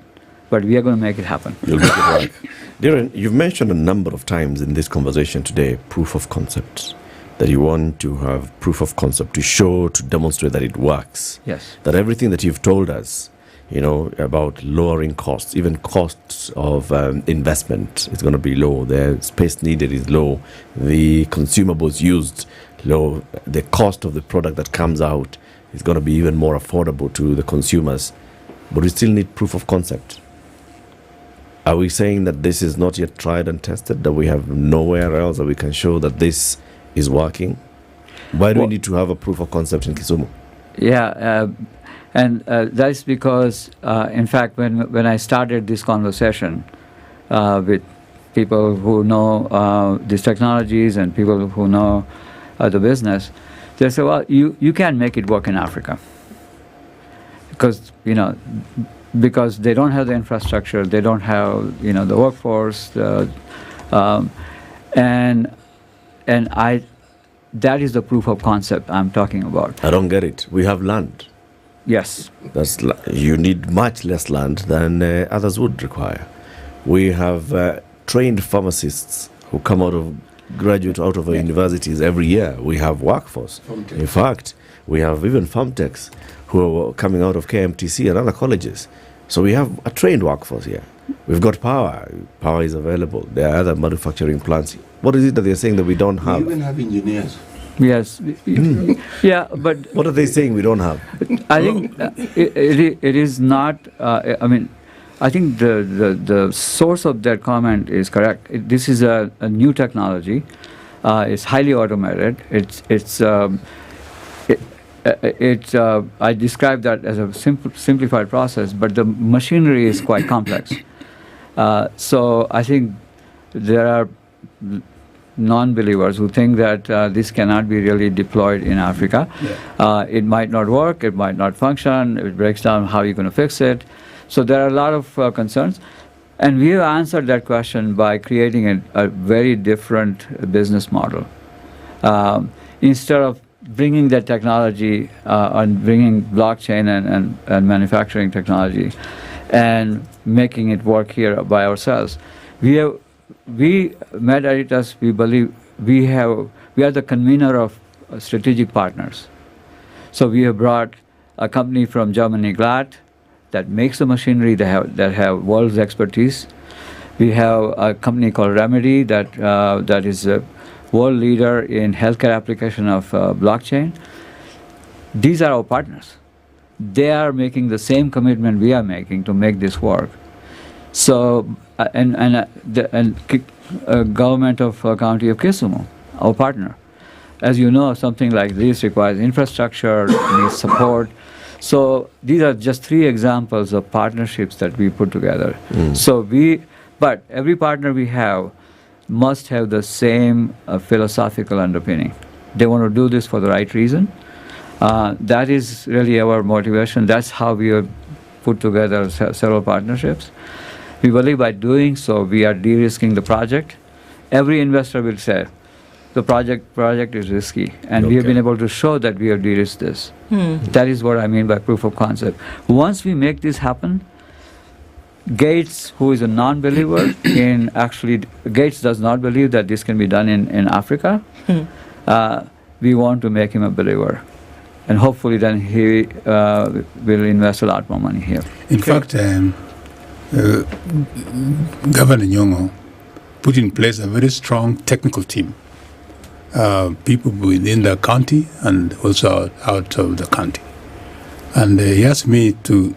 but we are going to make it happen. You'll make it work. Darren, you've mentioned a number of times in this conversation today proof of concepts, that you want to have proof of concept to show, to demonstrate that it works. Yes. That everything that you've told us, about lowering costs, even costs of investment is going to be low. The space needed is low. The consumables used, low. The cost of the product that comes out is going to be even more affordable to the consumers. But we still need proof of concept. Are we saying that this is not yet tried and tested, that we have nowhere else that we can show that this is working? Why do we need to have a proof of concept in Kisumu? Yeah, and that's because, in fact, when I started this conversation with people who know these technologies and people who know the business, they say, well, you can't make it work in Africa because they don't have the infrastructure, they don't have the workforce, and that is the proof of concept I'm talking about. I don't get it. We have land. Yes. You need much less land than others would require. We have trained pharmacists who come graduate out of our universities every year. We have workforce. In fact, we have even farm techs who are coming out of KMTC and other colleges. So we have a trained workforce here. We've got power. Power is available. There are other manufacturing plants. What is it that they're saying that we don't have? We even have engineers. Yes. Yeah, but... What are they saying we don't have? I think it is not... I think the source of that comment is correct. This is a new technology. It's highly automated. I describe that as a simplified process, but the machinery is quite complex. So I think there are non-believers who think that this cannot be really deployed in Africa. Yeah. It might not work, it might not function, it breaks down, how are you going to fix it? So there are a lot of concerns. And we have answered that question by creating a very different business model. Instead of bringing that technology and bringing blockchain and manufacturing technology and making it work here by ourselves, we MedEditas, we believe we are the convener of strategic partners. So we have brought a company from Germany, Glad, that makes the machinery that have world's expertise. We have a company called Remedy that is a world leader in healthcare application of blockchain. These are our partners. They are making the same commitment we are making to make this work. So, government of County of Kisumu, our partner. As you know, something like this requires infrastructure, needs support. So these are just 3 examples of partnerships that we put together. But every partner we have must have the same philosophical underpinning. They want to do this for the right reason. That is really our motivation. That's how we have put together several partnerships. We believe by doing so, we are de-risking the project. Every investor will say, the project is risky, and we have been able to show that we have de-risked this. That is what I mean by proof of concept. Once we make this happen, Gates, who is a non-believer Gates does not believe that this can be done in Africa. We want to make him a believer. And hopefully then he will invest a lot more money here. In fact, Governor Nyong'o put in place a very strong technical team. People within the county and also out of the county. And he asked me to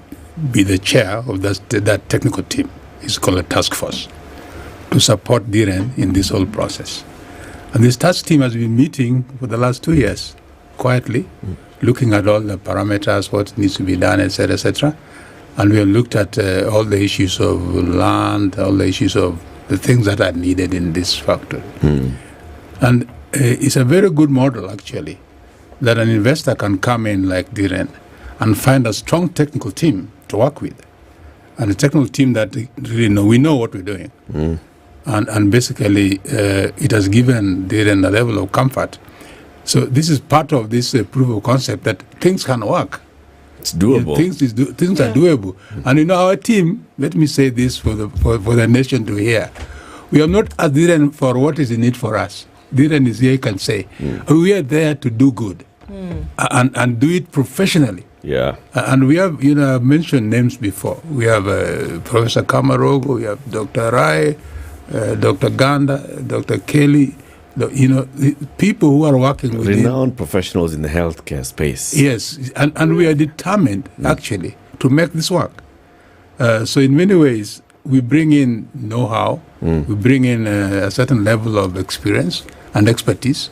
be the chair of that technical team. It's called a task force, to support Dhiren in this whole process. And this task team has been meeting for the last 2 years, quietly, looking at all the parameters, what needs to be done, etc., etc. And we have looked at all the issues of land, all the issues of the things that are needed in this factory. And it's a very good model, actually, that an investor can come in like Dhiren and find a strong technical team to work with. And a technical team that really we know what we're doing. And basically, it has given Dhiren a level of comfort. So this is part of this proof of concept that things can work. It's doable. Things are doable. And our team, let me say this for the nation to hear, we are not at Dhiren for what is in it for us. Dhiren is here, you can say. We are there to do good and do it professionally. Yeah. And we have, I've mentioned names before. We have Professor Kamarogo, we have Dr. Rai, Dr. Ganda, Dr. Kelly, people who are working with renowned professionals in the healthcare space. Yes, and we are determined, actually, to make this work. So in many ways, we bring in know-how, we bring in a certain level of experience and expertise.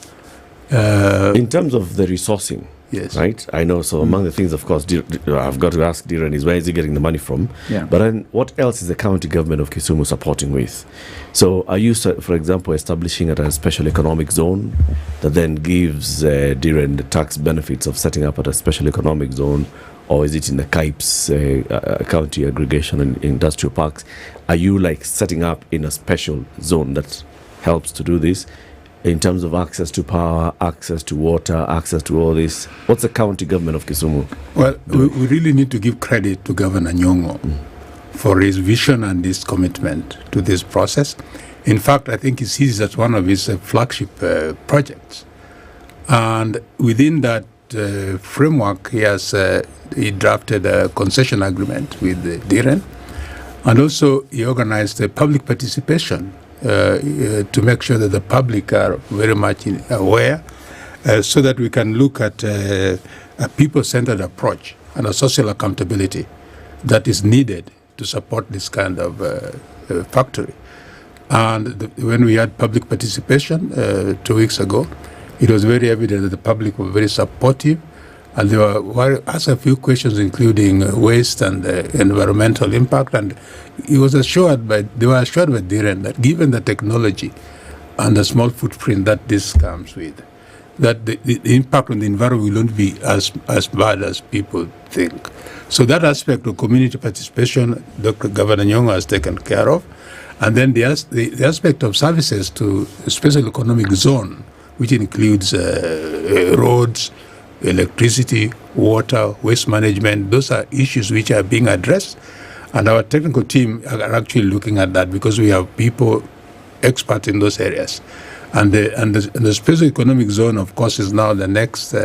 In terms of the resourcing, Yes. Right? I know. So among the things, of course, I've got to ask Dhiren is where is he getting the money from? Yeah. But then what else is the county government of Kisumu supporting with? So are you, for example, establishing a special economic zone that then gives Dhiren the tax benefits of setting up at a special economic zone? Or is it in the KIPES county aggregation and industrial parks? Are you like setting up in a special zone that helps to do this in terms of access to power, access to water, access to all this? What's the county government of Kisumu? Well, we really need to give credit to Governor Nyong'o for his vision and his commitment to this process. In fact, I think he sees it as one of his flagship projects. And within that framework, he drafted a concession agreement with Dhiren, and also he organized a public participation to make sure that the public are very much aware, so that we can look at a people-centered approach and a social accountability that is needed to support this kind of factory. And when we had public participation 2 weeks ago, it was very evident that the public were very supportive, and they were asked a few questions, including waste and environmental impact. And they were assured by Dhiren that given the technology and the small footprint that this comes with, that the impact on the environment will not be as bad as people think. So that aspect of community participation, Dr. Governor Nyong'o has taken care of. And then the aspect of services to a special economic zone, which includes roads, electricity, water, waste management. Those are issues which are being addressed. And our technical team are actually looking at that because we have people expert in those areas. And the special economic zone, of course, is now the next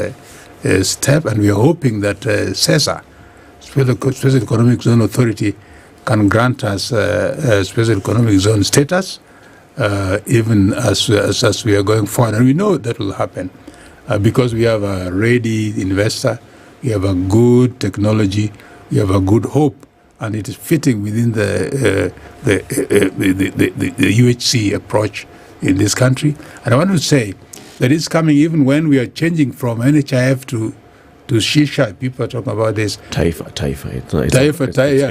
step. And we are hoping that SHA, Special Economic Zone Authority, can grant us a special economic zone status, even as we are going forward. And we know that will happen because we have a ready investor, we have a good technology, we have a good hope, and it is fitting within the UHC approach in this country. And I want to say that it's coming even when we are changing from NHIF to SHA. People are talking about this. Taifa.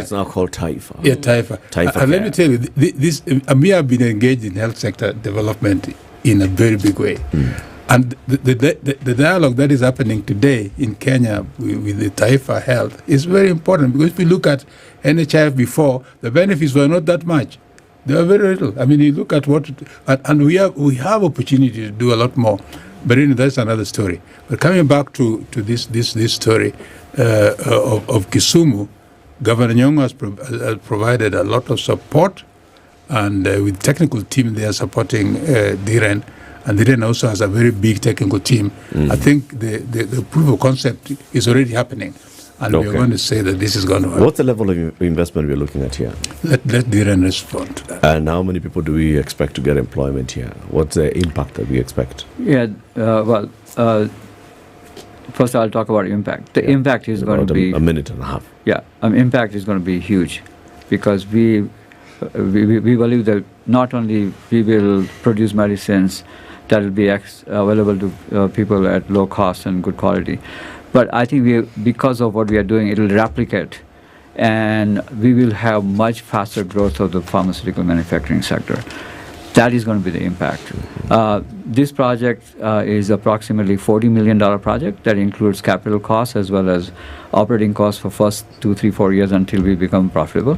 It's now called Taifa. Yeah, Taifa. And let me tell you, this we have been engaged in health sector development in a very big way. And the dialogue that is happening today in Kenya with the Taifa Health is very important, because if we look at NHIF before, the benefits were not that much. They were very little. I mean, you look at what, and we have opportunity to do a lot more. But that's another story. But coming back to this story of Kisumu, Governor Nyong'o has provided a lot of support, and with technical team they are supporting Dhiren, and Dhiren also has a very big technical team. I think the proof of concept is already happening, and we're going to say that this is going to happen. What's the level of investment we're looking at here? Let Dhiren respond to that. And how many people do we expect to get employment here? What's the impact that we expect? Yeah, first I'll talk about impact. The impact is going to be a minute and a half. Yeah, impact is going to be huge, because we believe that not only we will produce medicines that will be available to people at low cost and good quality, but I think because of what we are doing, it will replicate, and we will have much faster growth of the pharmaceutical manufacturing sector. That is going to be the impact. This project is approximately $40 million project that includes capital costs as well as operating costs for first 2, 3, 4 years until we become profitable.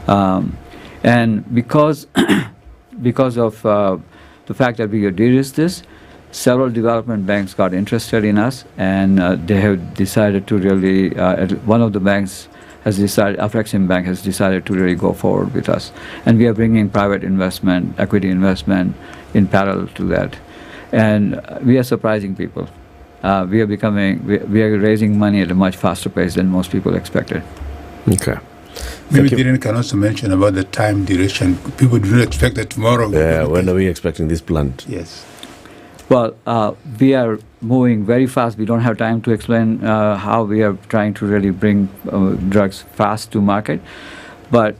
And because of the fact that we de-risked this, several development banks got interested in us, and they have decided to really, one of the banks has decided, Afrexim Bank has decided to really go forward with us. And we are bringing private investment, equity investment in parallel to that. And we are surprising people. We are raising money at a much faster pace than most people expected. Okay. Maybe Dhiren can also mention about the time duration. People do not expect that tomorrow. Yeah, when are we expecting this plant? Yes. Well, we are moving very fast. We don't have time to explain how we are trying to really bring drugs fast to market. But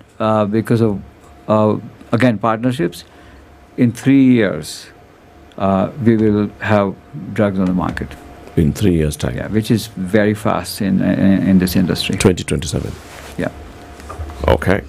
because of, again, partnerships, in 3 years, we will have drugs on the market. In 3 years' time. Yeah, which is very fast in this industry. 2027. Yeah. Okay.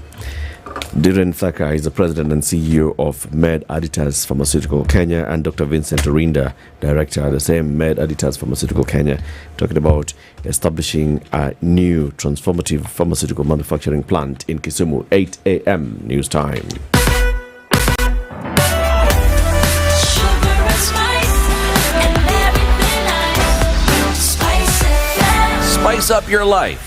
Dhiren Thaka is the president and CEO of Med Aditas Pharmaceutical Kenya, and Dr. Vincent Orinda, director of the same Med Aditas Pharmaceutical Kenya, talking about establishing a new transformative pharmaceutical manufacturing plant in Kisumu. 8 a.m. news time. Spice up your life.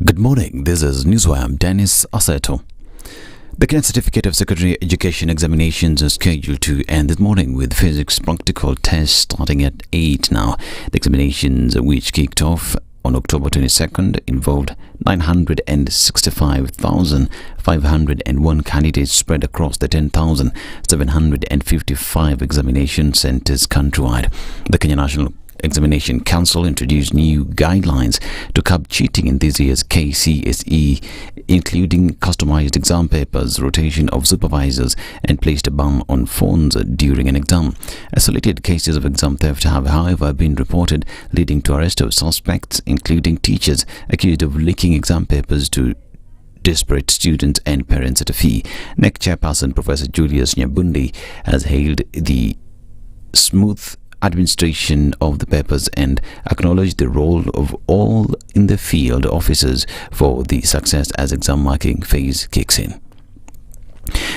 Good morning, this is Newswire. I'm Dennis Aseto. The Kenya Certificate of Secondary Education examinations are scheduled to end this morning with physics practical tests starting at 8 now. The examinations, which kicked off on October 22nd, involved 965,501 candidates spread across the 10,755 examination centers countrywide. The Kenya National Examination Council introduced new guidelines to curb cheating in this year's KCSE, including customized exam papers, rotation of supervisors, and placed a ban on phones during an exam. Isolated cases of exam theft have, however, been reported, leading to arrest of suspects, including teachers accused of leaking exam papers to desperate students and parents at a fee. NEC chairperson Professor Julius Nyabundi has hailed the smooth administration of the papers and acknowledged the role of all in the field officers for the success as exam marking phase kicks in.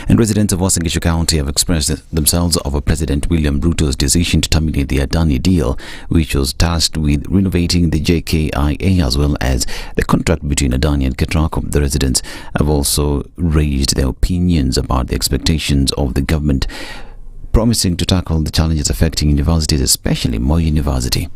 And residents of Uasin Gishu County have expressed themselves over President William Ruto's decision to terminate the Adani deal, which was tasked with renovating the JKIA as well as the contract between Adani and Ketraco. The residents have also raised their opinions about the expectations of the government, promising to tackle the challenges affecting universities, especially Moi University.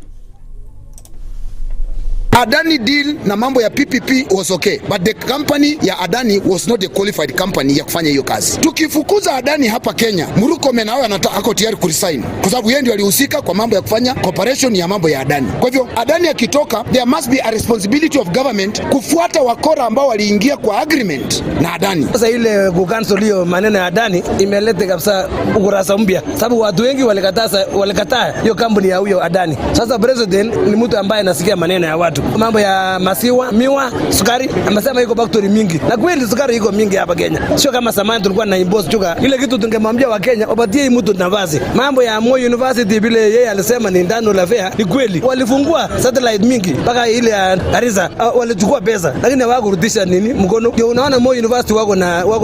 Adani deal na mambo ya PPP was okay, but the company ya Adani was not a qualified company ya kufanya hiyo kazi. Tukifukuza Adani hapa Kenya, Murkomen hao ako tayari kuresign kwa sababu yeye ndiye alihusika kwa mambo ya kufanya cooperation ya mambo ya Adani. Kwa hivyo Adani akitoka, there must be a responsibility of government kufuata wakora ambao waliingia kwa agreement na Adani. Sasa ile kucancel hiyo maneno ya Adani imeleta kabisa ukurasa mpya, sababu watu wengi walikataa hiyo kampuni ya huyo Adani. Sasa president ni mtu ambaye anasikia maneno ya watu. Mambo ya masiwa, miwa, sukari, amesema iko factory mingi. Na kweli sukari iko mingi hapa Kenya. Sio kama zamani tulikuwa na impose sugar. Ile kitu tungemwambia wa Kenya, wapatie mtu nafasi. Mambo ya Moi University vile yeye alisema ni ndano la fea, ni kweli. Walifungua satellite mingi mpaka ile ya Arisa, walichukua pesa. Lakini hawakurudisha nini mkono. Ndio unaona Moi University wako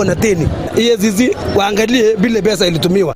na teni. EACC waangalie vile pesa ilitumiwa.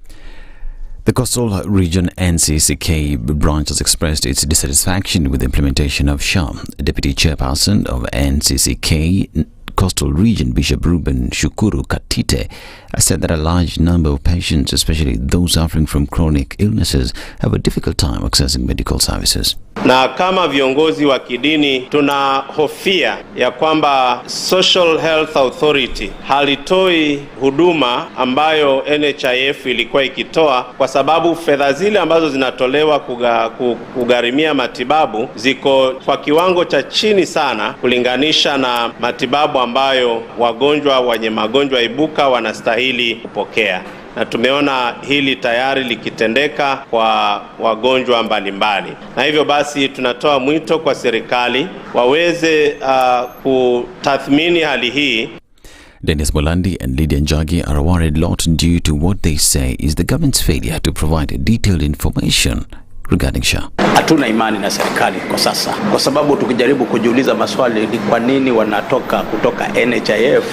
The Coastal Region NCCK branch has expressed its dissatisfaction with the implementation of SHA. Deputy Chairperson of NCCK Coastal Region, Bishop Ruben Shukuru Katite, has said that a large number of patients, especially those suffering from chronic illnesses, have a difficult time accessing medical services. Na kama viongozi wa kidini tunahofia ya kwamba Social Health Authority halitoi huduma ambayo NHIF ilikuwa ikitoa, kwa sababu fedha zile ambazo zinatolewa kugharimia matibabu ziko kwa kiwango cha chini sana kulinganisha na matibabu ambayo wagonjwa wenye magonjwa ibuka wanastahili kupokea. Na tumeona hili tayari likitendeka kwa wagonjwa mbalimbali. Na hivyo basi tunatoa mwito kwa serikali waweze kutathmini hali hii. Dennis Bolandi and Lydiah Njagi are a worried lot due to what they say is the government's failure to provide detailed information regarding SHA. Hatuna imani na serikali kwa sasa, kwa sababu tukijaribu kujiuliza maswali ni kwa nini wanatoka kutoka NHIF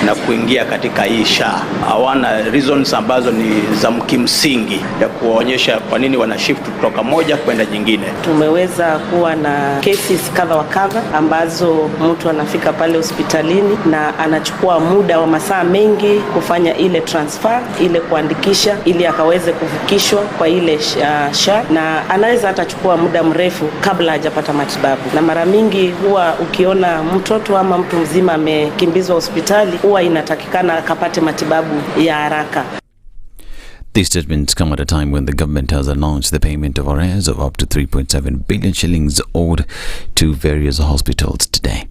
na kuingia katika hii SHA. Hawana reasons ambazo ni za kimsingi ya kuonyesha kwa nini wana shift kutoka moja kwenda nyingine. Tumeweza kuwa na cases kadha wa kadha ambazo mtu anafika pale hospitalini na anachukua muda wa masaa mengi kufanya ile transfer, ile kuandikisha ili akaweze kuvukishwa kwa ile SHA, na anaweza hata chukua muda mrefu kabla hajapata matibabu. Na mara mingi huwa ukiona mtoto ama mtu mzima amekimbizwa hospitali, huwa inatakikana akapate matibabu ya haraka. These statements come at a time when the government has announced the payment of arrears of up to 3.7 billion shillings owed to various hospitals today.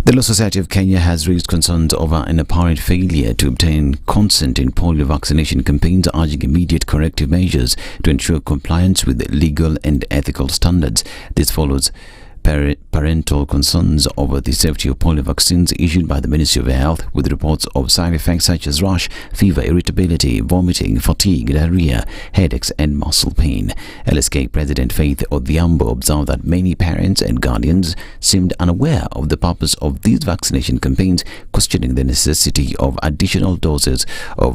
The Law Society of Kenya has raised concerns over an apparent failure to obtain consent in polio vaccination campaigns, urging immediate corrective measures to ensure compliance with legal and ethical standards. This follows parental concerns over the safety of polio vaccines issued by the Ministry of Health, with reports of side effects such as rash, fever, irritability, vomiting, fatigue, diarrhea, headaches and muscle pain. LSK President Faith Odhiambo observed that many parents and guardians seemed unaware of the purpose of these vaccination campaigns, questioning the necessity of additional doses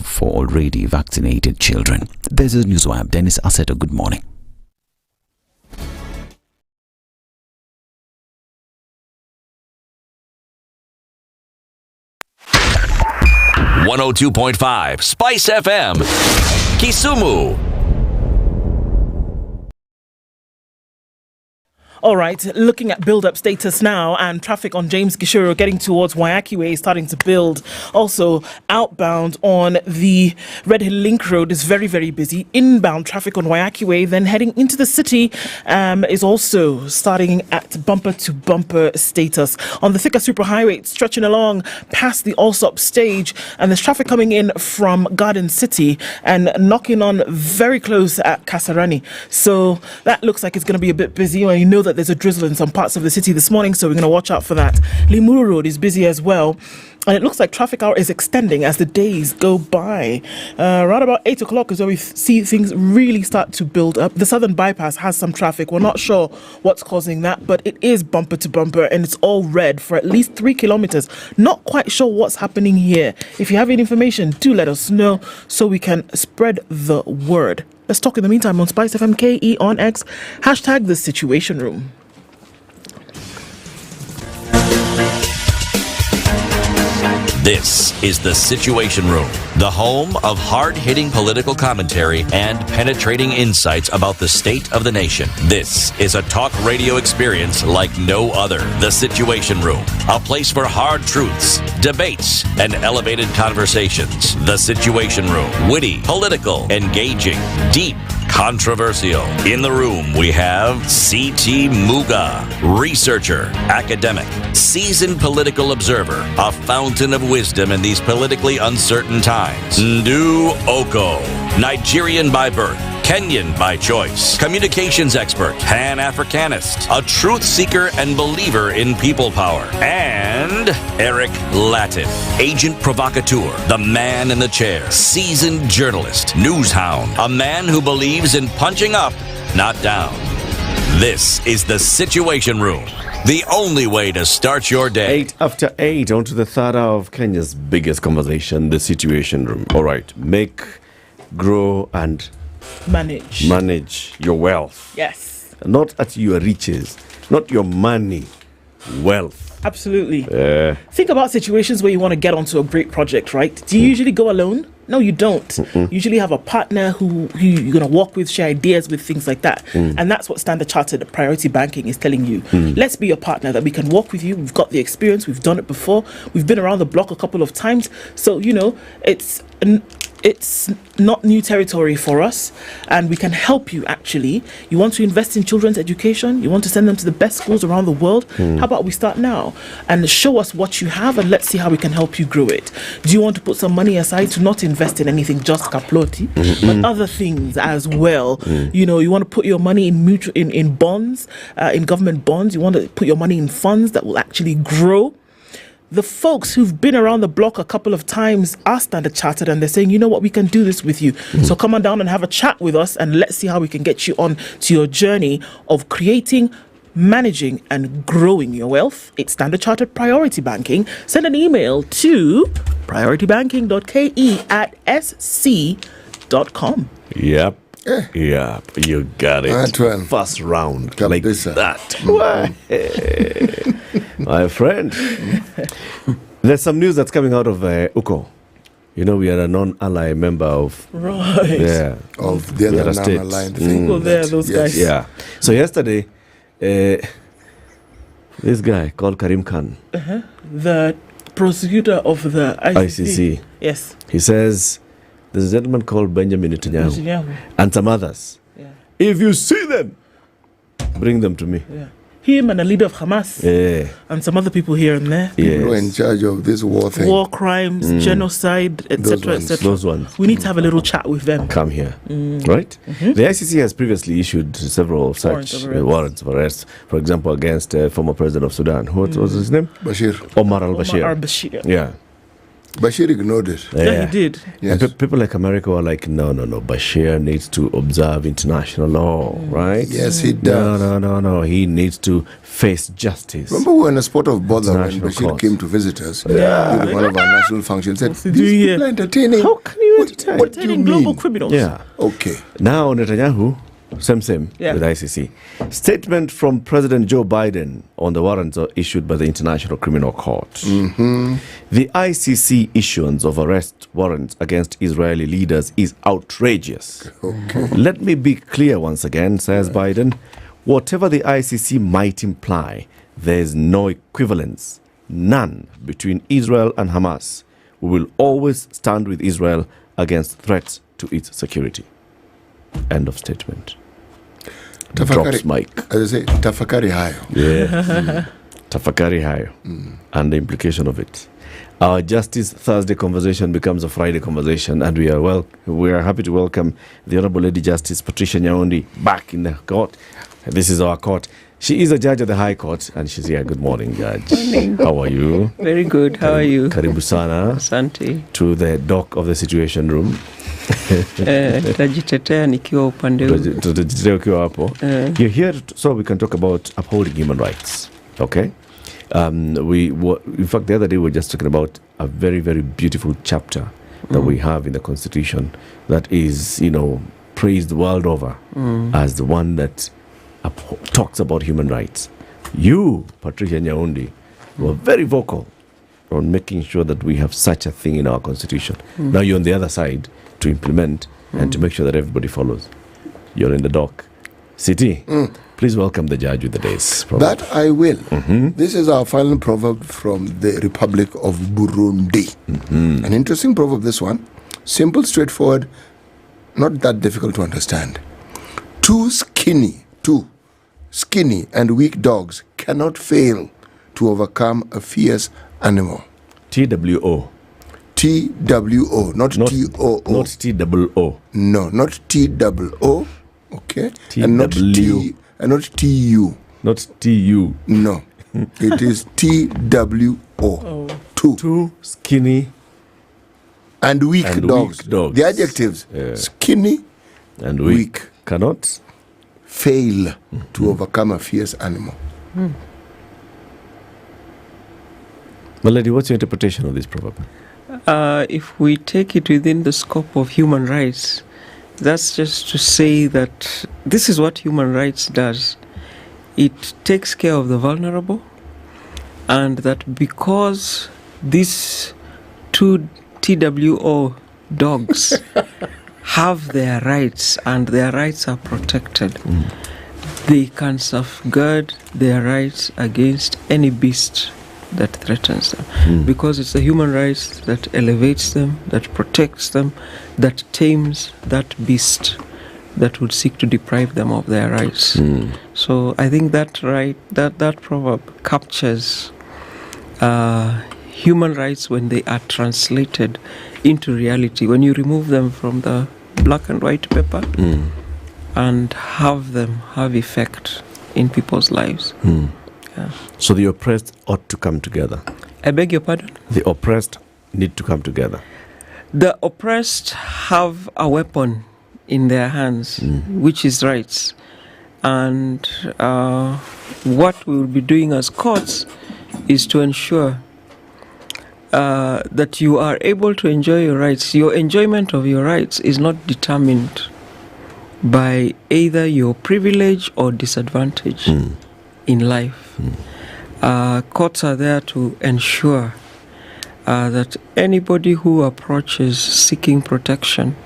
for already vaccinated children. This is Newswire. Dennis Asseto, good morning. .5 Spice FM, Kisumu. All right, looking at build-up status now, and traffic on James Gishuru getting towards Waiyaki Way is starting to build. Also, outbound on the Red Hill Link Road is very, very busy. Inbound traffic on Waiyaki Way, then heading into the city, is also starting at bumper-to-bumper status. On the Thika Superhighway, it's stretching along past the Allsop stage, and there's traffic coming in from Garden City and knocking on very close at Kasarani. So that looks like it's going to be a bit busy. You know that there's a drizzle in some parts of the city this morning, so we're going to watch out for that. Limuru Road is busy as well, and it looks like traffic hour is extending as the days go by. Around about 8 o'clock is where we see things really start to build up. The Southern Bypass has some traffic. We're not sure what's causing that, but it is bumper to bumper, and it's all red for at least 3 kilometers. Not quite sure what's happening here. If you have any information, do let us know so we can spread the word. Let's talk in the meantime on SpiceFM KE on X, hashtag the Situation Room. This is The Situation Room, the home of hard-hitting political commentary and penetrating insights about the state of the nation. This is a talk radio experience like no other. The Situation Room, a place for hard truths, debates, and elevated conversations. The Situation Room, witty, political, engaging, deep, controversial. In the room, we have C.T. Muga, researcher, academic, seasoned political observer, a fountain of wisdom in these politically uncertain times. Ndu Okoh, Nigerian by birth, Kenyan by choice, communications expert, Pan-Africanist, a truth seeker and believer in people power, and Eric Latiff, agent provocateur, the man in the chair, seasoned journalist, news hound, a man who believes in punching up, not down. This is The Situation Room, the only way to start your day. 8 after 8, on to the third hour of Kenya's biggest conversation, The Situation Room. All right, make, grow, and manage your wealth. Yes. Not at your riches, not your money, wealth. Absolutely. Think about situations where you want to get onto a great project, right? Do you usually go alone? No, you don't. You usually have a partner who you're going to walk with, share ideas with, things like that. And that's what Standard Chartered Priority Banking is telling you. Let's be a partner that we can walk with you. We've got the experience. We've done it before. We've been around the block a couple of times. So, you know, it's not new territory for us, and we can help you. Actually, you want to invest in children's education, you want to send them to the best schools around the world. How about we start now and show us what you have, and let's see how we can help you grow it. Do you want to put some money aside to not invest in anything just kaploti, but other things as well? You know, you want to put your money in bonds, in government bonds. You want to put your money in funds that will actually grow. The folks who've been around the block a couple of times are Standard Chartered, and they're saying, you know what, we can do this with you. So come on down and have a chat with us, and let's see how we can get you on to your journey of creating, managing, and growing your wealth. It's Standard Chartered Priority Banking. Send an email to prioritybanking.ke@sc.com. Yep. Yeah, you got it. First round, like that. My friend. There's some news that's coming out of Okoh. You know, we are a non-ally member of... Right. Yeah. Of the other non-aligned thing. People there, those guys. Yeah. So yesterday, this guy called Karim Khan. The prosecutor of the ICC. ICC. Yes. He says There's a gentleman called Benjamin Netanyahu. And some others. Yeah. If you see them, bring them to me. Yeah. Him and a leader of Hamas. Yeah. And some other people here and there. People who are in charge of this war thing. War crimes, genocide, etc., etc. Those ones. We need to have a little chat with them. Come here. Right? The ICC has previously issued several such warrants of arrest. For example, against former president of Sudan. What was his name? Bashir. Omar al-Bashir. Omar al-Bashir. Yeah. Bashir ignored it. Yeah, he did. Yes. And people like America were like, no. Bashir needs to observe international law, right? Yes, he does. No. He needs to face justice. Remember we were in a spot of bother when Bashir came to visit us during one of our national functions. Said, these people are entertaining. How can you entertain? What do you mean? Global criminals. Yeah. Okay. Now Netanyahu, same with ICC. Statement from President Joe Biden on the warrants issued by the International Criminal Court. The ICC issuance of arrest warrants against Israeli leaders is outrageous. Okay. Let me be clear once again, says Biden. Whatever the ICC might imply, there is no equivalence, none, between Israel and Hamas. We will always stand with Israel against threats to its security. End of statement. Drops mic. As I say, tafakari hayo. Yeah. Tafakari hayo. And the implication of it. Our Justice Thursday conversation becomes a Friday conversation, and we are happy to welcome the Honorable Lady Justice Patricia Nyaundi back in the court. This is our court. She is a judge at the High Court, and she's here. Good morning, Judge. Morning. How are you? Very good. How are you? Karibu sana. Asante. To the dock of the Situation Room. Tajitetea nikiwa upande huu. Tajitetea ukiwa hapo. You're here so we can talk about upholding human rights. Okay? In fact, the other day we were just talking about a very, very beautiful chapter that we have in the Constitution that is, praised the world over as the one that talks about human rights. You, Patricia Nyaundi, were very vocal on making sure that we have such a thing in our Constitution. Now you're on the other side to implement and to make sure that everybody follows. You're in the dock. City, please welcome the judge with the day's proverb. That I will. This is our final proverb from the Republic of Burundi. An interesting proverb, this one. Simple, straightforward, not that difficult to understand. Two skinny and weak dogs cannot fail to overcome a fierce animal. TWO. TWO, not TOO. Not TOO. No, not TOO. Okay. TW. And not T and not TU. Not TU. No. It is TWO. Two skinny and weak dogs. The adjectives skinny and weak cannot fail to overcome a fierce animal. Malindi, what's your interpretation of this proverb? If we take it within the scope of human rights, that's just to say that this is what human rights does. It takes care of the vulnerable, and that because these two TWO dogs have their rights and their rights are protected, they can safeguard their rights against any beast that threatens them, because it's the human rights that elevates them, that protects them, that tames that beast that would seek to deprive them of their rights. So I think that proverb captures human rights when they are translated into reality, when you remove them from the black and white paper and have them have effect in people's lives. So the oppressed ought to come together. I beg your pardon? The oppressed need to come together. The oppressed have a weapon in their hands, which is rights. And what we will be doing as courts is to ensure that you are able to enjoy your rights. Your enjoyment of your rights is not determined by either your privilege or disadvantage in life. Courts are there to ensure that anybody who approaches seeking protection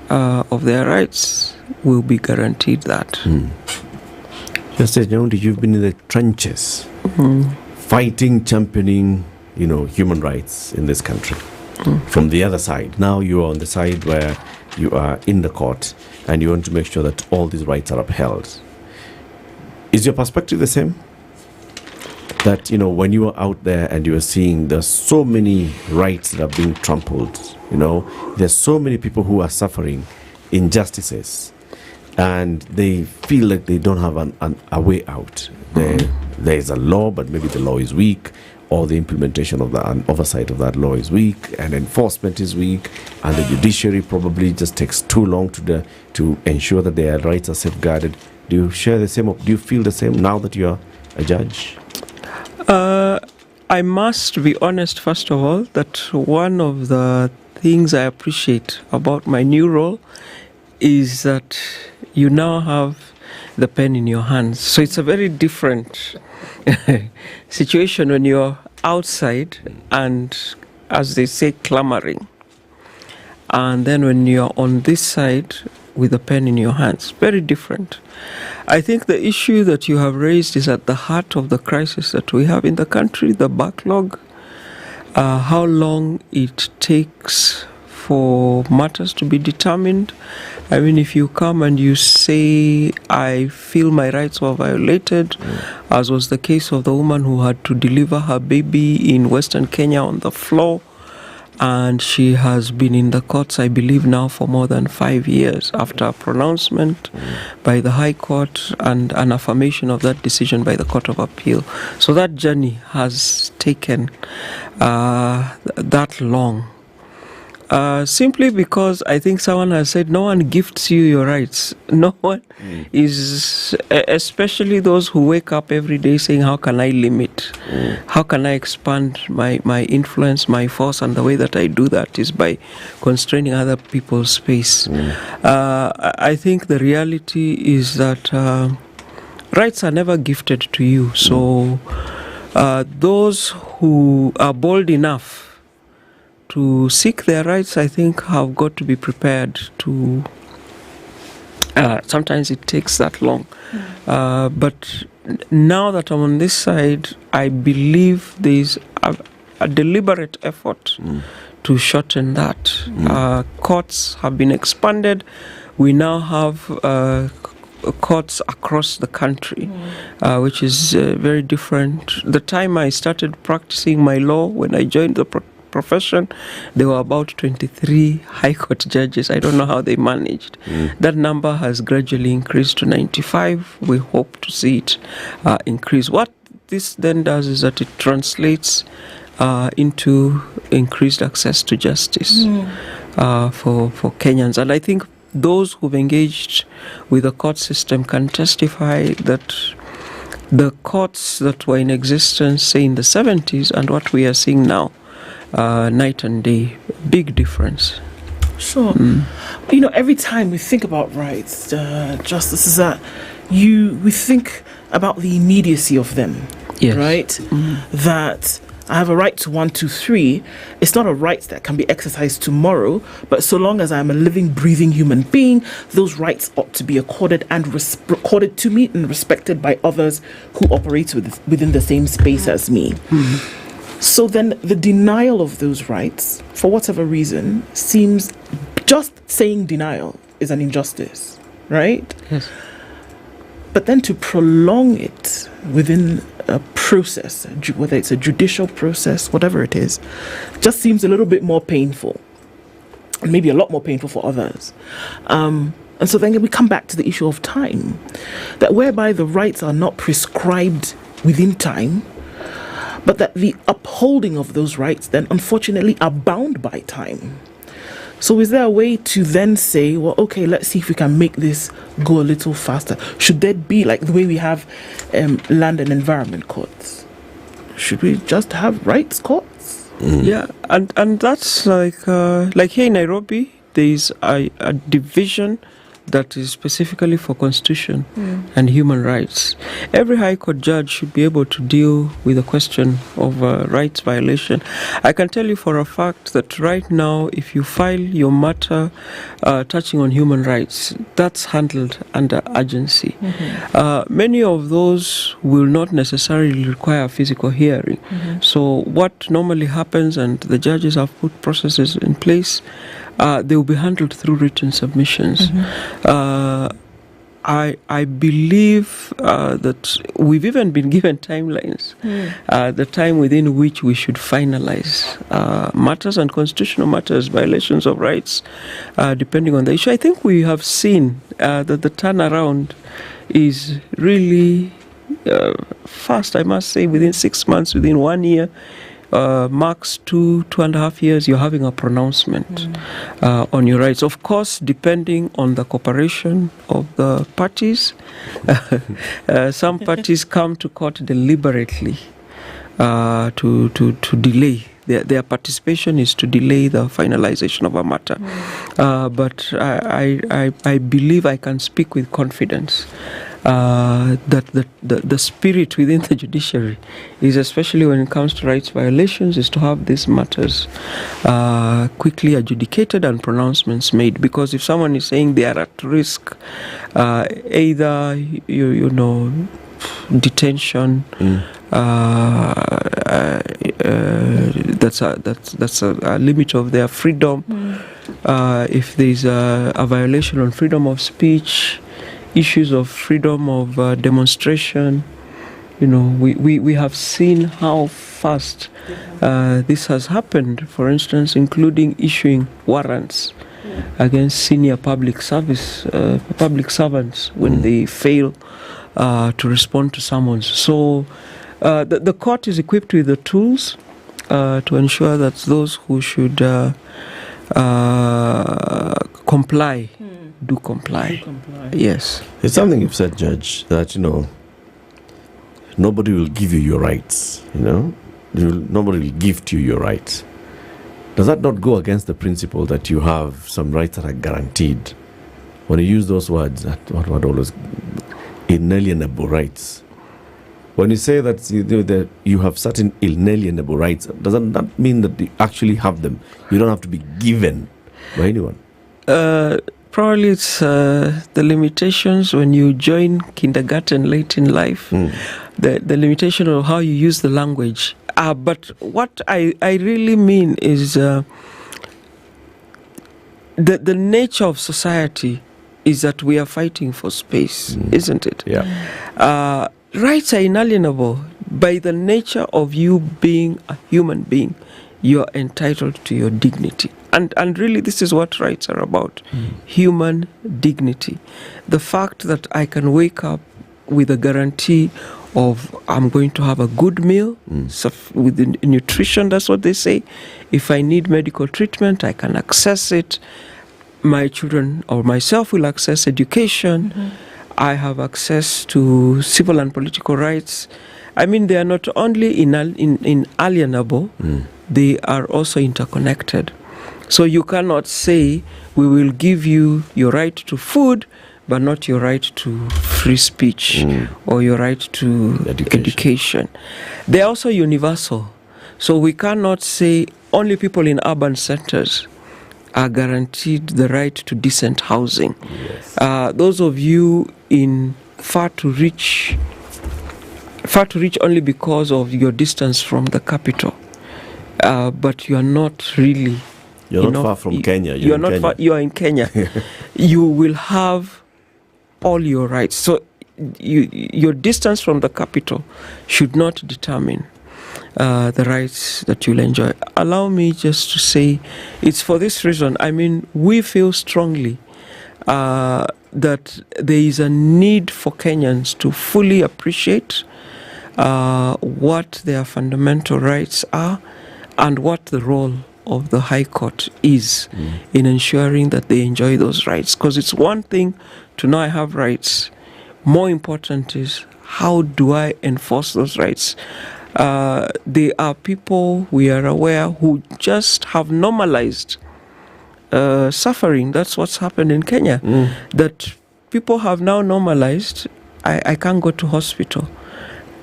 of their rights will be guaranteed that. Justice Nyaundi, you've been in the trenches, fighting, championing, human rights in this country. from the other side. Now you are on the side where you are in the court and you want to make sure that all these rights are upheld. Is your perspective the same? That, when you are out there and you are seeing there's so many rights that are being trampled, there's so many people who are suffering injustices and they feel like they don't have a way out. There is a law, but maybe the law is weak, or the implementation of that and oversight of that law is weak, and enforcement is weak, and the judiciary probably just takes too long to ensure that their rights are safeguarded. Do you share the same? Do you feel the same now that you're a judge? I must be honest, first of all, that one of the things I appreciate about my new role is that you now have the pen in your hands. So it's a very different situation when you're outside and, as they say, clamoring. And then when you're on this side with a pen in your hands, very different. I think the issue that you have raised is at the heart of the crisis that we have in the country, the backlog, how long it takes for matters to be determined. I mean, if you come and you say, I feel my rights were violated, as was the case of the woman who had to deliver her baby in Western Kenya on the floor, and she has been in the courts, I believe, now for more than 5 years after a pronouncement by the High Court and an affirmation of that decision by the Court of Appeal. So that journey has taken that long. Simply because I think someone has said no one gifts you your rights. No one is, especially those who wake up every day saying, how can I limit? How can I expand my influence, my force? And the way that I do that is by constraining other people's space. I think the reality is that rights are never gifted to you. So those who are bold enough to seek their rights, I think, have got to be prepared to... sometimes it takes that long. But now that I'm on this side, I believe there's a deliberate effort to shorten that. Courts have been expanded. We now have courts across the country, which is very different. The time I started practicing my law, when I joined the profession, there were about 23 High Court judges. I don't know how they managed. That number has gradually increased to 95. We hope to see it increase. What this then does is that it translates into increased access to justice for Kenyans. And I think those who've engaged with the court system can testify that the courts that were in existence, say, in the 70s and what we are seeing now, night and day, big difference. Sure. Every time we think about rights, justice, is that we think about the immediacy of them, right? That I have a right to 1, 2, 3. It's not a right that can be exercised tomorrow, but so long as I'm a living, breathing human being, those rights ought to be accorded and recorded to me and respected by others who operate within the same space as me. So then the denial of those rights, for whatever reason, seems, just saying denial is an injustice, right? Yes. But then to prolong it within a process, whether it's a judicial process, whatever it is, just seems a little bit more painful, and maybe a lot more painful for others. And so then we come back to the issue of time, that whereby the rights are not prescribed within time, but that the upholding of those rights then unfortunately are bound by time. So is there a way to then say, well, okay, let's see if we can make this go a little faster? Should there be, like the way we have land and environment courts, should we just have rights courts? Yeah, and that's like here in Nairobi, there is a division that is specifically for constitution and human rights. Every High Court judge should be able to deal with the question of rights violation. I can tell you for a fact that right now, if you file your matter touching on human rights, that's handled under urgency. Many of those will not necessarily require a physical hearing. So what normally happens, and the judges have put processes in place, they will be handled through written submissions. I believe that we've even been given timelines, the time within which we should finalize matters and constitutional matters, violations of rights, depending on the issue. I think we have seen that the turnaround is really fast, I must say. Within 6 months, within 1 year, max 2.5 years, you're having a pronouncement on your rights. Of course, depending on the cooperation of the parties. Some parties come to court deliberately to delay. Their participation is to delay the finalization of a matter. But I believe I can speak with confidence that the spirit within the judiciary is, especially when it comes to rights violations, is to have these matters quickly adjudicated and pronouncements made. Because if someone is saying they are at risk, either detention, that's a limit of their freedom. If there is a violation on freedom of speech, issues of freedom of demonstration, we have seen how fast this has happened. For instance, including issuing warrants against senior public servants when they fail to respond to summons. So the court is equipped with the tools to ensure that those who should comply do comply. Yes. It's something you've said, Judge, that, nobody will give you your rights, Nobody will gift you your rights. Does that not go against the principle that you have some rights that are guaranteed? When you use those words, what always inalienable rights. When you say that you have certain inalienable rights, doesn't that mean that you actually have them? You don't have to be given by anyone. Probably it's the limitations when you join kindergarten late in life, the limitation of how you use the language. But what I really mean is the nature of society is that we are fighting for space, isn't it? Yeah. Rights are inalienable. By the nature of you being a human being, you are entitled to your dignity. And really, this is what rights are about. Human dignity. The fact that I can wake up with a guarantee of I'm going to have a good meal, with the nutrition, that's what they say. If I need medical treatment, I can access it. My children or myself will access education. I have access to civil and political rights. I mean, they are not only inalienable, they are also interconnected. So you cannot say we will give you your right to food, but not your right to free speech or your right to education. They are also universal. So we cannot say only people in urban centers are guaranteed the right to decent housing. Yes. Those of you in far to reach only because of your distance from the capital, but you are not really. You're not far from Kenya. You are in Kenya. You will have all your rights. So your distance from the capital should not determine the rights that you'll enjoy. Allow me just to say, it's for this reason. I mean, we feel strongly that there is a need for Kenyans to fully appreciate what their fundamental rights are and what the role of the High Court is in ensuring that they enjoy those rights. Because it's one thing to know I have rights. More important is how do I enforce those rights? There are people, we are aware, who just have normalized suffering. That's what's happened in Kenya. That people have now normalized. I can't go to hospital.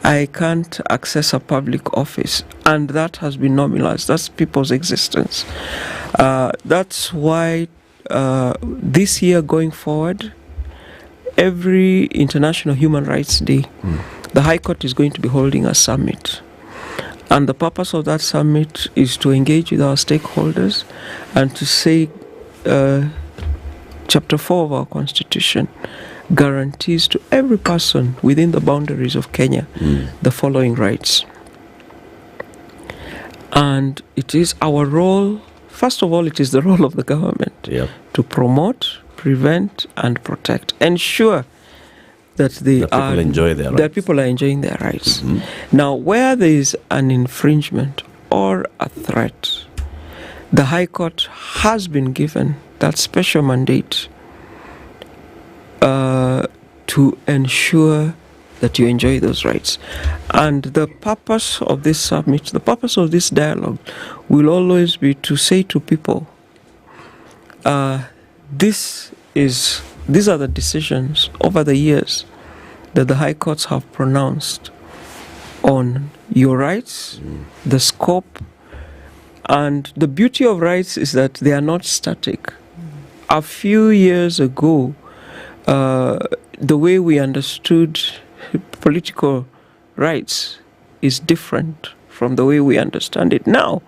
I can't access a public office. And that has been normalized. That's people's existence. That's why this year going forward, every International Human Rights Day, the High Court is going to be holding a summit. And the purpose of that summit is to engage with our stakeholders and to say Chapter 4 of our Constitution guarantees to every person within the boundaries of Kenya the following rights. And it is our role, first of all, it is the role of the government to promote, prevent, and protect. Ensure that people are enjoying their rights. Now, where there is an infringement or a threat, the High Court has been given that special mandate to ensure that you enjoy those rights. And the purpose of this summit, the purpose of this dialogue will always be to say to people, these are the decisions over the years that the High Courts have pronounced on your rights, the scope, and the beauty of rights is that they are not static. A few years ago, the way we understood political rights is different from the way we understand it now.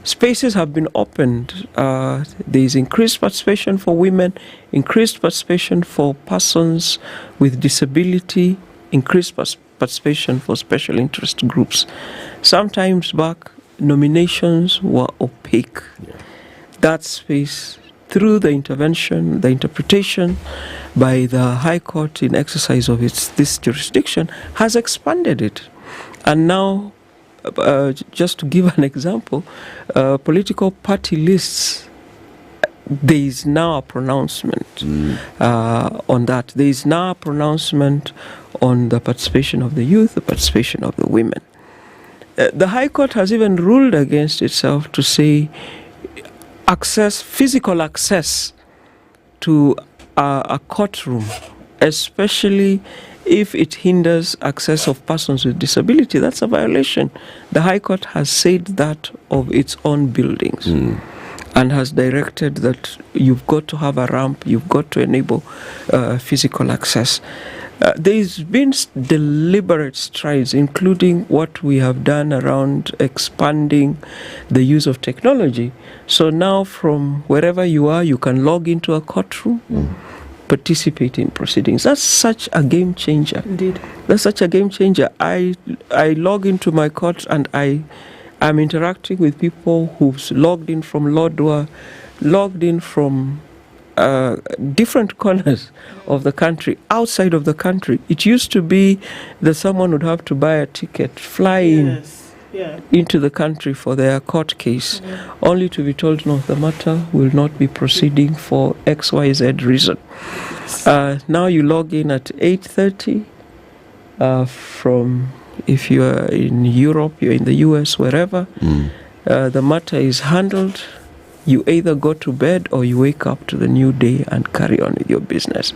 Spaces have been opened. There is increased participation for women, increased participation for persons with disability, increased participation for special interest groups. Sometimes back, nominations were opaque. That space, through the intervention, the interpretation by the High Court in exercise of this jurisdiction, has expanded it. And now, just to give an example, political party lists, there is now a pronouncement on that. There is now a pronouncement on the participation of the youth, the participation of the women. The High Court has even ruled against itself to say physical access to a courtroom, especially if it hinders access of persons with disability, that's a violation. The High Court has said that of its own buildings and has directed that you've got to have a ramp, you've got to enable physical access. There's been deliberate strides, including what we have done around expanding the use of technology. So now from wherever you are, you can log into a courtroom, participate in proceedings. That's such a game changer. Indeed. That's such a game changer. I log into my court and I'm interacting with people who've logged in from Lodwar, logged in from different corners of the country, outside of the country. It used to be that someone would have to buy a ticket, fly in into the country for their court case, only to be told, no, the matter will not be proceeding for XYZ reason. Now you log in at 8:30 from, if you are in Europe, you're in the US, wherever, the matter is handled. You either go to bed or you wake up to the new day and carry on with your business.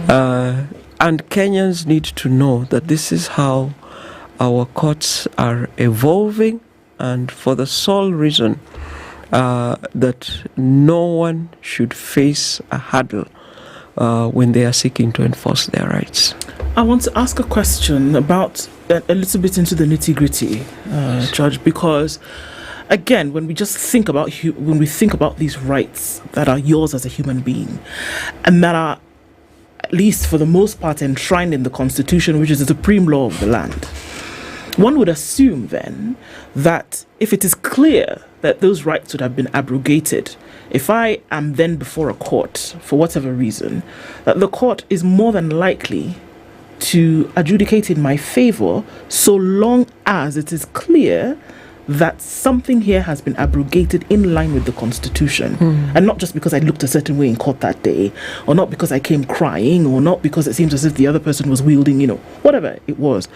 And Kenyans need to know that this is how our courts are evolving, and for the sole reason that no one should face a hurdle when they are seeking to enforce their rights. I want to ask a question about a little bit into the nitty-gritty, Judge, because again, when we think about these rights that are yours as a human being, and that are, at least for the most part, enshrined in the Constitution, which is the supreme law of the land, one would assume then that if it is clear that those rights would have been abrogated, if I am then before a court for whatever reason, that the court is more than likely to adjudicate in my favor, so long as it is clear that something here has been abrogated in line with the Constitution, and not just because I looked a certain way in court that day, or not because I came crying, or not because it seems as if the other person was wielding, whatever it was.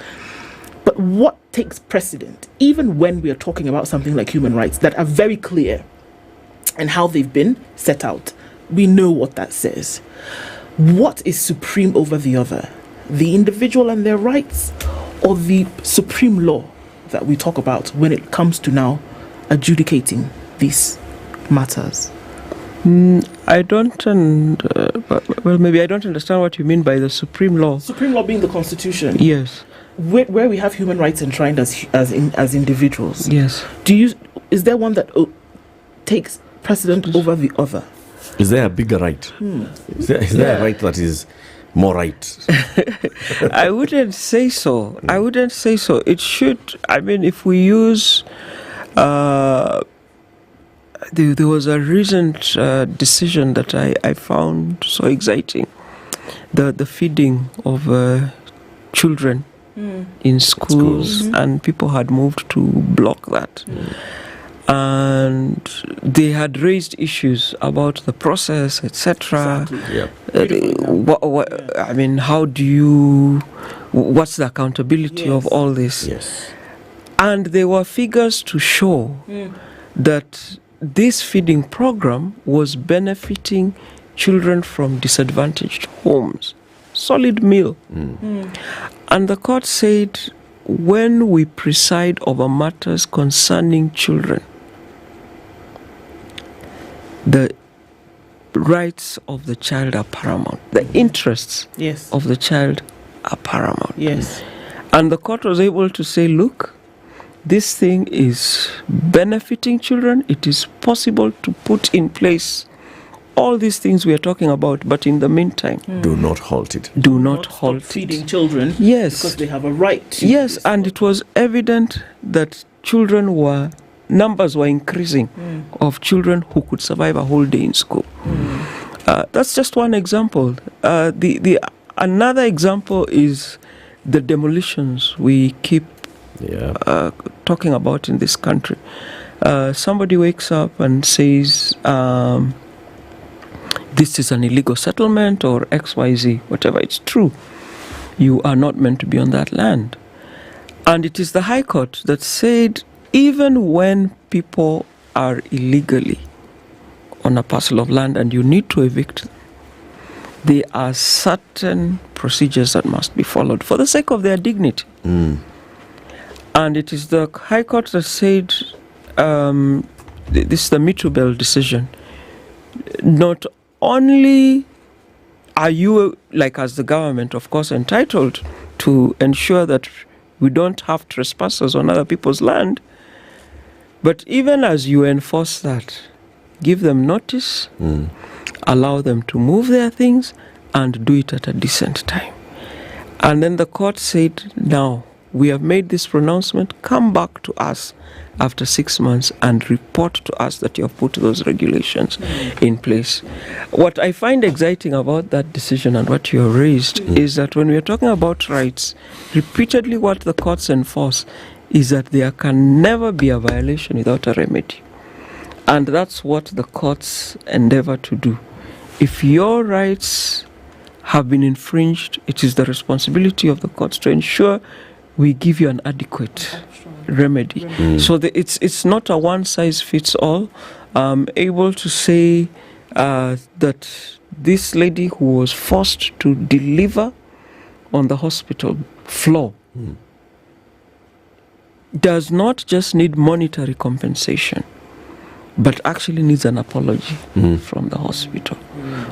But what takes precedent, even when we are talking about something like human rights that are very clear, and how they've been set out. We know what that says. What is supreme over the other? The individual and their rights, or the supreme law that we talk about when it comes to now adjudicating these matters? I don't, maybe I don't understand what you mean by the supreme law. Supreme law being the Constitution. Yes. Where we have human rights enshrined as individuals. Yes. Is there one that takes precedent over the other? Is there a bigger right? Is there a right that is more right? I wouldn't say so. It should, if we use... There was a recent decision that I found so exciting. The feeding of children in schools, and people had moved to block that. And they had raised issues about the process, etc. Exactly. How do you... What's the accountability of all this? Yes. And there were figures to show that this feeding program was benefiting children from disadvantaged homes. Solid meal. And the court said, when we preside over matters concerning children, the rights of the child are paramount. The interests of the child are paramount. Yes. And the court was able to say, look, this thing is benefiting children. It is possible to put in place all these things we are talking about, but in the meantime, do not halt it. Do not halt it. Feeding children. Yes. Because they have a right to. Yes, and it was evident that numbers were increasing of children who could survive a whole day in school. That's just one example. Another example is the demolitions we keep talking about in this country. Somebody wakes up and says, this is an illegal settlement or XYZ, whatever. It's true. You are not meant to be on that land. And it is the High Court that said, even when people are illegally on a parcel of land and you need to evict them, there are certain procedures that must be followed for the sake of their dignity. And it is the High Court that said, this is the Mitubel decision, not only are you, as the government, of course, entitled to ensure that we don't have trespassers on other people's land, but even as you enforce that, give them notice, allow them to move their things, and do it at a decent time. And then the court said, now, we have made this pronouncement, come back to us after 6 months and report to us that you have put those regulations in place. What I find exciting about that decision and what you have raised is that when we are talking about rights, repeatedly what the courts enforce is that there can never be a violation without a remedy. And that's what the courts endeavor to do. If your rights have been infringed, it is the responsibility of the courts to ensure we give you an adequate remedy. So it's not a one-size-fits-all. I'm able to say that this lady who was forced to deliver on the hospital floor does not just need monetary compensation, but actually needs an apology from the hospital.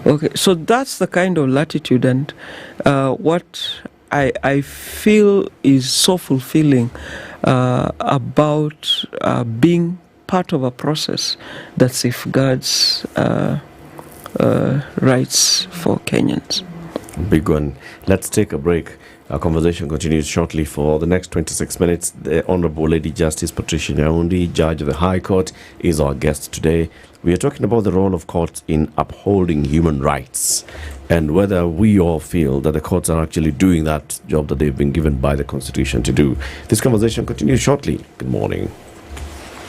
Okay, so that's the kind of latitude, and what I feel is so fulfilling about being part of a process that safeguards rights for Kenyans. Big one. Let's take a break. Our conversation continues shortly. For the next 26 minutes, the Honorable Lady Justice Patricia Nyaundi, Judge of the High Court, is our guest today. We are talking about the role of courts in upholding human rights and whether we all feel that the courts are actually doing that job that they've been given by the Constitution to do. This conversation continues shortly. Good morning.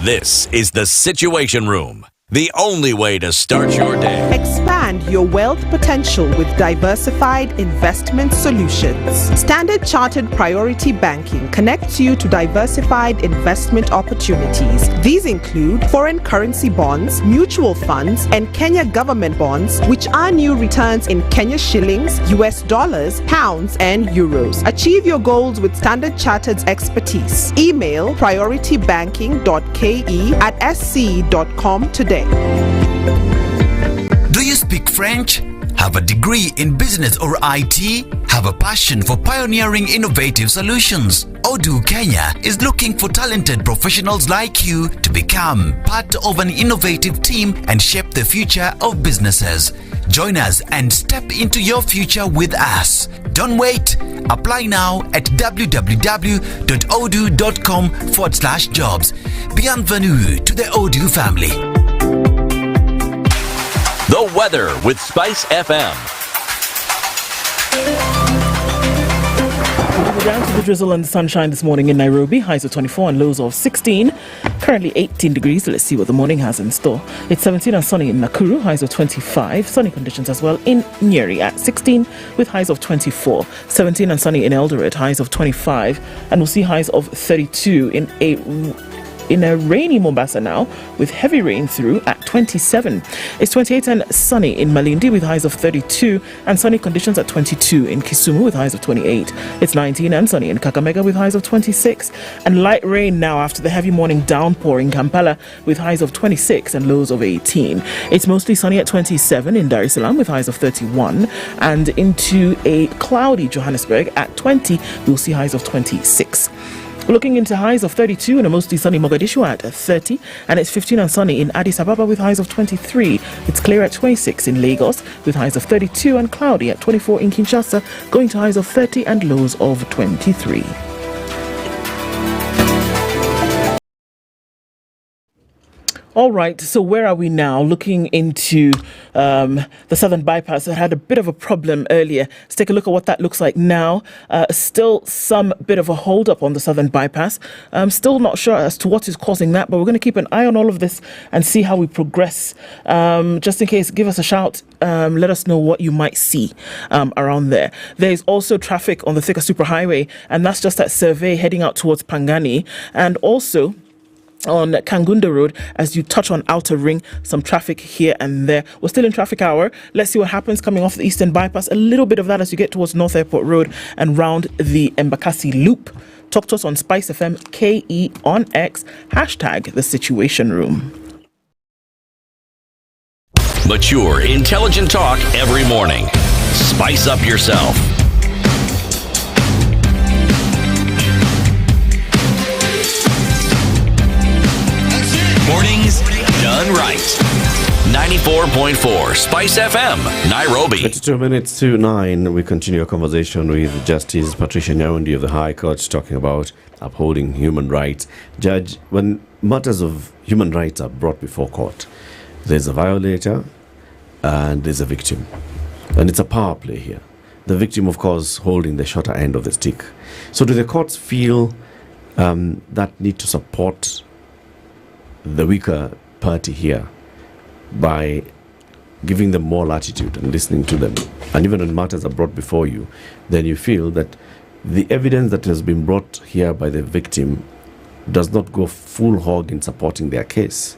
This is the Situation Room, the only way to start your day. Expand Expand your wealth potential with diversified investment solutions. Standard Chartered Priority Banking connects you to diversified investment opportunities. These include foreign currency bonds, mutual funds, and Kenya government bonds, which are new returns in Kenya shillings, US dollars, pounds, and euros. Achieve your goals with Standard Chartered's expertise. Email prioritybanking.ke@sc.com today. Do you speak French? Have a degree in business or IT? Have a passion for pioneering innovative solutions? Odoo Kenya is looking for talented professionals like you to become part of an innovative team and shape the future of businesses. Join us and step into your future with us. Don't wait. Apply now at www.odoo.com/jobs. Bienvenue to the Odoo family. The weather with SpiceFM. We're down to the drizzle and the sunshine this morning in Nairobi. Highs of 24 and lows of 16. Currently 18 degrees. Let's see what the morning has in store. It's 17 and sunny in Nakuru. Highs of 25. Sunny conditions as well in Nyeri at 16 with highs of 24. 17 and sunny in Eldoret. Highs of 25. And we'll see highs of 32 in a rainy Mombasa now, with heavy rain through at 27. It's 28 and sunny in Malindi with highs of 32 and sunny conditions at 22 in Kisumu with highs of 28. It's 19 and sunny in Kakamega with highs of 26 and light rain now after the heavy morning downpour in Kampala with highs of 26 and lows of 18. It's mostly sunny at 27 in Dar es Salaam with highs of 31 and into a cloudy Johannesburg at 20. We'll see highs of 26. Looking into highs of 32 in a mostly sunny Mogadishu at 30, and it's 15 and sunny in Addis Ababa with highs of 23. It's clear at 26 in Lagos with highs of 32 and cloudy at 24 in Kinshasa, going to highs of 30 and lows of 23. All right, so where are we now? Looking into the Southern Bypass that had a bit of a problem earlier. Let's take a look at what that looks like now. Still some bit of a hold up on the Southern Bypass. Still not sure as to what is causing that, but we're going to keep an eye on all of this and see how we progress. Just in case, give us a shout. Let us know what you might see around there. There's also traffic on the Thika Superhighway, and that's just at Survey heading out towards Pangani, and also on Kangunda Road as you touch on Outer Ring, some traffic here and there. We're still in traffic hour. Let's see what happens coming off the Eastern Bypass. A little bit of that as you get towards North Airport Road and round the Embakasi Loop. Talk to us on SpiceFM KE on X, hashtag the Situation Room. Mature, intelligent talk every morning. Spice up yourself. Mornings done right. 94.4 Spice FM, Nairobi. 22 minutes to 9. We continue our conversation with Justice Patricia Nyaundi of the High Court, talking about upholding human rights. Judge, when matters of human rights are brought before court, there's a violator and there's a victim. And it's a power play here. The victim, of course, holding the shorter end of the stick. So do the courts feel that need to support the weaker party here by giving them more latitude and listening to them? And even when matters are brought before you, then you feel that the evidence that has been brought here by the victim does not go full hog in supporting their case,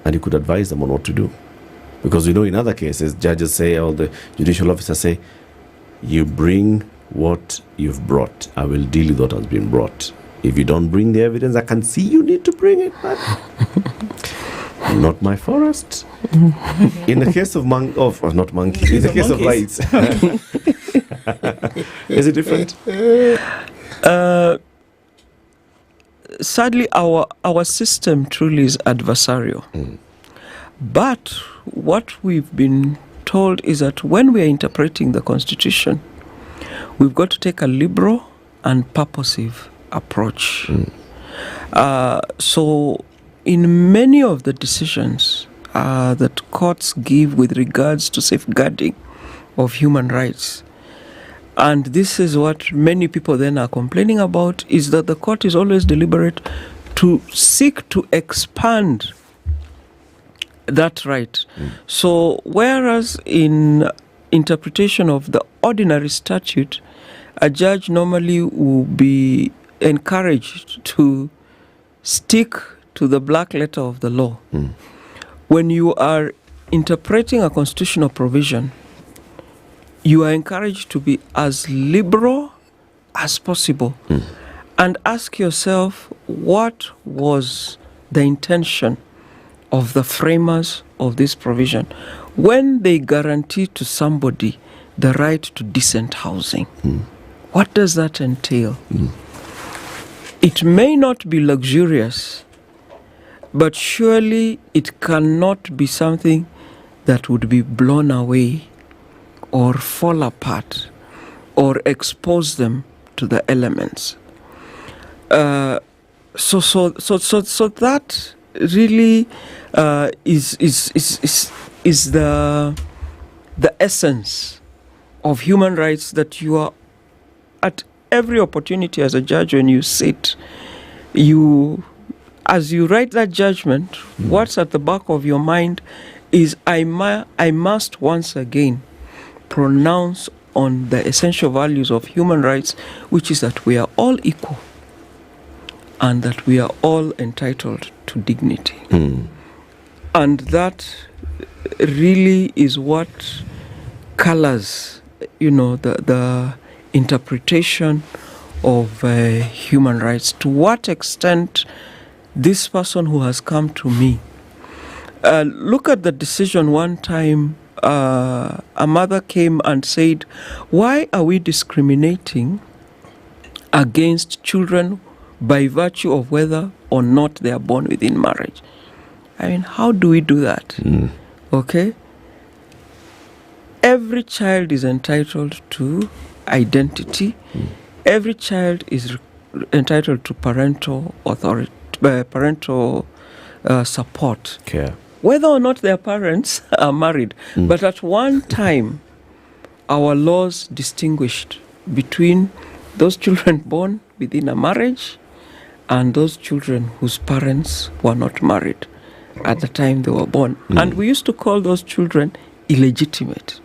and you could advise them on what to do. Because we know in other cases, judges say, or the judicial officers say, you bring what you've brought, I will deal with what has been brought. If you don't bring the evidence, I can see you need to bring it, but not my forest. In the case of not monkeys, in the case of lights, is it different? Sadly, our system truly is adversarial. But what we've been told is that when we are interpreting the Constitution, we've got to take a liberal and purposive approach. So in many of the decisions that courts give with regards to safeguarding of human rights, and this is what many people then are complaining about, is that the court is always deliberate to seek to expand That's right. So whereas in interpretation of the ordinary statute, a judge normally will be encouraged to stick to the black letter of the law. When you are interpreting a constitutional provision, you are encouraged to be as liberal as possible and ask yourself, what was the intention of the framers of this provision when they guarantee to somebody the right to decent housing? What does that entail? It may not be luxurious, but surely it cannot be something that would be blown away or fall apart or expose them to the elements. So that really is the essence of human rights, that you are at every opportunity as a judge when you sit, as you write that judgment, what's at the back of your mind is I must once again pronounce on the essential values of human rights, which is that we are all equal and that we are all entitled to dignity. And that really is what colors, the interpretation of human rights. To what extent this person who has come to me, look at the decision one time. A mother came and said, why are we discriminating against children by virtue of whether or not they are born within marriage? I mean, how do we do that? Okay? Every child is entitled to identity. Every child is entitled to parental authority, parental support. Care. Whether or not their parents are married. But at one time, our laws distinguished between those children born within a marriage and those children whose parents were not married at the time they were born. And we used to call those children illegitimate.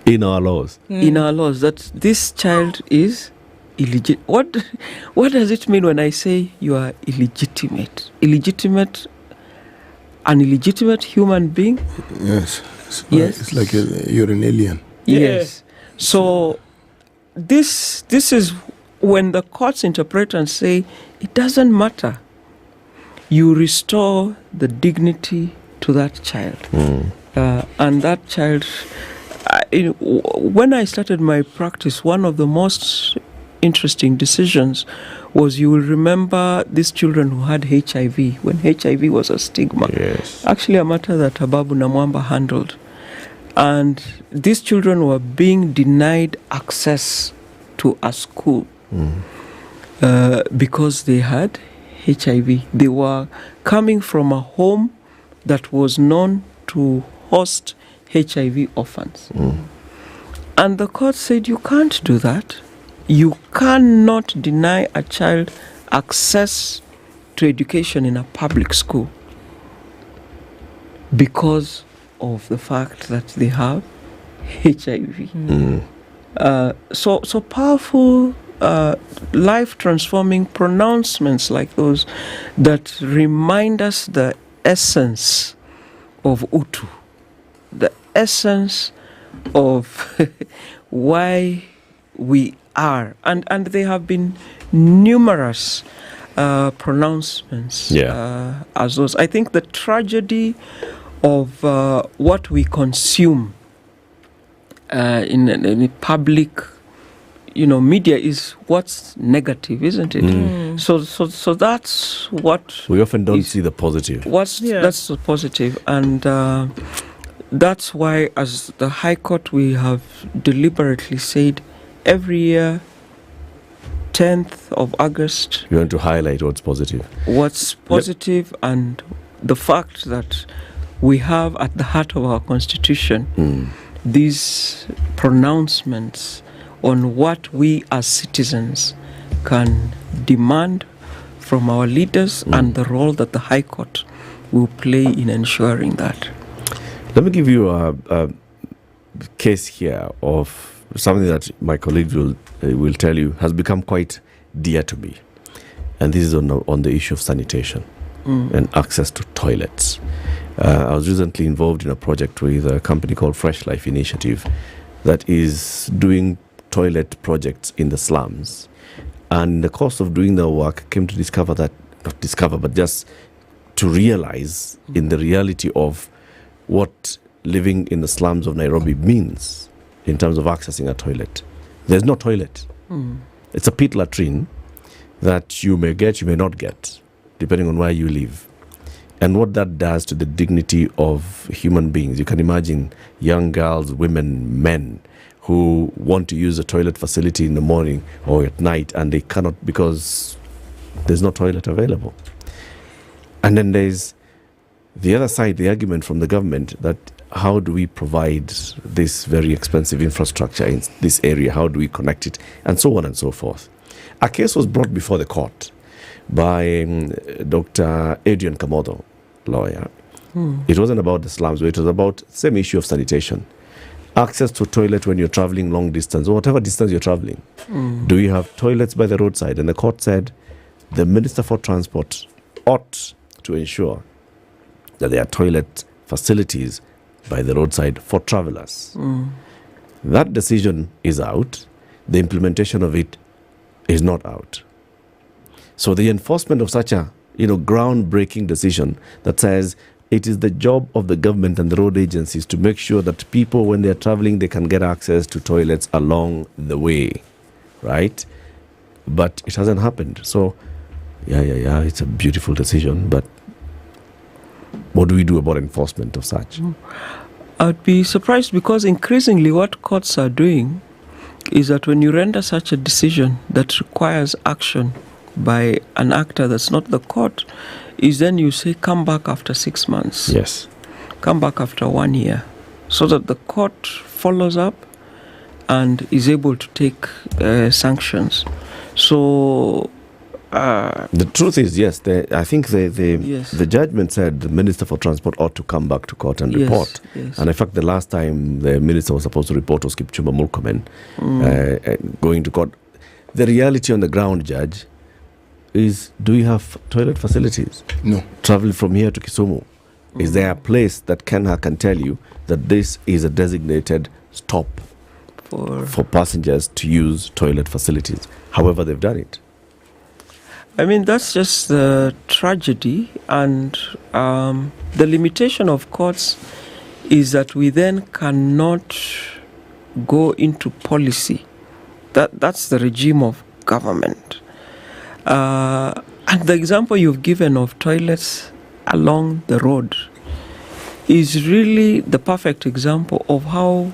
In our laws. In our laws, that this child is illegitimate. What does it mean when I say you are illegitimate? Illegitimate, an illegitimate human being? Yes. Yes. It's like you're an alien. Yes. So this is when the courts interpret and say it doesn't matter. You restore the dignity to that child. And that child, when I started my practice, one of the most interesting decisions was, you will remember these children who had HIV, when HIV was a stigma. Yes. Actually a matter that Ababu Namwamba handled. And these children were being denied access to a school because they had HIV. They were coming from a home that was known to host HIV orphans. And the court said, you can't do that. You cannot deny a child access to education in a public school because of the fact that they have HIV. So powerful, life-transforming pronouncements like those that remind us the essence of Utu, the essence of why we are. And there have been numerous pronouncements as those. I think the tragedy of what we consume in public, media is what's negative, isn't it? So that's what we often don't see the positive. That's the positive, and that's why, as the High Court, we have deliberately said every year, 10th of August, we want to highlight what's positive. What's positive, and the fact that we have at the heart of our Constitution these pronouncements on what we as citizens can demand from our leaders and the role that the High Court will play in ensuring that. Let me give you a case here of something that my colleagues will tell you has become quite dear to me. And this is on the issue of sanitation and access to toilets. I was recently involved in a project with a company called Fresh Life Initiative that is doing toilet projects in the slums. And in the course of doing the work, came to discover that, not discover, but just to realize in the reality of what living in the slums of Nairobi means in terms of accessing a toilet. There's no toilet. It's a pit latrine that you may get, you may not get, depending on where you live. And what that does to the dignity of human beings. You can imagine young girls, women, men who want to use a toilet facility in the morning or at night and they cannot because there's no toilet available. And then there's the other side, the argument from the government that how do we provide this very expensive infrastructure in this area? How do we connect it? And so on and so forth. A case was brought before the court by Dr. Adrian Kamodo, lawyer. It wasn't about the slums, but it was about the same issue of sanitation. Access to toilet when you're traveling long distance, or whatever distance you're traveling. Do you have toilets by the roadside? And the court said the Minister for Transport ought to ensure that there are toilet facilities by the roadside for travelers. That decision is out. The implementation of it is not out. So the enforcement of such a groundbreaking decision that says it is the job of the government and the road agencies to make sure that people, when they're traveling, they can get access to toilets along the way, right? But it hasn't happened. So, it's a beautiful decision, but what do we do about enforcement of such? I'd be surprised because increasingly what courts are doing is that when you render such a decision that requires action by an actor that's not the court, is then you say come back after 6 months. Yes. Come back after 1 year, so that the court follows up and is able to take sanctions. So the truth is, yes, I think the judgment said the Minister for Transport ought to come back to court and report. Yes. And in fact, the last time the minister was supposed to report was Kipchumba Murkomen going to court. The reality on the ground, Judge, is do you have toilet facilities? No. Travel from here to Kisumu. Is there a place that can tell you that this is a designated stop for passengers to use toilet facilities? However they've done it. I mean, that's just the tragedy, and the limitation of courts is that we then cannot go into policy. That's the regime of government. And the example you've given of toilets along the road is really the perfect example of how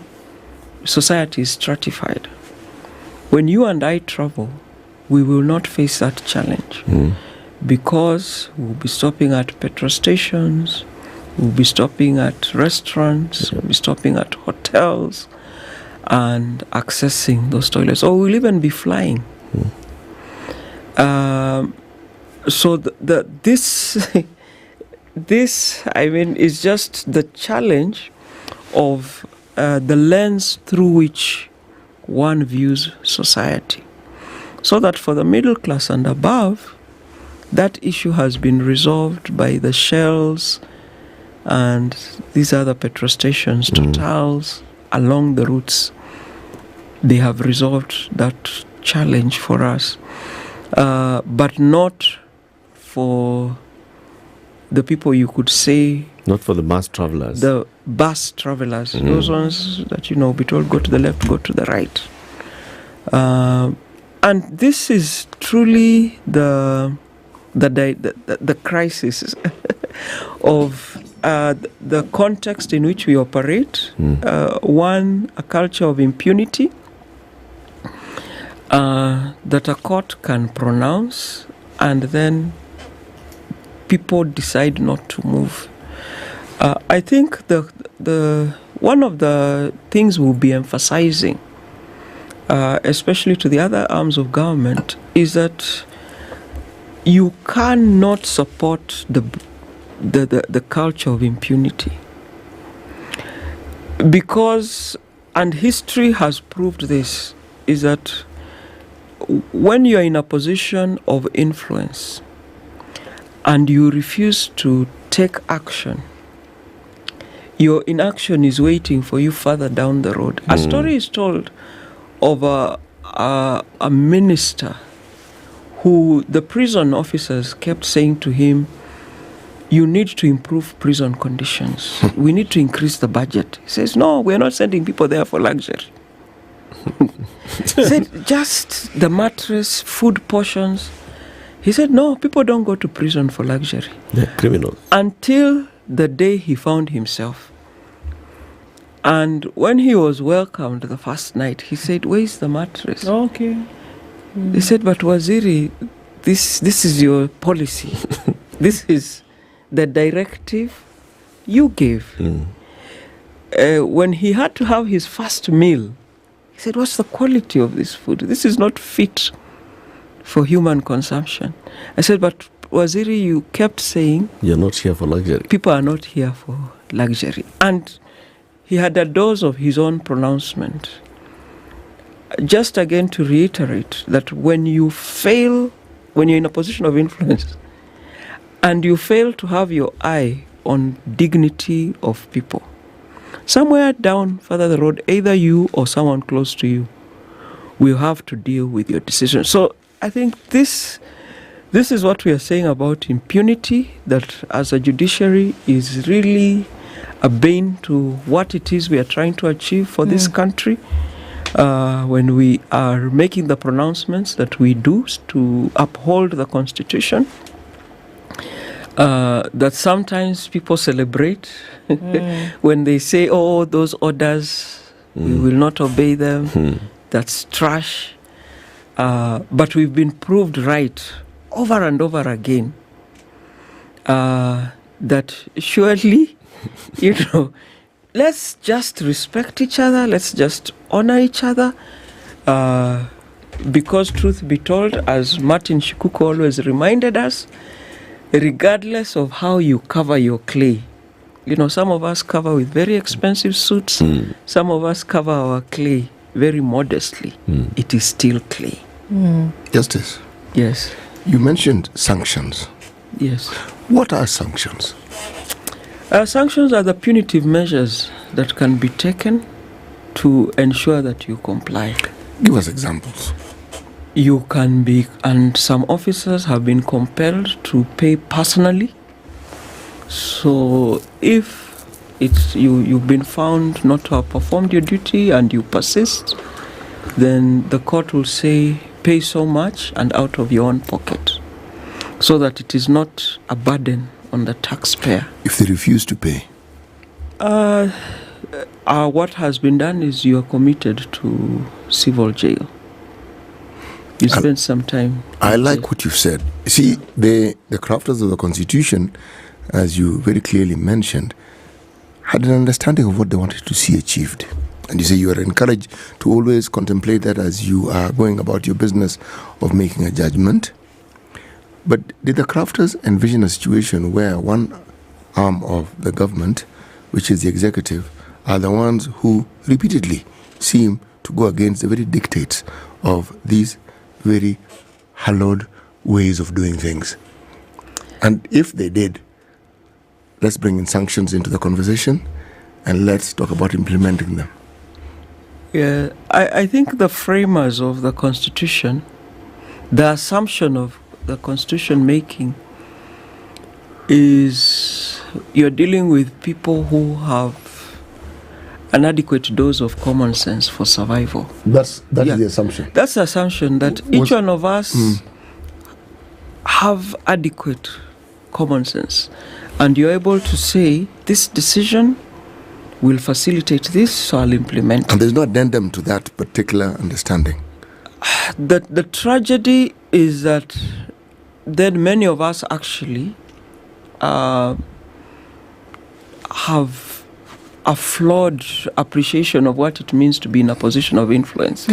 society is stratified. When you and I travel, we will not face that challenge because we'll be stopping at petrol stations, we'll be stopping at restaurants, we'll be stopping at hotels and accessing those toilets, or we'll even be flying. So this I mean is just the challenge of the lens through which one views society. So that for the middle class and above, that issue has been resolved by the Shells and these other petrol stations, Totals, along the routes. They have resolved that challenge for us, but not for the people you could say... Not for the mass travelers. The bus travelers, those ones that, be told, go to the left, go to the right. And this is truly the crisis of the context in which we operate. One, a culture of impunity that a court can pronounce, and then people decide not to move. I think the one of the things we'll be emphasizing, especially to the other arms of government, is that you cannot support the the culture of impunity. Because, and history has proved this, is that when you're in a position of influence and you refuse to take action, your inaction is waiting for you further down the road. A story is told of a minister who the prison officers kept saying to him, you need to improve prison conditions. We need to increase the budget. He says, no, we're not sending people there for luxury. He said, just the mattress, food portions. He said, no, people don't go to prison for luxury. They're criminals. Until the day he found himself. And when he was welcomed the first night, he said, where's the mattress? Okay. He said, but Waziri, this is your policy. This is the directive you gave. When he had to have his first meal, he said, what's the quality of this food? This is not fit for human consumption. I said, but Waziri, you kept saying, you're not here for luxury. People are not here for luxury. And he had a dose of his own pronouncement. Just again to reiterate that when you fail, when you're in a position of influence, and you fail to have your eye on dignity of people, somewhere down further the road, either you or someone close to you will have to deal with your decision. So I think this is what we are saying about impunity, that as a judiciary is really a bane to what it is we are trying to achieve for this country. When we are making the pronouncements that we do to uphold the Constitution, that sometimes people celebrate when they say, oh, those orders, we will not obey them, that's trash. But we've been proved right over and over again that surely, let's just respect each other, let's just honor each other, because truth be told, as Martin Shikuku always reminded us, regardless of how you cover your clay, some of us cover with very expensive suits, some of us cover our clay very modestly, it is still clay. Justice. Yes. You mentioned sanctions. Yes. What are sanctions? Sanctions are the punitive measures that can be taken to ensure that you comply. Give us examples. You can be, and some officers have been compelled to pay personally. So if you've been found not to have performed your duty and you persist, then the court will say pay so much and out of your own pocket, so that it is not a burden on the taxpayer. If they refuse to pay? What has been done is you are committed to civil jail. You spend some time. I like what you've said. See, the crafters of the Constitution, as you very clearly mentioned, had an understanding of what they wanted to see achieved. And you say you are encouraged to always contemplate that as you are going about your business of making a judgment. But did the crafters envision a situation where one arm of the government, which is the executive, are the ones who repeatedly seem to go against the very dictates of these very hallowed ways of doing things? And if they did, let's bring in sanctions into the conversation and let's talk about implementing them. Yeah, I think the framers of the Constitution, the assumption of the Constitution making is you're dealing with people who have an adequate dose of common sense for survival. That is the assumption. That's the assumption, that each one of us have adequate common sense. And you're able to say, this decision will facilitate this, so I'll implement it. And there's no addendum to that particular understanding. The tragedy is that then many of us actually have a flawed appreciation of what it means to be in a position of influence.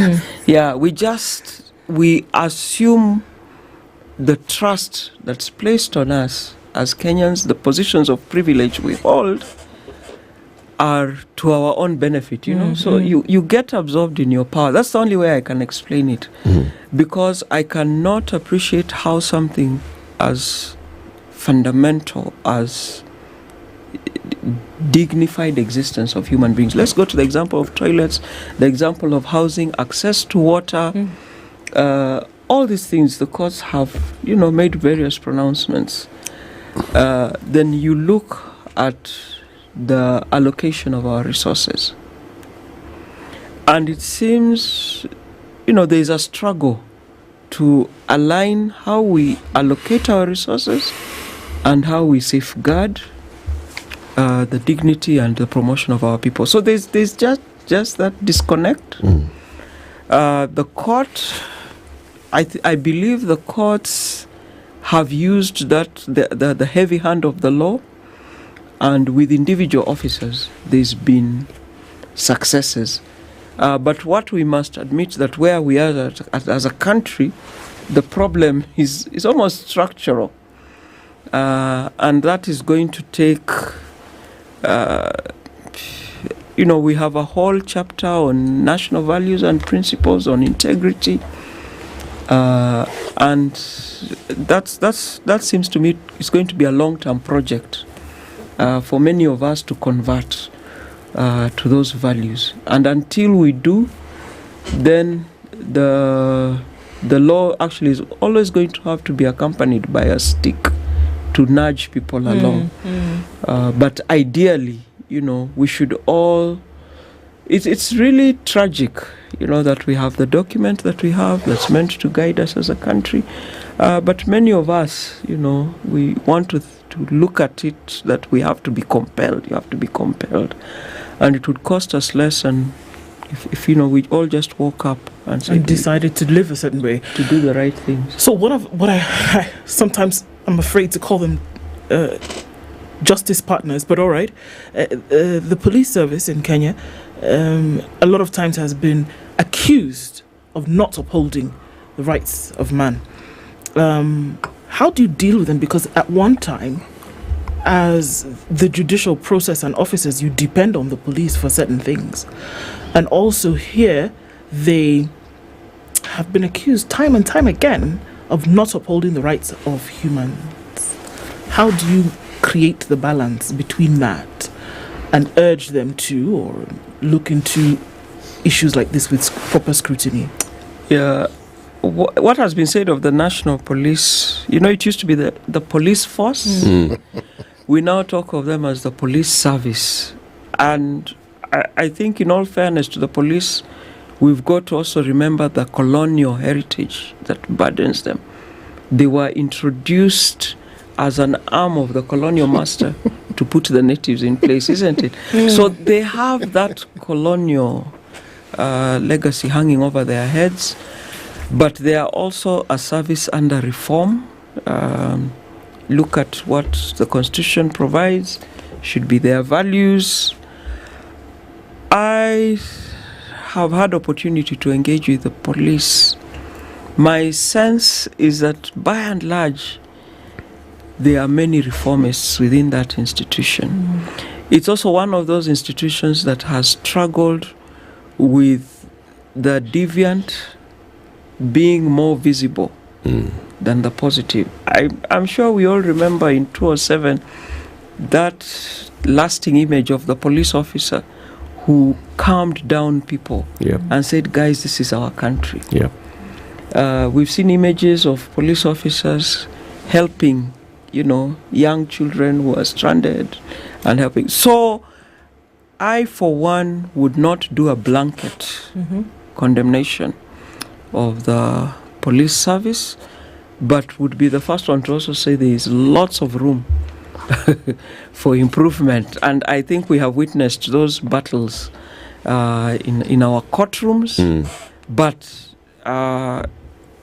Yeah, we assume the trust that's placed on us as Kenyans, the positions of privilege we hold are to our own benefit, you know. So you get absorbed in your power. That's the only way I can explain it. Because I cannot appreciate how something as fundamental as dignified existence of human beings. Let's go to the example of toilets, the example of housing, access to water, all these things. The courts have, you know, made various pronouncements. Then you look at the allocation of our resources, and it seems, you know, there is a struggle to align how we allocate our resources and how we safeguard the dignity and the promotion of our people. So there's just that disconnect. The court, I believe the courts have used that the heavy hand of the law, and with individual officers there's been successes. But what we must admit that where we are as a country, the problem is almost structural, and that is going to take. You know, we have a whole chapter on national values and principles, on integrity, and that seems to me is going to be a long-term project for many of us to convert to those values. And until we do, then the law actually is always going to have to be accompanied by a stick to nudge people along. But ideally, you know, we should all... It's really tragic, you know, that we have the document that we have that's meant to guide us as a country. But many of us, you know, we want to look at it that we have to be compelled. You have to be compelled. And it would cost us less, and if you know, we all just woke up and decided to live a certain way, to do the right things. So what I sometimes I'm afraid to call them justice partners, but all right, the police service in Kenya a lot of times has been accused of not upholding the rights of man. How do you deal with them? Because at one time, as the judicial process and officers, you depend on the police for certain things. And also here, they have been accused time and time again of not upholding the rights of humans. How do you create the balance between that and urge them to, or look into issues like this with proper scrutiny? Yeah. What has been said of the national police, you know, it used to be the police force. We now talk of them as the police service. And I think, in all fairness to the police, we've got to also remember the colonial heritage that burdens them. They were introduced as an arm of the colonial master to put the natives in place, isn't it? So they have that colonial legacy hanging over their heads. But they are also a service under reform. Look at what the Constitution provides, should be their values. I have had opportunity to engage with the police. My sense is that by and large, there are many reformists within that institution. It's also one of those institutions that has struggled with the deviant being more visible than the positive. I'm sure we all remember in 2007 that lasting image of the police officer who calmed down people and said, guys, this is our country. We've seen images of police officers helping, you know, young children who are stranded and helping. So I, for one, would not do a blanket condemnation of the police service, but would be the first one to also say there is lots of room for improvement. And I think we have witnessed those battles in our courtrooms, but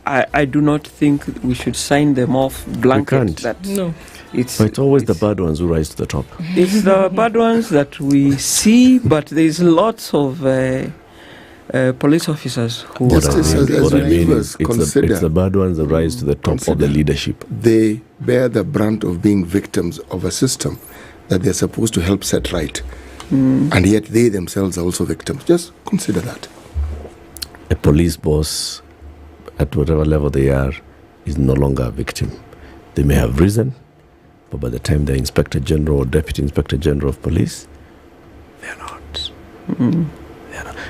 I do not think we should sign them off blanket. No. It's always the bad ones who rise to the top. It's the bad ones that we see, but there's lots of police officers who It's the bad ones that rise to the top of the leadership. They bear the brunt of being victims of a system that they're supposed to help set right. And yet they themselves are also victims. Just consider that. A police boss, at whatever level they are, is no longer a victim. They may have risen, but by the time they're Inspector General or Deputy Inspector General of Police, they're not.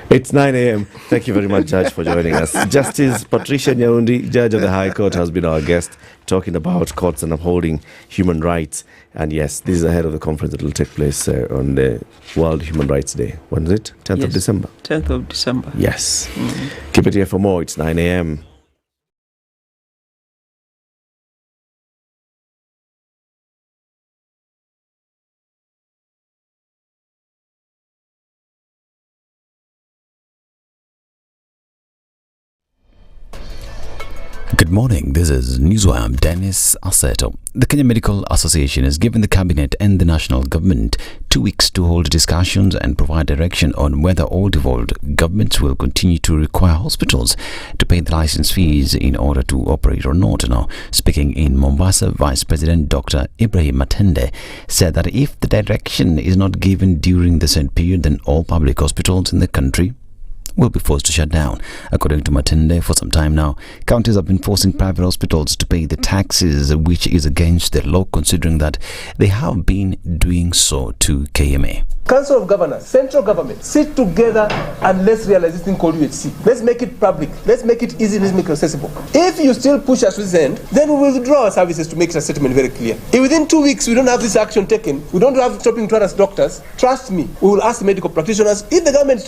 It's 9 a.m. Thank you very much, Judge, for joining us. Justice Patricia Nyaundi, Judge of the High Court, has been our guest, talking about courts and upholding human rights. And yes, this is ahead of the conference that will take place on the World Human Rights Day. When is it? 10th of December? 10th of December. Yes. Keep it here for more. It's 9 a.m. Good morning, this is Newswire. I'm Dennis Aseto. The Kenya Medical Association has given the Cabinet and the national government 2 weeks to hold discussions and provide direction on whether all devolved governments will continue to require hospitals to pay the license fees in order to operate or not. Now, speaking in Mombasa, Vice President Dr. Ibrahim Matende said that if the direction is not given during the said period, then all public hospitals in the country will be forced to shut down. According to Matende, for some time now, counties have been forcing private hospitals to pay the taxes, which is against the law, considering that they have been doing so to KMA. Council of Governors, central government, sit together and let's realize this thing called UHC. Let's make it public. Let's make it easy. Let's make it accessible. If you still push us to this end, then we will withdraw our services to make the settlement very clear. If within 2 weeks we don't have this action taken, we don't have stopping to us doctors, trust me, we will ask the medical practitioners. If the government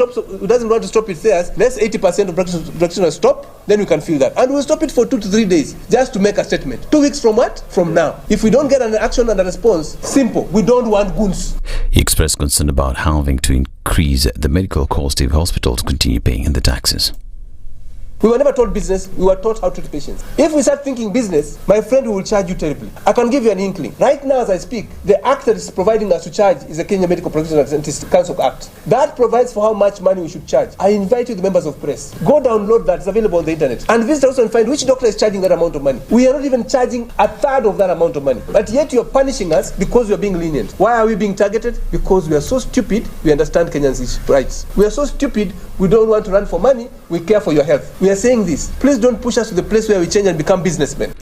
doesn't want to stop it there, let's 80% of practitioners stop, then we can feel that. And we'll stop it for 2 to 3 days just to make a statement. 2 weeks from what? From now. If we don't get an action and a response, simple. We don't want goons. He expressed concern about having to increase the medical cost if hospitals continue paying the taxes. We were never taught business, we were taught how to treat patients. If we start thinking business, my friend, we will charge you terribly. I can give you an inkling. Right now as I speak, the act that is providing us to charge is the Kenya Medical Practitioners Council Act. That provides for how much money we should charge. I invite you, the members of press, go download that, it's available on the internet. And visit also and find which doctor is charging that amount of money. We are not even charging a third of that amount of money. But yet you're punishing us because you're being lenient. Why are we being targeted? Because we are so stupid, we understand Kenyans' rights. We are so stupid, we don't want to run for money, we care for your health. We are saying this. Please don't push us to the place where we change and become businessmen.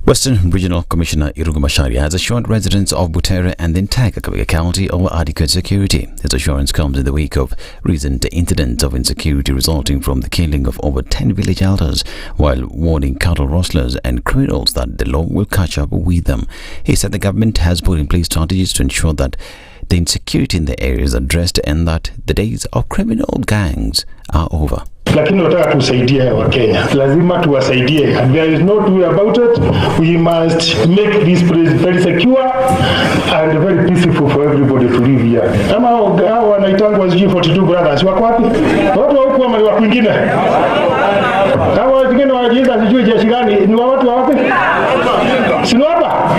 Western Regional Commissioner Irungu Macharia has assured residents of Butere and the entire Kakamega County of adequate security. His assurance comes in the wake of recent incidents of insecurity resulting from the killing of over 10 village elders, while warning cattle rustlers and criminals that the law will catch up with them. He said the government has put in place strategies to ensure that the insecurity in the area is addressed and that the days of criminal gangs are over. Lakini nataka tusaidie wa Kenya. Lazima tuwasaidie. And there is no two way about it. We must make this place very secure and very peaceful for everybody to live here. Kama hao wanaitangwa G42 brothers wako wapi? Watu wa huko ama wa kwingine? Hao wengine wanajiita sijui jeshi gani? Ni wa watu wa wapi? Si hapa?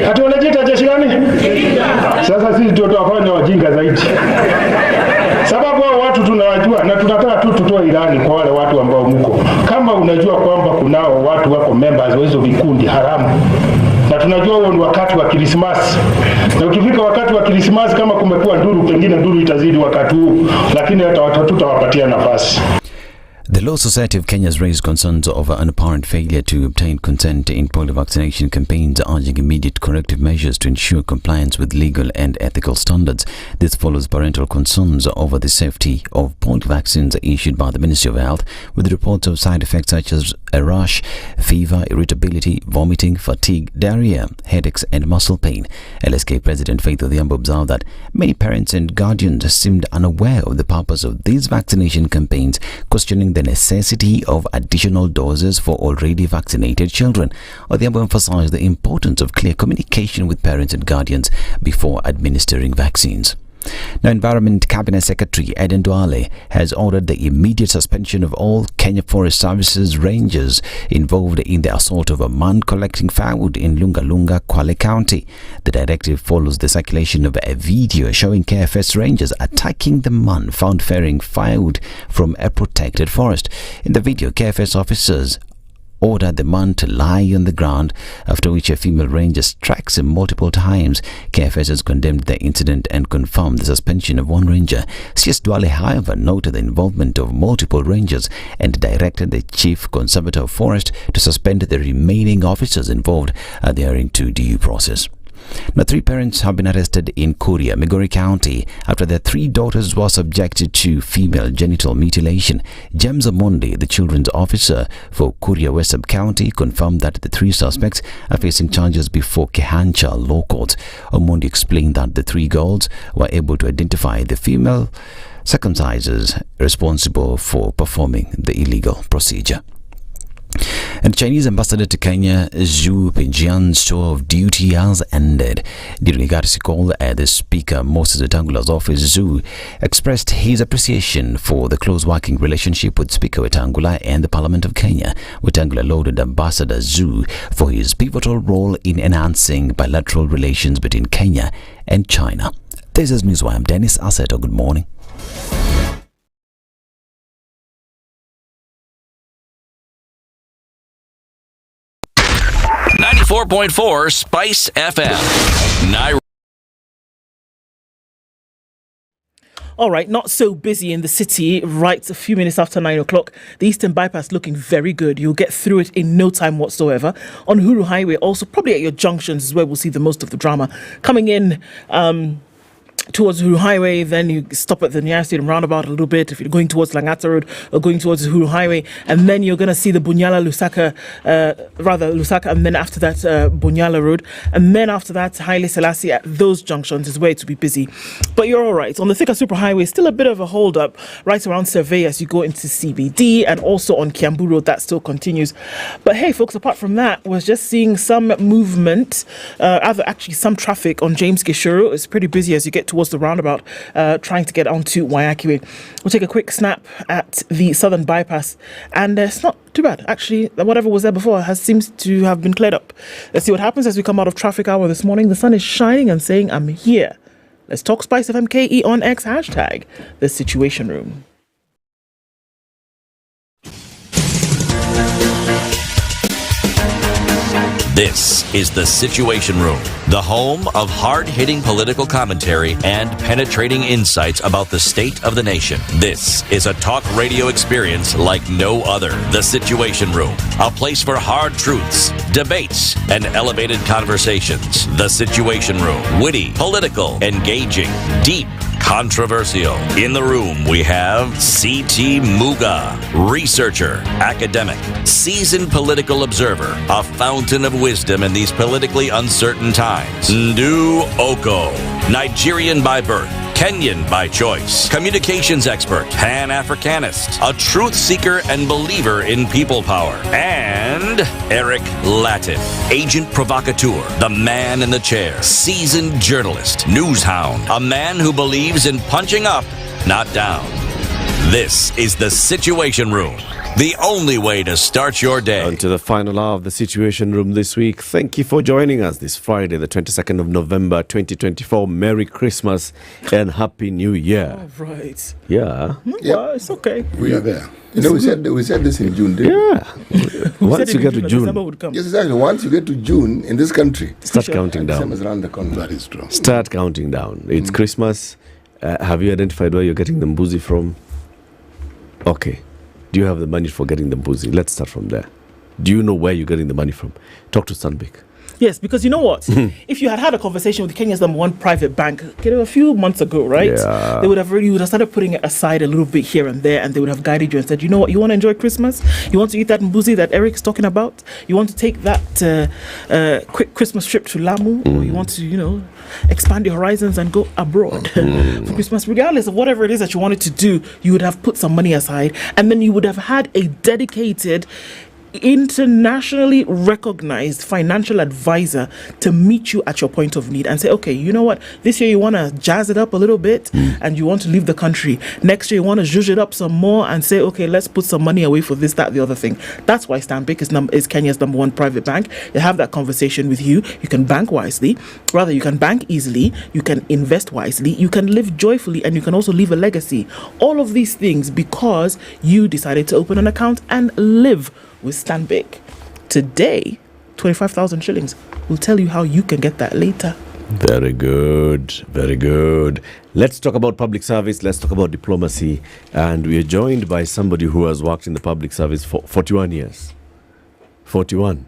Hata wanajiita jeshi gani? Sasa sisi ndio tutafanya wajinga zaidi. Sababu hao watu tunawajua na tunataka tu tutoe ilani kwa wale watu ambao mko. Kama unajua kwamba kunao watu wako members wa hizo vikundi haramu. Na tunajua huo ni wakati wa Krismasi. Na ukifika wakati wa Krismasi kama kumekuwa nduru, pengine nduru itazidi wakati huu, lakini hata watu tutawapatia nafasi. The Law Society of Kenya has raised concerns over an apparent failure to obtain consent in polio vaccination campaigns, urging immediate corrective measures to ensure compliance with legal and ethical standards. This follows parental concerns over the safety of polio vaccines issued by the Ministry of Health, with reports of side effects such as a rash, fever, irritability, vomiting, fatigue, diarrhea, headaches and muscle pain. LSK President Faith Odhiambo observed that many parents and guardians seemed unaware of the purpose of these vaccination campaigns, questioning the necessity of additional doses for already vaccinated children. Odhiambo emphasized the importance of clear communication with parents and guardians before administering vaccines. Now, Environment Cabinet Secretary Aden Duale has ordered the immediate suspension of all Kenya Forest Services rangers involved in the assault of a man collecting firewood in Lunga Lunga, Kwale County. The directive follows the circulation of a video showing KFS rangers attacking the man found ferrying firewood from a protected forest. In the video, KFS officers ordered the man to lie on the ground, after which a female ranger strikes him multiple times. KFS has condemned the incident and confirmed the suspension of one ranger. CS Duale, however, noted the involvement of multiple rangers and directed the chief conservator of forest to suspend the remaining officers involved, adhering to due process. Now, 3 parents have been arrested in Kuria, Migori County, after their 3 daughters were subjected to female genital mutilation. James Amondi, the children's officer for Kuria West Sub-County, confirmed that the 3 suspects are facing charges before Kehancha Law Court. Amondi explained that the 3 girls were able to identify the female circumcisers responsible for performing the illegal procedure. And Chinese ambassador to Kenya, Zhu Pinjian's tour of duty has ended. During a courtesy call at the Speaker Moses Wetangula's office, Zhu expressed his appreciation for the close working relationship with Speaker Wetangula and the Parliament of Kenya. Wetangula lauded Ambassador Zhu for his pivotal role in enhancing bilateral relations between Kenya and China. This is Newswire. I'm Dennis Asseto. Good morning. 94.4 Spice FM. Nairobi. All right, not so busy in the city, right a few minutes after 9 o'clock. The Eastern Bypass looking very good. You'll get through it in no time whatsoever. On Uhuru Highway, also probably at your junctions is where we'll see the most of the drama. Coming in towards Uhuru Highway, then you stop at the Nyeri Stadium roundabout a little bit if you're going towards Langata Road or going towards Uhuru Highway, and then you're going to see the Lusaka, and then after that Bunyala Road, and then after that Haile Selassie. At those junctions is where it will be busy, but you're all right. On the Thika Super Highway, still a bit of a hold up right around Survey as you go into CBD, and also on Kiambu Road that still continues. But hey folks, apart from that, we're just seeing some movement, actually some traffic on James Gishuru. It's pretty busy as you get towards the roundabout, trying to get onto Waiyaki Way. We'll take a quick snap at the Southern Bypass, and it's not too bad actually. Whatever was there before seems to have been cleared up. Let's see what happens as we come out of traffic hour this morning. The sun is shining and saying I'm here. Let's talk SpiceFM KE on X, hashtag the Situation Room. This is the Situation Room, the home of hard-hitting political commentary and penetrating insights about the state of the nation. This is a talk radio experience like no other. The Situation Room, a place for hard truths, debates, and elevated conversations. The Situation Room, witty, political, engaging, deep, controversial. In the room, we have C.T. Muga, researcher, academic, seasoned political observer, a fountain of wisdom in these politically uncertain times. Ndu Okoh, Nigerian by birth, Kenyan by choice, communications expert, Pan-Africanist, a truth seeker and believer in people power, and Eric Latiff, agent provocateur, the man in the chair, seasoned journalist, news hound, a man who believes in punching up, not down. This is the Situation Room, the only way to start your day. On to the final hour of the Situation Room this week. Thank you for joining us this Friday, the 22nd of November, 2024. Merry Christmas and Happy New Year. All right. Yeah. Well, it's okay. We are there. You know, we said this in June, didn't we? Yeah. Once you get to June. Yes, exactly. Once you get to June in this country, start counting down. Same as around the corner. That is true. Start counting down. It's Christmas. Have you identified where you're getting the mbuzi from? Okay. Do you have the money for getting the mbuzi? Let's start from there. Do you know where you're getting the money from? Talk to Stanbic. Yes, because you know what? If you had a conversation with Kenya's #1 private bank a few months ago, right? Yeah. They would have started putting it aside a little bit here and there, and they would have guided you and said, you know what, you want to enjoy Christmas? You want to eat that mbuzi that Eric's talking about? You want to take that quick Christmas trip to Lamu? Or you want to, expand your horizons and go abroad for Christmas? Regardless of whatever it is that you wanted to do, you would have put some money aside, and then you would have had a dedicated internationally recognized financial advisor to meet you at your point of need and say, okay, you know what, this year you want to jazz it up a little bit and you want to leave the country. Next year you want to zhuzh it up some more and say, okay, let's put some money away for this, that, the other thing. That's why Stanbic is Kenya's #1 private bank. They have that conversation with you. You can bank wisely. Rather, you can bank easily. You can invest wisely. You can live joyfully, and you can also leave a legacy. All of these things because you decided to open an account and live with Stanbic. Today, 25,000 shillings. We'll tell you how you can get that later. Very good, very good. Let's talk about public service. Let's talk about diplomacy. And we are joined by somebody who has worked in the public service for 41 years. 41.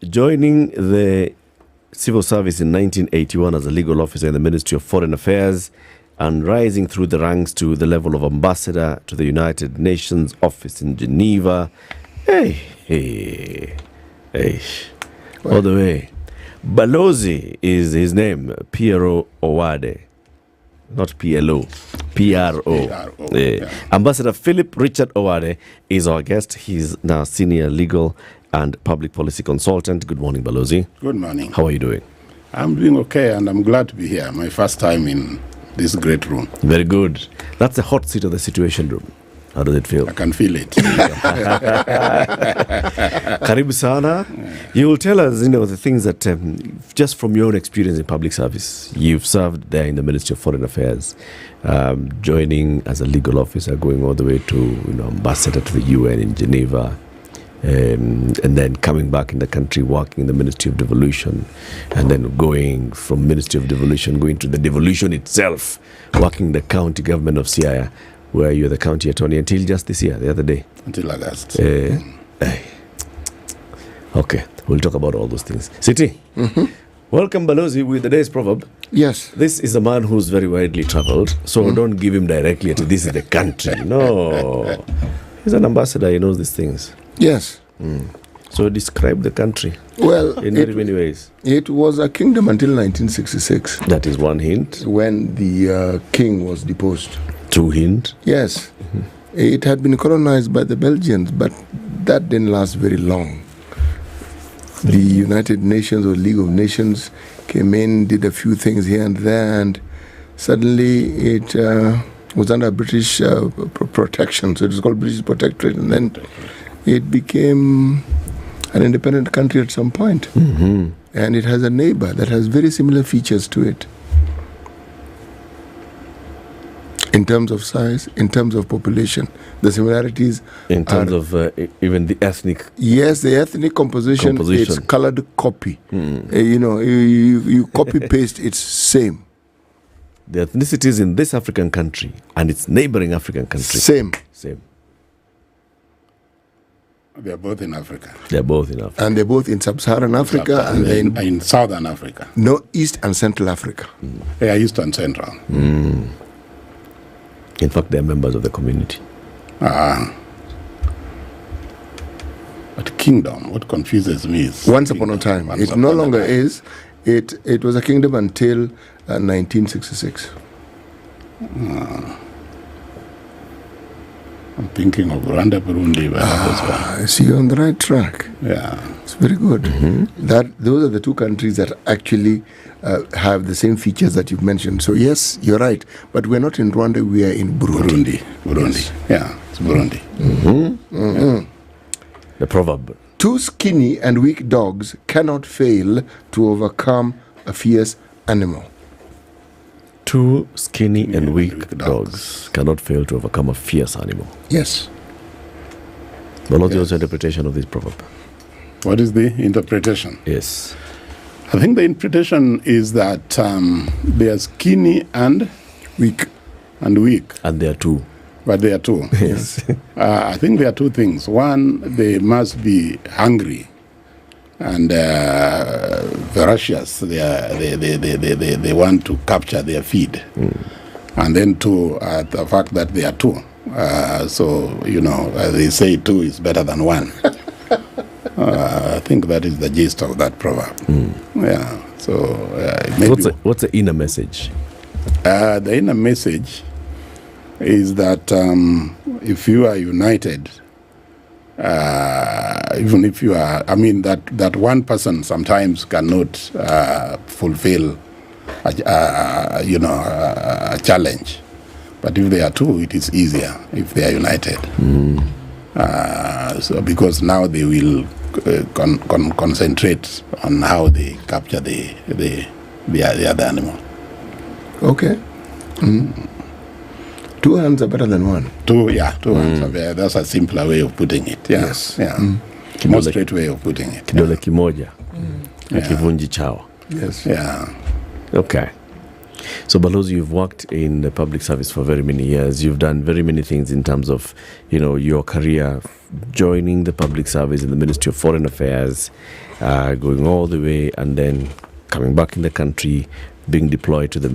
Joining the civil service in 1981 as a legal officer in the Ministry of Foreign Affairs and rising through the ranks to the level of ambassador to the United Nations office in Geneva. Hey. All the way. Balozi is his name, Piero Owade. Not PLO, PRO. Yeah. Ambassador Philip Richard Owade is our guest. He's now senior legal and public policy consultant. Good morning, Balozi. Good morning. How are you doing? I'm doing okay, and I'm glad to be here. My first time in this great room. Very good. That's the hot seat of the Situation Room. How does it feel? I can feel it. Karibu sana. You will tell us, the things that, just from your own experience in public service, you've served there in the Ministry of Foreign Affairs, joining as a legal officer, going all the way to, ambassador to the UN in Geneva, and then coming back in the country, working in the Ministry of Devolution, and then going from Ministry of Devolution, going to the devolution itself, working the county government of Siaya, where you're the county attorney until just this year, the other day. Until August. Okay, we'll talk about all those things. Siti, welcome Balozi with the day's proverb. Yes. This is a man who's very widely traveled, so don't give him directly to this is the country. No. He's an ambassador, he knows these things. Yes. So describe the country. Well, in very many ways. It was a kingdom until 1966. That is one hint. When the king was deposed. Two hint. Yes. It had been colonized by the Belgians, but that didn't last very long. The United Nations or League of Nations came in, did a few things here and there, and suddenly it was under British protection. So it was called British Protectorate, and then it became an independent country at some point. And it has a neighbor that has very similar features to it. In terms of size, in terms of population, the similarities. In terms of even the ethnic. Yes, the ethnic composition. It's colored copy. You copy paste, it's same. The ethnicities in this African country and its neighboring African country. Same. They are both in Africa. And they're both in Sub-Saharan Africa and in Southern Africa. No, East and Central Africa. Yeah, East and Central. In fact, they're members of the community. But kingdom, what confuses me is... Once upon a time. It no longer is. It was a kingdom until 1966. I'm thinking of Rwanda, Burundi. I see you're on the right track. Yeah. It's very good. Those are the two countries that actually have the same features that you've mentioned. So yes, you're right. But we're not in Rwanda, we are in Burundi. Burundi. Yes. Yeah, it's Burundi. The proverb. Two skinny and weak dogs cannot fail to overcome a fierce animal. Two skinny and weak dogs cannot fail to overcome a fierce animal. Yes. But what's your interpretation of this proverb? What is the interpretation? Yes. I think the interpretation is that they are skinny and weak. And they are two. But they are two. Yes. I think there are two things. One, they must be hungry and voracious. They want to capture their feed. And then two, the fact that they are two. They say two is better than one. I think that is the gist of that proverb. Yeah. So what's the inner message? The inner message is that if you are united even if you are, I mean, that one person sometimes cannot fulfill, a challenge. But if they are two, it is easier if they are united. So because now they will concentrate on how they capture the other animal. Okay. Two hands are better than one. Two hands are better. That's a simpler way of putting it. Yeah. Yes. Yeah. More straight way of putting it. Kidole kimoja. Kivunji chao. Yes. Yeah. Okay. So, Balozi, you've worked in the public service for very many years. You've done very many things in terms of, your career, joining the public service in the Ministry of Foreign Affairs, going all the way, and then coming back in the country, being deployed to the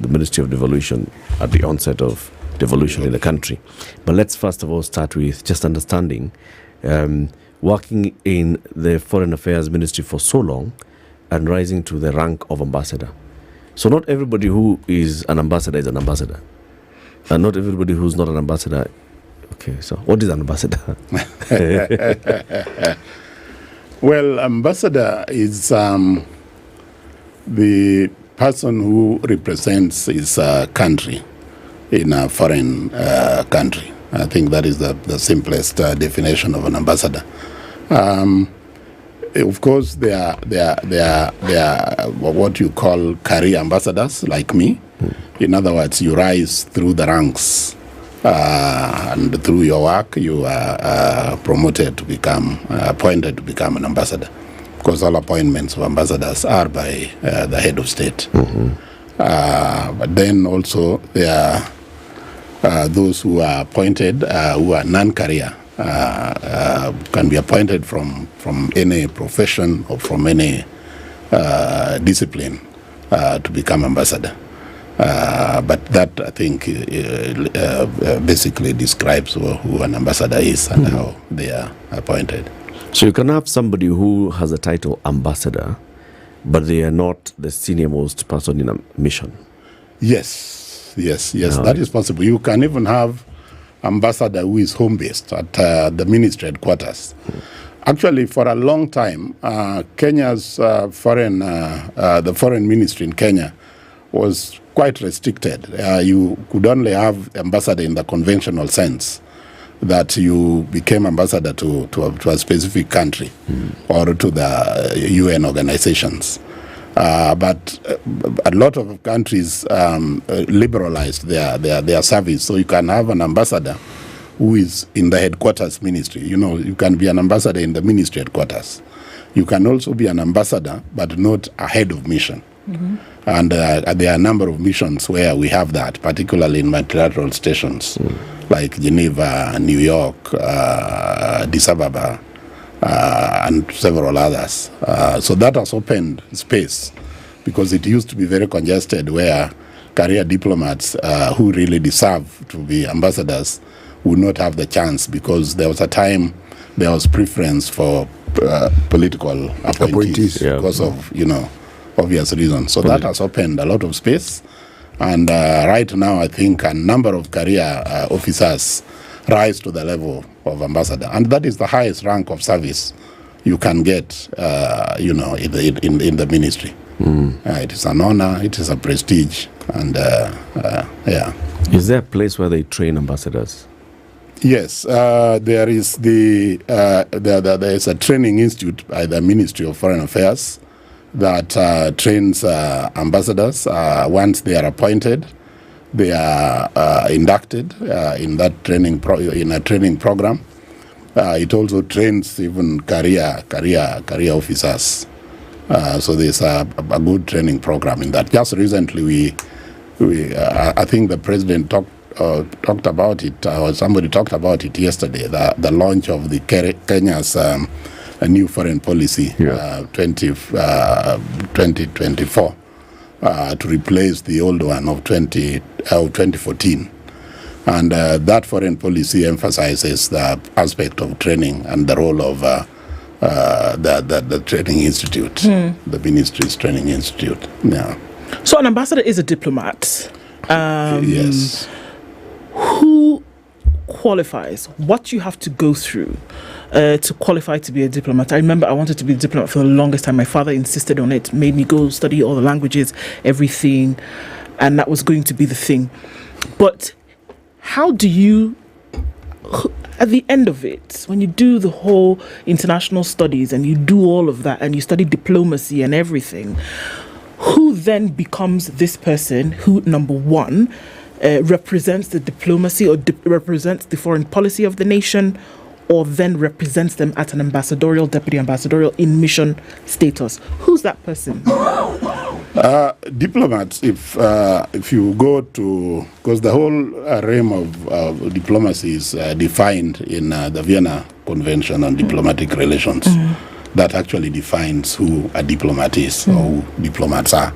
Ministry of Devolution at the onset of devolution in the country. But let's first of all start with just understanding, working in the Foreign Affairs Ministry for so long and rising to the rank of ambassador. So not everybody who is an ambassador is an ambassador. And not everybody who's not an ambassador. Okay, so what is an ambassador? Well, ambassador is the person who represents his country in a foreign country. I think that is the simplest definition of an ambassador. Of course, they are what you call career ambassadors, like me. In other words, you rise through the ranks, and through your work, you are appointed to become an ambassador. Because all appointments of ambassadors are by the head of state. But then also there are those who are appointed who are non-career. Can be appointed from any profession or from any discipline to become ambassador. But that, I think, basically describes who an ambassador is and how they are appointed. So you can have somebody who has a title ambassador, but they are not the senior most person in a mission. Yes, that is possible. You can even have ambassador who is home-based at the ministry headquarters. Actually, for a long time, Kenya's the foreign ministry in Kenya was quite restricted. You could only have ambassador in the conventional sense, that you became ambassador to a specific country or to the UN organizations. But a lot of countries liberalized their service, so you can have an ambassador who is in the headquarters ministry. You can be an ambassador in the ministry headquarters. You can also be an ambassador, but not a head of mission. And there are a number of missions where we have that, particularly in multilateral stations like Geneva, New York, Addis Ababa, and several others. So that has opened space, because it used to be very congested, where career diplomats who really deserve to be ambassadors would not have the chance, because there was a time there was preference for political appointees because of obvious reasons. So that has opened a lot of space. And right now, I think a number of career officers rise to the level of ambassador, and that is the highest rank of service you can get, in the ministry. It is an honor, it is a prestige, and Is there a place where they train ambassadors? Yes, there is there is a training institute by the Ministry of Foreign Affairs that trains ambassadors. Once they are appointed, they are inducted in that training training program. It also trains even career officers. So there's a good training program in that. Just recently, I think the president talked about it, or somebody talked about it yesterday. The launch of the Kenya's a new foreign policy 2024 to replace the old one of 2014. And that foreign policy emphasizes the aspect of training and the role of the training institute, the ministry's training institute. Yeah. So an ambassador is a diplomat. Yes. Who qualifies? What you have to go through to qualify to be a diplomat. I remember I wanted to be a diplomat for the longest time. My father insisted on it, made me go study all the languages, everything, and that was going to be the thing. But how do you, at the end of it, when you do the whole international studies and you do all of that and you study diplomacy and everything, who then becomes this person who, number one, represents the diplomacy or represents the foreign policy of the nation, or then represents them at an ambassadorial, deputy ambassadorial in mission status? Who's that person? Diplomats, if you go to, because the whole realm of diplomacy is defined in the Vienna Convention on Diplomatic Relations. That actually defines who a diplomat is or who diplomats are.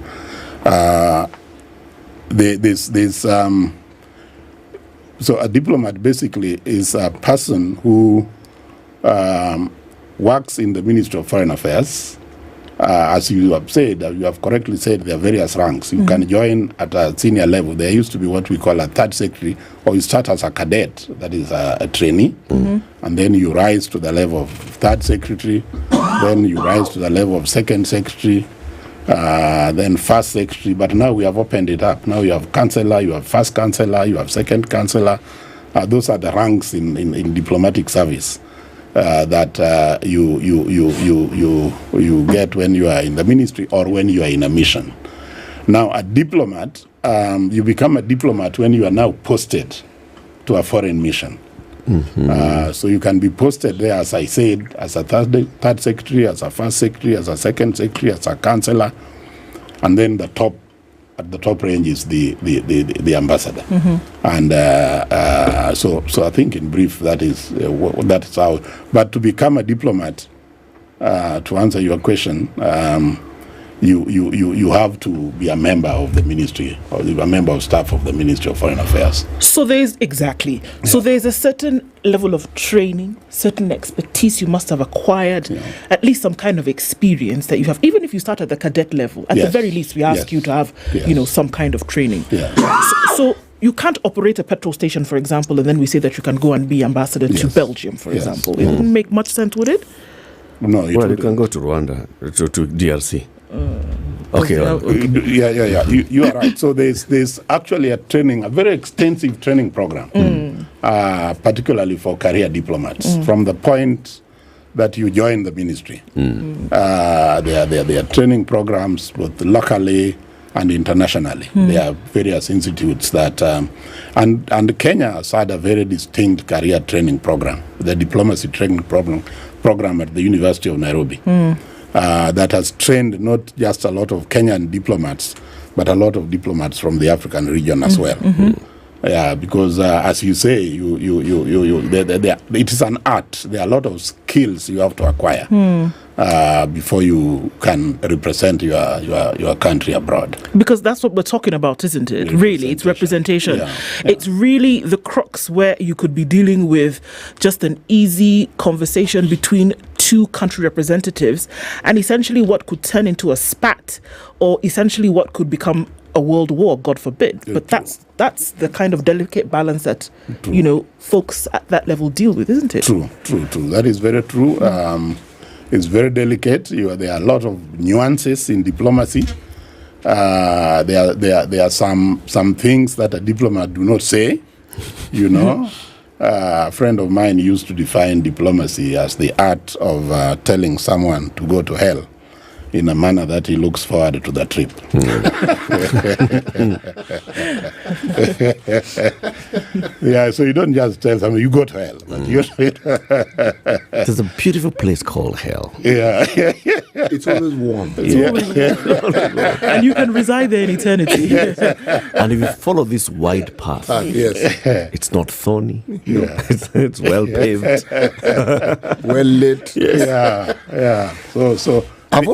So a diplomat basically is a person who works in the Ministry of Foreign Affairs. As you have said, you have correctly said, there are various ranks. You can join at a senior level. There used to be what we call a third secretary, or you start as a cadet, that is a trainee, and then you rise to the level of third secretary, then you rise to the level of second secretary, then first secretary. But now we have opened it up. Now you have councillor, you have first councillor, you have second councillor. Those are the ranks in diplomatic service that you get when you are in the ministry or when you are in a mission. Now, a diplomat, you become a diplomat when you are now posted to a foreign mission. So you can be posted there, as I said, as a third secretary, as a first secretary, as a second secretary, as a councillor, and then at the top range is the ambassador. And so I think in brief that's how. But to become a diplomat, to answer your question, you have to be a member of the ministry or a member of staff of the Ministry of Foreign Affairs. So there's there's a certain level of training, certain expertise you must have acquired, at least some kind of experience that you have, even if you start at the cadet level. At the very least, we ask you to have some kind of training. So you can't operate a petrol station, for example, and then we say that you can go and be ambassador to Belgium, for example. It wouldn't make much sense, would it? No, you can go to Rwanda, to DRC. Okay. You are right. So there's actually a very extensive training program, particularly for career diplomats, from the point that you join the ministry. There are training programs both locally and internationally. There are various institutes that, and Kenya has had a very distinct career training program, the diplomacy training program at the University of Nairobi. That has trained not just a lot of Kenyan diplomats, but a lot of diplomats from the African region as well. Because as you say, it is an art. There are a lot of skills you have to acquire before you can represent your country abroad. Because that's what we're talking about, isn't it? Really, it's representation. It's really the crux where you could be dealing with just an easy conversation between two country representatives, and essentially what could turn into a spat, or essentially what could become a world war, God forbid. But that's the kind of delicate balance that folks at that level deal with, isn't it? True. That is very true. It's very delicate. There are a lot of nuances in diplomacy. There are some things that a diplomat do not say. A friend of mine used to define diplomacy as the art of telling someone to go to hell in a manner that he looks forward to the trip. So you don't just tell someone, you go to hell. But there's a beautiful place called hell. It's always warm. And you can reside there in eternity. And if you follow this wide path, it's not thorny. It's well paved. Well lit. So I've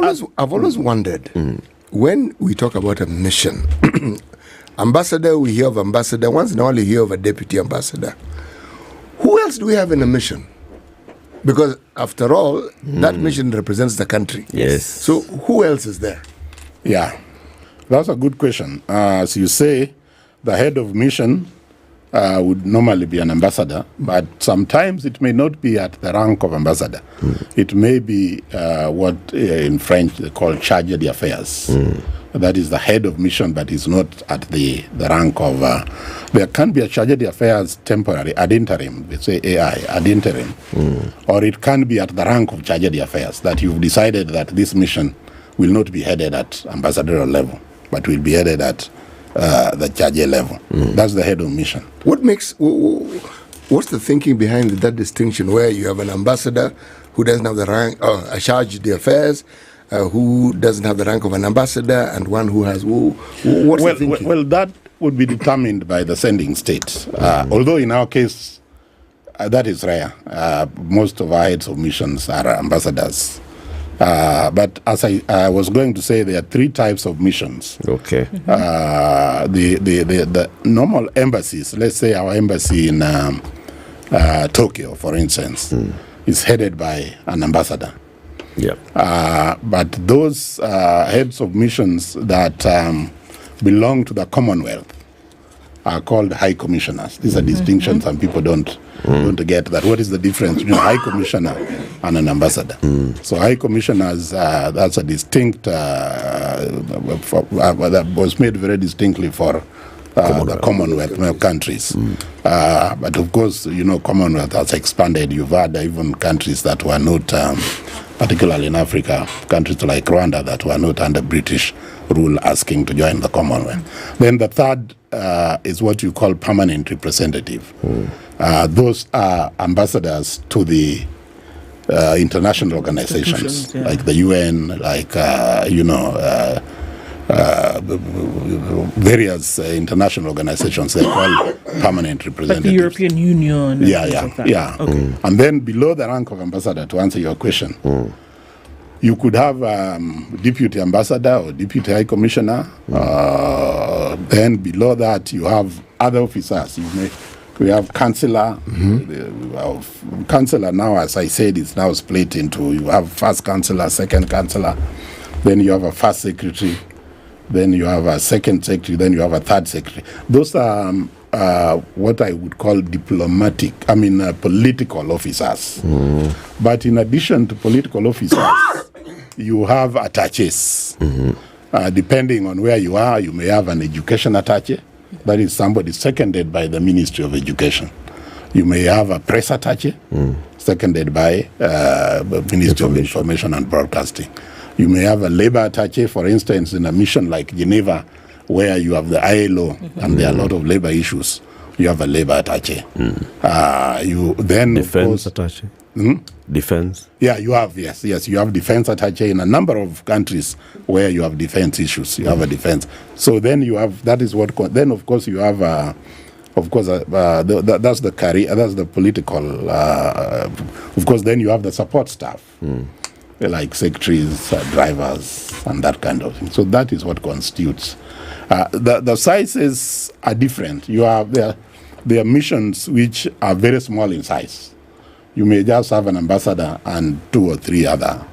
always wondered, when we talk about a mission, ambassador, we hear of ambassador. Once in a while, you hear of a deputy ambassador. Who else do we have in a mission? Because after all, that mission represents the country. Yes. So who else is there? Yeah, that's a good question. As you say, the head of mission would normally be an ambassador, but sometimes it may not be at the rank of ambassador. It may be what in French they call charge d'affaires. That is the head of mission, but is not at the rank of. There can be a charge d'affaires temporary, ad interim, we say AI, ad interim, or it can be at the rank of charge d'affaires, that you've decided that this mission will not be headed at ambassadorial level, but will be headed at the charge level. That's the head of mission. What's the thinking behind that distinction where you have an ambassador who doesn't have the rank, a charge d'affaires, who doesn't have the rank of an ambassador, and one who has, what's the thinking? Well, that would be determined by the sending state. Although in our case, that is rare. Most of our heads of missions are ambassadors. But as I was going to say, there are three types of missions. Okay. The normal embassies, let's say our embassy in Tokyo, for instance, is headed by an ambassador. Yeah. But those heads of missions that belong to the Commonwealth are called high commissioners. These are distinctions some people don't get. That what is the difference between a high commissioner and an ambassador? So high commissioners, that's a distinct, that was made very distinctly for the Commonwealth countries. But of course, Commonwealth has expanded. You've had even countries that were not, particularly in Africa, countries like Rwanda that were not under British rule asking to join the Commonwealth. Then the third is what you call permanent representative. Those are ambassadors to the international organizations, like the UN, like, various international organizations. They call permanent representatives. Like the European Union. Okay. And then below the rank of ambassador, to answer your question, you could have deputy ambassador or deputy high commissioner. Then below that, you have other officers. We have councillor. Councillor now, as I said, is now split into, you have first councillor, second councillor, then you have a first secretary, then you have a second secretary, then you have a third secretary. Those are what I would call political officers. But in addition to political officers, you have attaches. Depending on where you are, you may have an education attache. That is somebody seconded by the Ministry of Education. You may have a press attache, seconded by the Ministry of Information and Broadcasting. You may have a labor attaché, for instance, in a mission like Geneva, where you have the ILO and there are a lot of labor issues. You have a labor attaché. You then defense attaché. Defense. Yeah, you have yes. You have defense attaché in a number of countries where you have defense issues. You have a defense. So then you have that is what. Then of course you have. That's the career. That's the political. Of course, then you have the support staff. Like secretaries, drivers, and that kind of thing. So that is what constitutes. The sizes are different. You have there are missions which are very small in size. You may just have an ambassador and 2 or 3 other,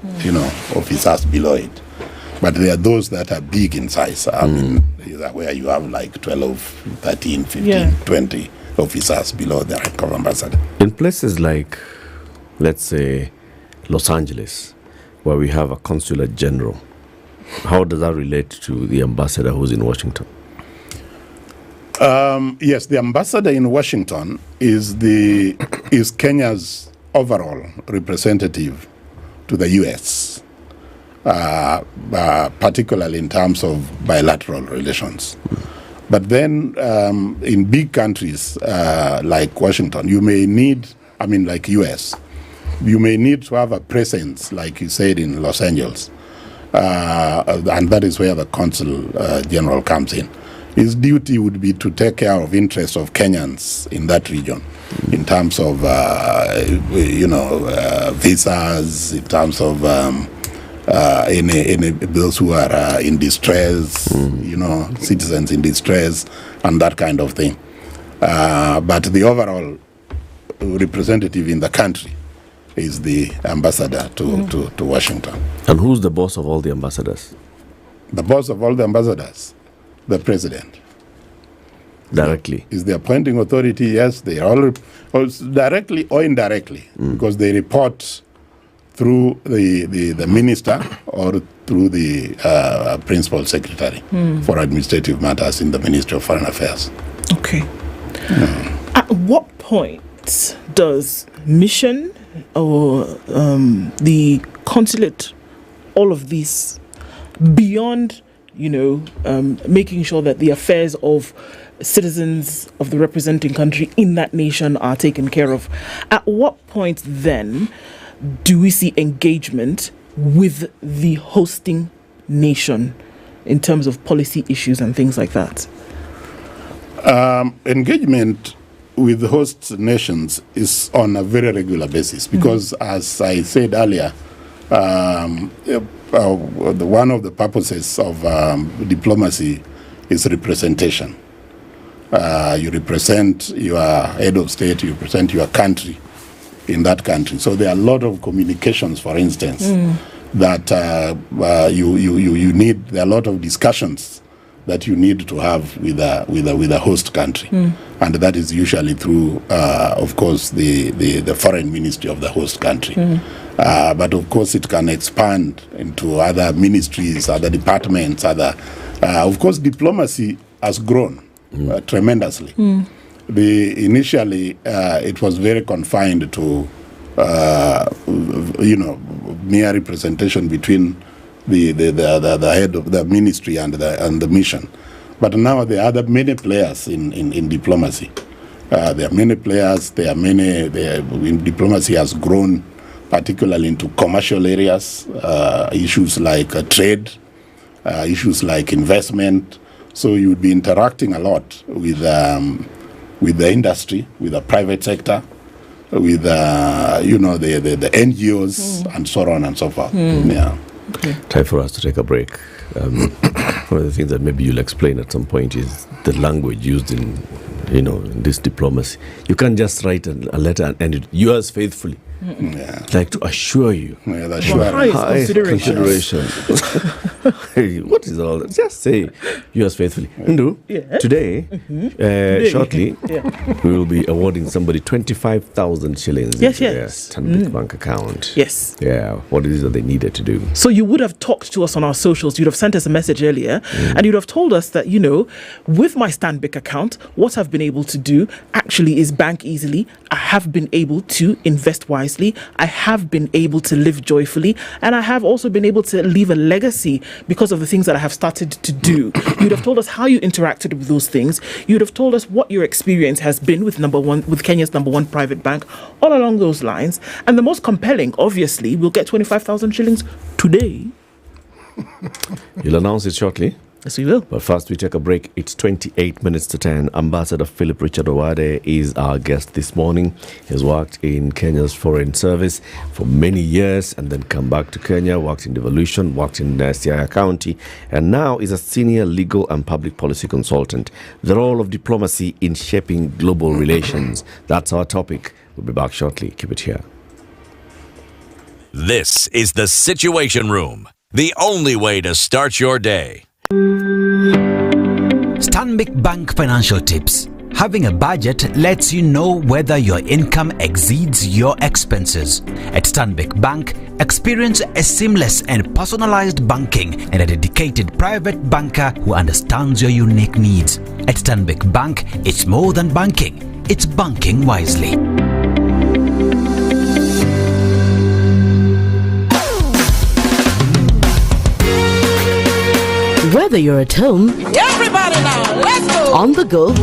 officers below it. But there are those that are big in size. I mean, where you have like 12, 13, 15, 20 officers below the rank of ambassador. In places like, let's say, Los Angeles, where we have a consulate general, how does that relate to the ambassador who's in Washington? Yes, the ambassador in Washington is Kenya's overall representative to the U.S., particularly in terms of bilateral relations. But then in big countries like Washington, you may need, like U.S., you may need to have a presence, like you said, in Los Angeles. And that is where the consul general comes in. His duty would be to take care of interests of Kenyans in that region, in terms of, visas, in terms of any those who are in distress, citizens in distress, and that kind of thing. But the overall representative in the country is the ambassador to Washington. And who's the boss of all the ambassadors? The boss of all the ambassadors? The president. directly. Is the appointing authority, yes, they are all directly or indirectly, because they report through the minister or through the principal secretary for administrative matters in the Ministry of Foreign Affairs. Okay. At what point does mission or the consulate, all of these, beyond, making sure that the affairs of citizens of the representing country in that nation are taken care of, at what point then do we see engagement with the hosting nation in terms of policy issues and things like that? Engagement with the host nations is on a very regular basis because, as I said earlier, one of the purposes of diplomacy is representation. You represent your head of state, you represent your country in that country. So there are a lot of communications, for instance, that you need. There are a lot of discussions that you need to have with a host country, and that is usually through, of course, the foreign ministry of the host country. But of course, it can expand into other ministries, other departments, of course, diplomacy has grown tremendously. Initially, it was very confined to, mere representation between the head of the ministry and the mission. But now there are many players in diplomacy. There are many players. Diplomacy has grown, particularly into commercial areas, issues like trade, issues like investment. So you would be interacting a lot with the industry, with the private sector, with the NGOs, and so on and so forth. Yeah. Okay. Time for us to take a break. One of the things that maybe you'll explain at some point is the language used in this diplomacy. You can't just write a letter and end it, yours faithfully. Like to assure you. High consideration. What is all that? Just say yours faithfully. Today, shortly, we will be awarding somebody 25,000 shillings into their Standard bank account. Yes. Yeah. What it is that they needed to do. So you would have talked to us on our socials. You'd have sent us a message earlier, and you'd have told us that, with my Stanbic account, what I've been able to do actually is bank easily. I have been able to invest wisely. I have been able to live joyfully, and I have also been able to leave a legacy because of the things that I have started to do. You'd have told us how you interacted with those things. You'd have told us what your experience has been with Kenya's number one private bank, all along those lines. And the most compelling, obviously, we'll get 25,000 shillings today. You'll announce it shortly. Yes, we will. But first, we take a break. It's 28 minutes to 10. Ambassador Philip Richard Owade is our guest this morning. He's worked in Kenya's foreign service for many years and then come back to Kenya, worked in devolution, worked in Siaya County, and now is a senior legal and public policy consultant. The role of diplomacy in shaping global relations. That's our topic. We'll be back shortly. Keep it here. This is the Situation Room, the only way to start your day. Stanbic Bank Financial Tips. Having a budget lets you know whether your income exceeds your expenses. At Stanbic Bank, experience a seamless and personalized banking and a dedicated private banker who understands your unique needs. At Stanbic Bank, it's more than banking, it's banking wisely. Whether you're at home, everybody now, let's go, on the go,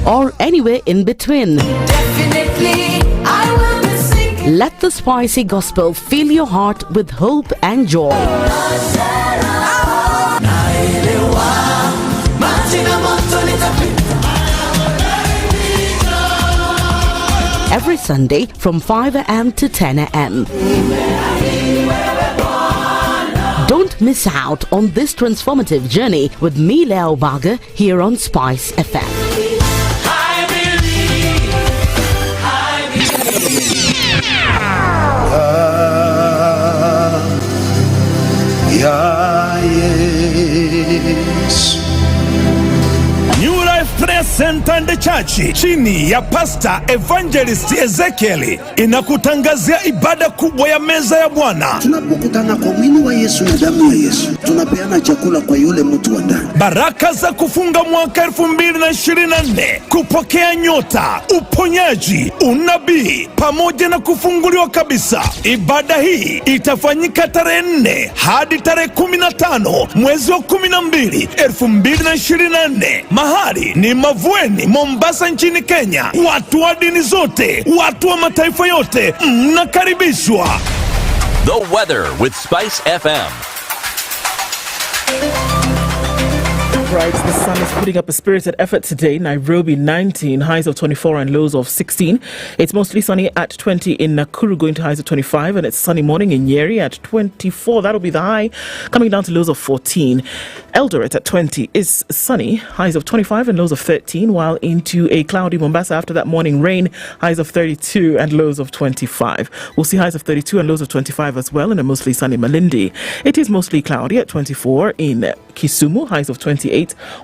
or anywhere in between, definitely I will be singing. Let the spicy gospel fill your heart with hope and joy. Every Sunday from 5 a.m. to 10 a.m. Don't miss out on this transformative journey with me, Leo Baga, here on SpiceFM. ya St. and Church chini ya Pastor Evangelist Ezekiel inakutangazia ibada kubwa ya meza ya Bwana. Tunapokutana kwa mwili wa Yesu na damu ya Yesu, tunapeana chakula kwa yule mtu wa ndani. Baraka za kufunga mwaka 2024, kupokea nyota, uponyaji, unabii pamoja na kufunguliwa kabisa. Ibada hii itafanyika tarehe 4 hadi tarehe 15 mwezi wa 12 2024. Mahali ni Mavueni, Mombasa nchini Kenya. Watu wa dini zote, watu wa mataifa yote mnakaribishwa. The weather with SpiceFM. Right, the sun is putting up a spirited effort today. Nairobi 19, highs of 24 and lows of 16. It's mostly sunny at 20 in Nakuru, going to highs of 25, and it's sunny morning in Nyeri at 24. That'll be the high, coming down to lows of 14. Eldoret at 20 is sunny, highs of 25 and lows of 13, while into a cloudy Mombasa after that morning rain, highs of 32 and lows of 25. We'll see highs of 32 and lows of 25 as well in a mostly sunny Malindi. It is mostly cloudy at 24 in Kisumu, highs of 28,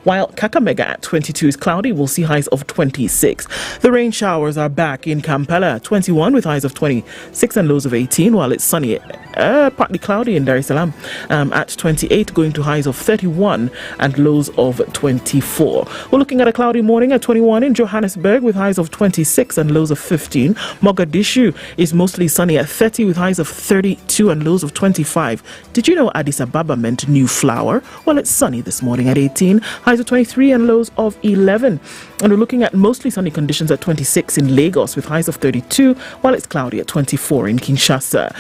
while Kakamega at 22 is cloudy. We'll see highs of 26. The rain showers are back in Kampala, 21 with highs of 26 and lows of 18, while it's sunny, partly cloudy in Dar es Salaam at 28, going to highs of 31 and lows of 24. We're looking at a cloudy morning at 21 in Johannesburg with highs of 26 and lows of 15. Mogadishu is mostly sunny at 30 with highs of 32 and lows of 25. Did you know Addis Ababa meant new flower? Well, it's sunny this morning at 18, highs of 23 and lows of 11. And we're looking at mostly sunny conditions at 26 in Lagos with highs of 32, while it's cloudy at 24 in Kinshasa.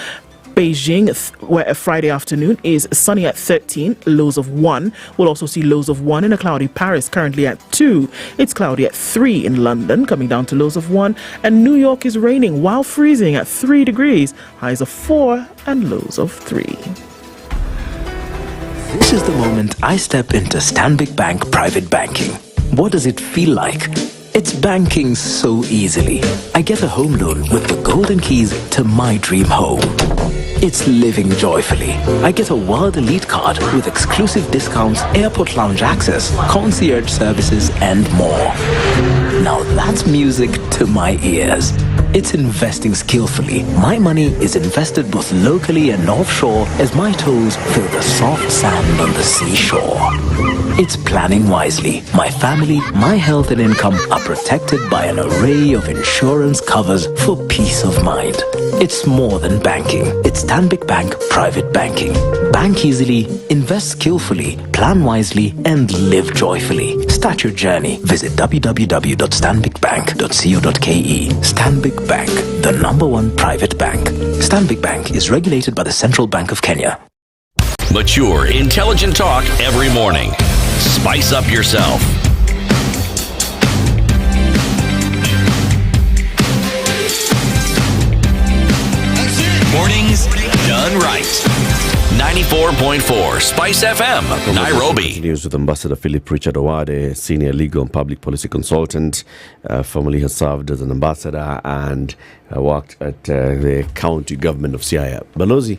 Beijing, where a Friday afternoon is sunny at 13, lows of 1. We'll also see lows of 1 in a cloudy Paris, currently at 2. It's cloudy at 3 in London, coming down to lows of 1. And New York is raining while freezing at 3 degrees, highs of 4 and lows of 3. This is the moment I step into Stanbic Bank Private Banking. What does it feel like? It's banking so easily. I get a home loan with the golden keys to my dream home. It's living joyfully. I get a World Elite card with exclusive discounts, airport lounge access, concierge services, and more. Now that's music to my ears. It's investing skillfully. My money is invested both locally and offshore as my toes feel the soft sand on the seashore. It's planning wisely. My family, my health and income are protected by an array of insurance covers for peace of mind. It's more than banking. It's Stanbic Bank Private Banking. Bank easily, invest skillfully, plan wisely, and live joyfully. Start your journey. Visit www.stanbicbank.co.ke. Stanbic Bank, the #1 private bank. Stanbic Bank is regulated by the Central Bank of Kenya. Mature, intelligent talk every morning. Spice up yourself. Mornings done right. 94.4 Spice FM, Nairobi. News with Ambassador Philip Richard Owade, Senior Legal and Public Policy Consultant. Formerly has served as an ambassador and worked at the county government of Sigei. Balozi,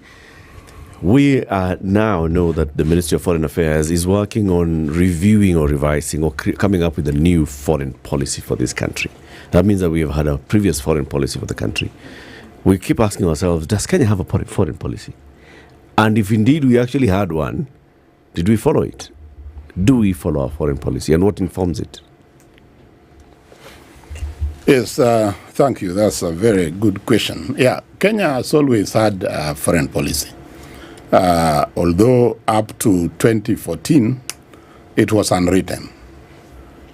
we now know that the Ministry of Foreign Affairs is working on reviewing or revising or coming up with a new foreign policy for this country. That means that we have had a previous foreign policy for the country. We keep asking ourselves, does Kenya have a foreign policy? And if indeed we actually had one, did we follow it? Do we follow our foreign policy, and what informs it? Yes, thank you. That's a very good question. Yeah, Kenya has always had a foreign policy. Although up to 2014, it was unwritten.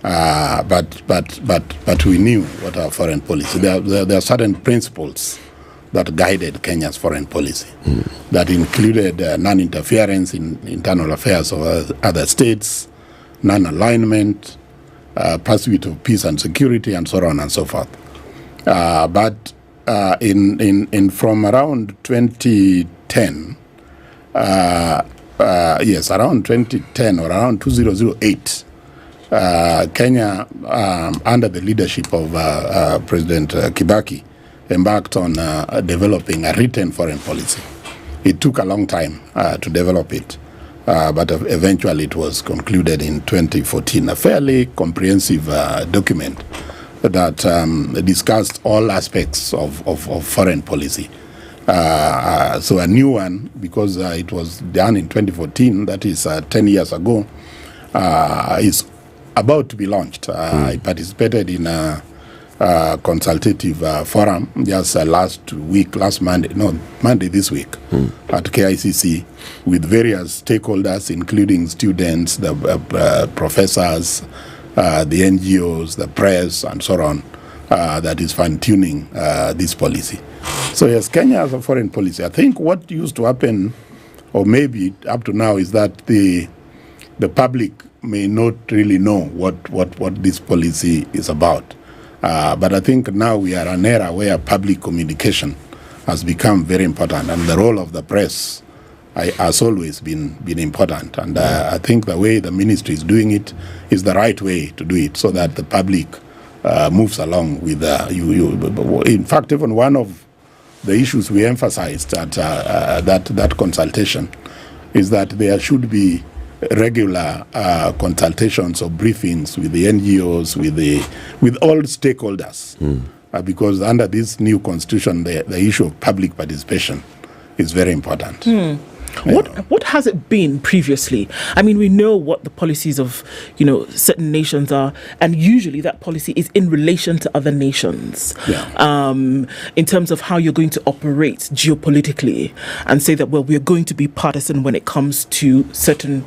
But we knew what our foreign policy. There are certain principles that guided Kenya's foreign policy that included non-interference in internal affairs of other states, non-alignment, pursuit of peace and security, and so on and so forth. But from around 2010, around 2010 or around 2008, Kenya, under the leadership of President Kibaki, embarked on developing a written foreign policy. It took a long time to develop it. but eventually it was concluded in 2014. A fairly comprehensive document that discussed all aspects of foreign policy. So a new one, because it was done in 2014, that is 10 years ago, is about to be launched. I participated in a consultative forum just Monday this week at KICC with various stakeholders, including students, the professors, the NGOs, the press, and so on, that is fine-tuning this policy. So yes, Kenya has a foreign policy. I think what used to happen, or maybe up to now, is that the public may not really know what this policy is about. But I think now we are in an era where public communication has become very important, and the role of the press has always been important. And I think the way the ministry is doing it is the right way to do it, so that the public moves along with you. In fact, even one of the issues we emphasized at that consultation is that there should be regular consultations or briefings with the NGOs, with all stakeholders, because under this new constitution, the issue of public participation is very important. What has it been previously? I mean, we know what the policies of, certain nations are, and usually that policy is in relation to other nations. In terms of how you're going to operate geopolitically, and say that, well, we're going to be partisan when it comes to certain,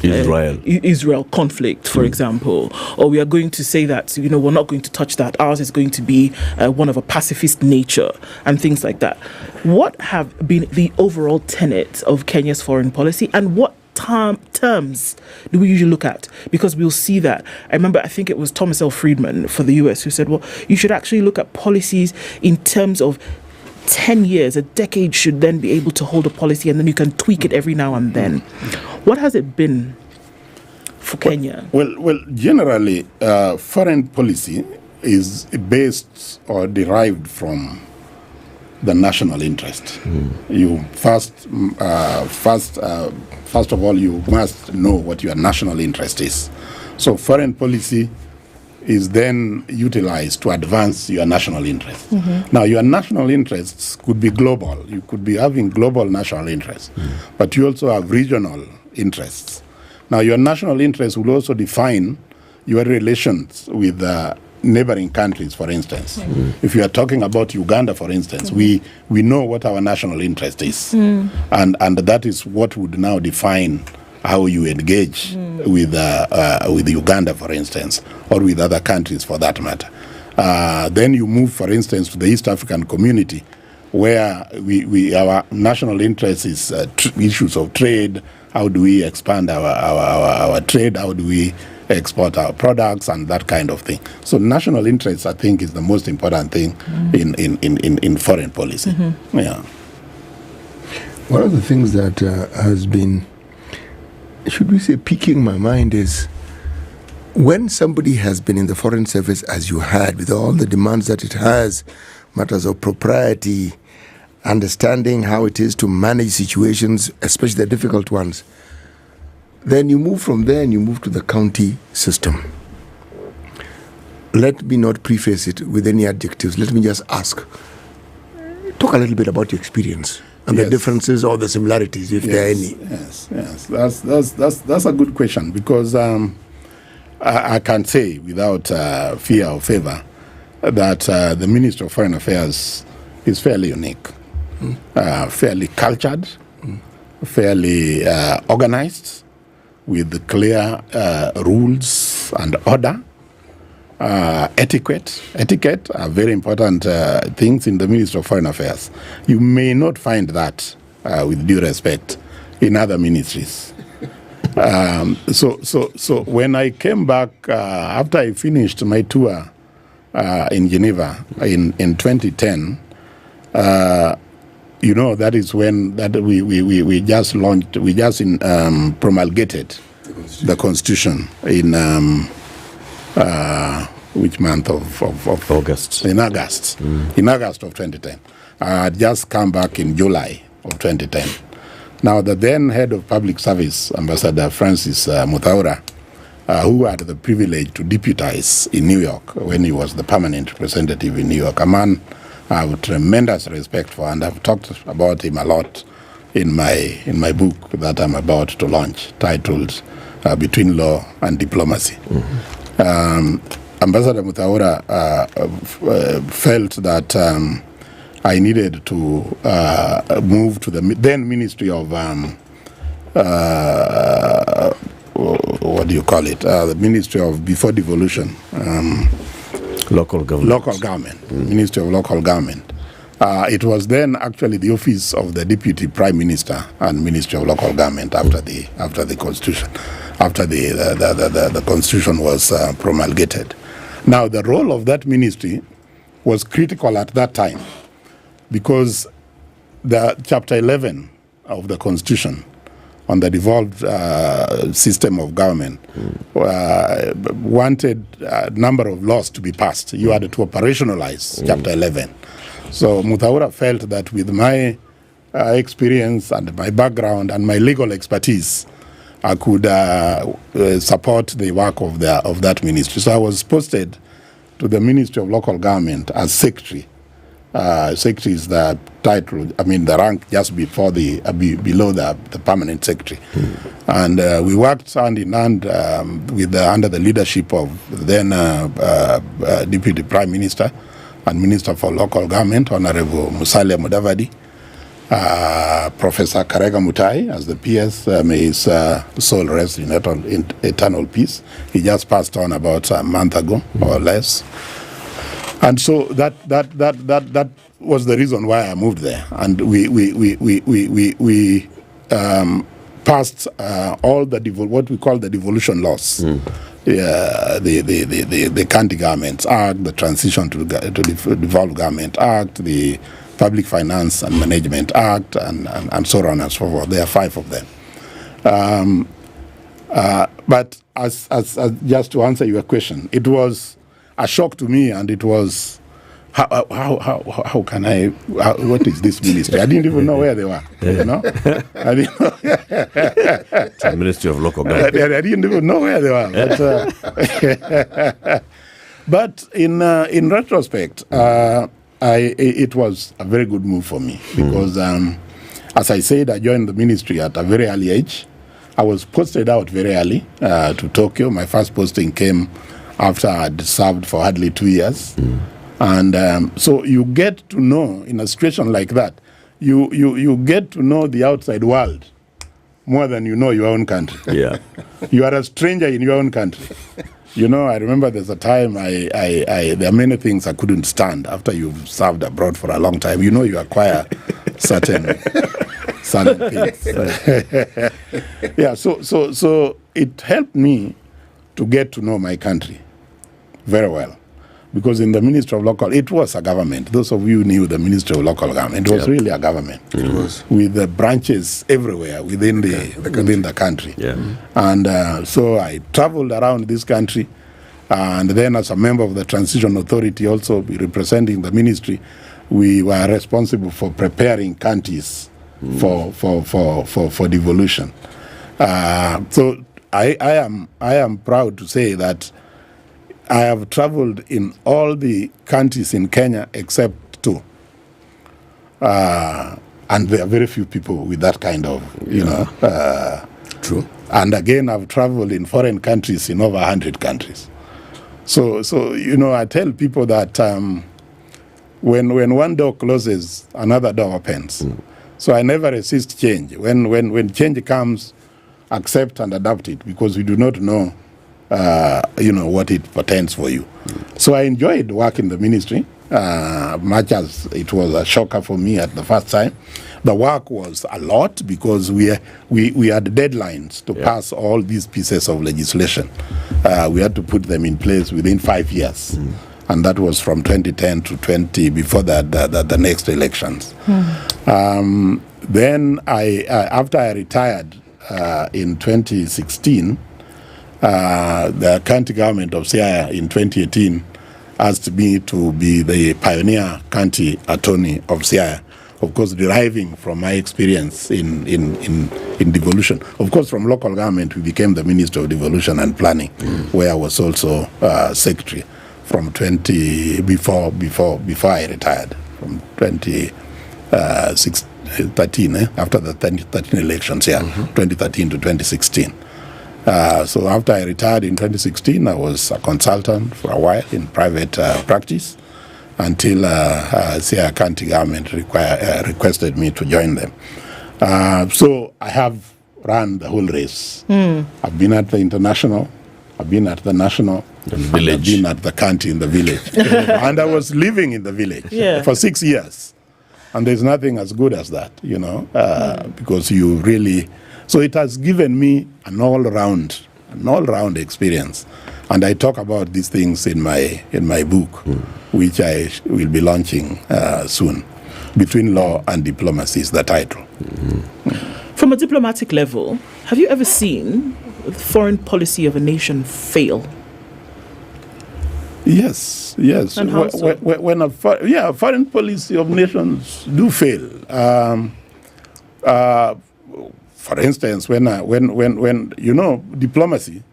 Israel conflict, for example, or we are going to say that, we're not going to touch that. Ours is going to be one of a pacifist nature and things like that. What have been the overall tenets of Kenya's foreign policy, and what terms do we usually look at? Because we'll see that. I think it was Thomas L. Friedman for the US who said, well, you should actually look at policies in terms of 10 years. A decade should then be able to hold a policy, and then you can tweak it every now and then. What has it been for Kenya? Well, generally, foreign policy is based or derived from the national interest. You first of all, you must know what your national interest is. So foreign policy is then utilized to advance your national interest. Now, your national interests could be global. You could be having global national interests, but you also have regional interests. Now, your national interests will also define your relations with neighboring countries, for instance. If you are talking about Uganda, for instance, we know what our national interest is, and that is what would now define how you engage with Uganda, for instance, or with other countries for that matter. Then you move, for instance, to the East African community, where our national interest is issues of trade. How do we expand our trade? How do we export our products and that kind of thing? So national interest, I think, is the most important thing in foreign policy. Yeah. One of the things that has been, should we say, piquing my mind is when somebody has been in the foreign service, as you had, with all the demands that it has, matters of propriety, understanding how it is to manage situations, especially the difficult ones, then you move from there and you move to the county system. Let me not preface it with any adjectives. Let me just ask. Talk a little bit about your experience and the differences or the similarities, if there are any. Yes. That's a good question, because I can say without fear or favor that the Ministry of Foreign Affairs is fairly unique, fairly cultured, fairly organized, with clear rules and order. Etiquette are very important things in the Ministry of Foreign Affairs. You may not find that, with due respect, in other ministries. So when I came back, after I finished my tour in Geneva in 2010, that is when we just launched, promulgated the Constitution in which month of August? In August of 2010. I had just come back in July of 2010. Now, the then head of public service, Ambassador Francis Muthaura, who had the privilege to deputize in New York when he was the permanent representative in New York, a man I have tremendous respect for, and I've talked about him a lot in my book that I'm about to launch, titled Between Law and Diplomacy. Ambassador Muthaura felt that I needed to move to the then Ministry of what do you call it? The Ministry of, before devolution, local government. Local government, Ministry of Local Government. It was then actually the office of the Deputy Prime Minister and Ministry of Local Government after the Constitution, after the Constitution was promulgated. Now, the role of that ministry was critical at that time because the Chapter 11 of the Constitution on the devolved system of government wanted a number of laws to be passed. You had to operationalize Chapter 11. So Muthaura felt that with my experience and my background and my legal expertise, I could support the work of that ministry. So I was posted to the Ministry of Local Government as secretary. Secretary is the title, I mean the rank just before below the permanent secretary. And we worked hand in hand under the leadership of then Deputy Prime Minister and Minister for Local Government, Honorable Musalia Mudavadi, Professor Karega Mutai as the PS, may his soul rest in eternal peace. He just passed on about a month ago or less. And so that was the reason why I moved there. And we passed all what we call the devolution laws. The County Governments Act, the Transition to Devolved Government Act, the Public Finance and Management Act, and so on and so forth. There are 5 of them. But as just to answer your question, it was a shock to me, and it was how can I? What is this ministry? I didn't even know where they were. You know, I didn't know. It's the Ministry of Local Government. I didn't even know where they were. But in retrospect, it was a very good move for me because, as I said, I joined the ministry at a very early age. I was posted out very early to Tokyo. My first posting came after I had served for hardly 2 years. And so you get to know, in a situation like that, you get to know the outside world more than you know your own country. Yeah. You are a stranger in your own country. You know, I remember there's a time there are many things I couldn't stand after you've served abroad for a long time. You know, you acquire certain things. Yeah, so it helped me to get to know my country very well. Because in the Ministry of Local, it was a government. Those of you who knew the Ministry of Local Government, it was really a government. It was. With the branches everywhere within the country. Yeah. And so I traveled around this country, and then as a member of the Transition Authority, also representing the ministry, we were responsible for preparing counties for devolution. So I am proud to say that I have traveled in all the counties in Kenya except 2. And there are very few people with that kind of, True. And again, I've traveled in foreign countries in over 100 countries. So I tell people that when one door closes, another door opens. So I never resist change. When change comes, accept and adapt it, because we do not know what it portends for you. So I enjoyed work in the ministry, much as it was a shocker for me at the first time. The work was a lot because we had deadlines to pass all these pieces of legislation. We had to put them in place within 5 years. And that was from 2010 to 20 before the next elections. Then after I retired in 2016, the county government of Sigei in 2018 asked me to be the pioneer county attorney of Sigei, of course, deriving from my experience in devolution. Of course, from local government, we became the Minister of Devolution and Planning, where I was also secretary from before I retired, from 2013, after the 2013 elections, 2013 to 2016. So after I retired in 2016, I was a consultant for a while in private practice until Sigei County government requested me to join them. So I have run the whole race. I've been at the international, I've been at the national, village. I've been at the county in the village. And I was living in the village for 6 years. And there's nothing as good as that, because you really... So it has given me an all-round experience. And I talk about these things in my book, which I will be launching soon. Between Law and Diplomacy is the title. From a diplomatic level, have you ever seen the foreign policy of a nation fail? Yes. And how so? When foreign policy of nations do fail. For instance, when diplomacy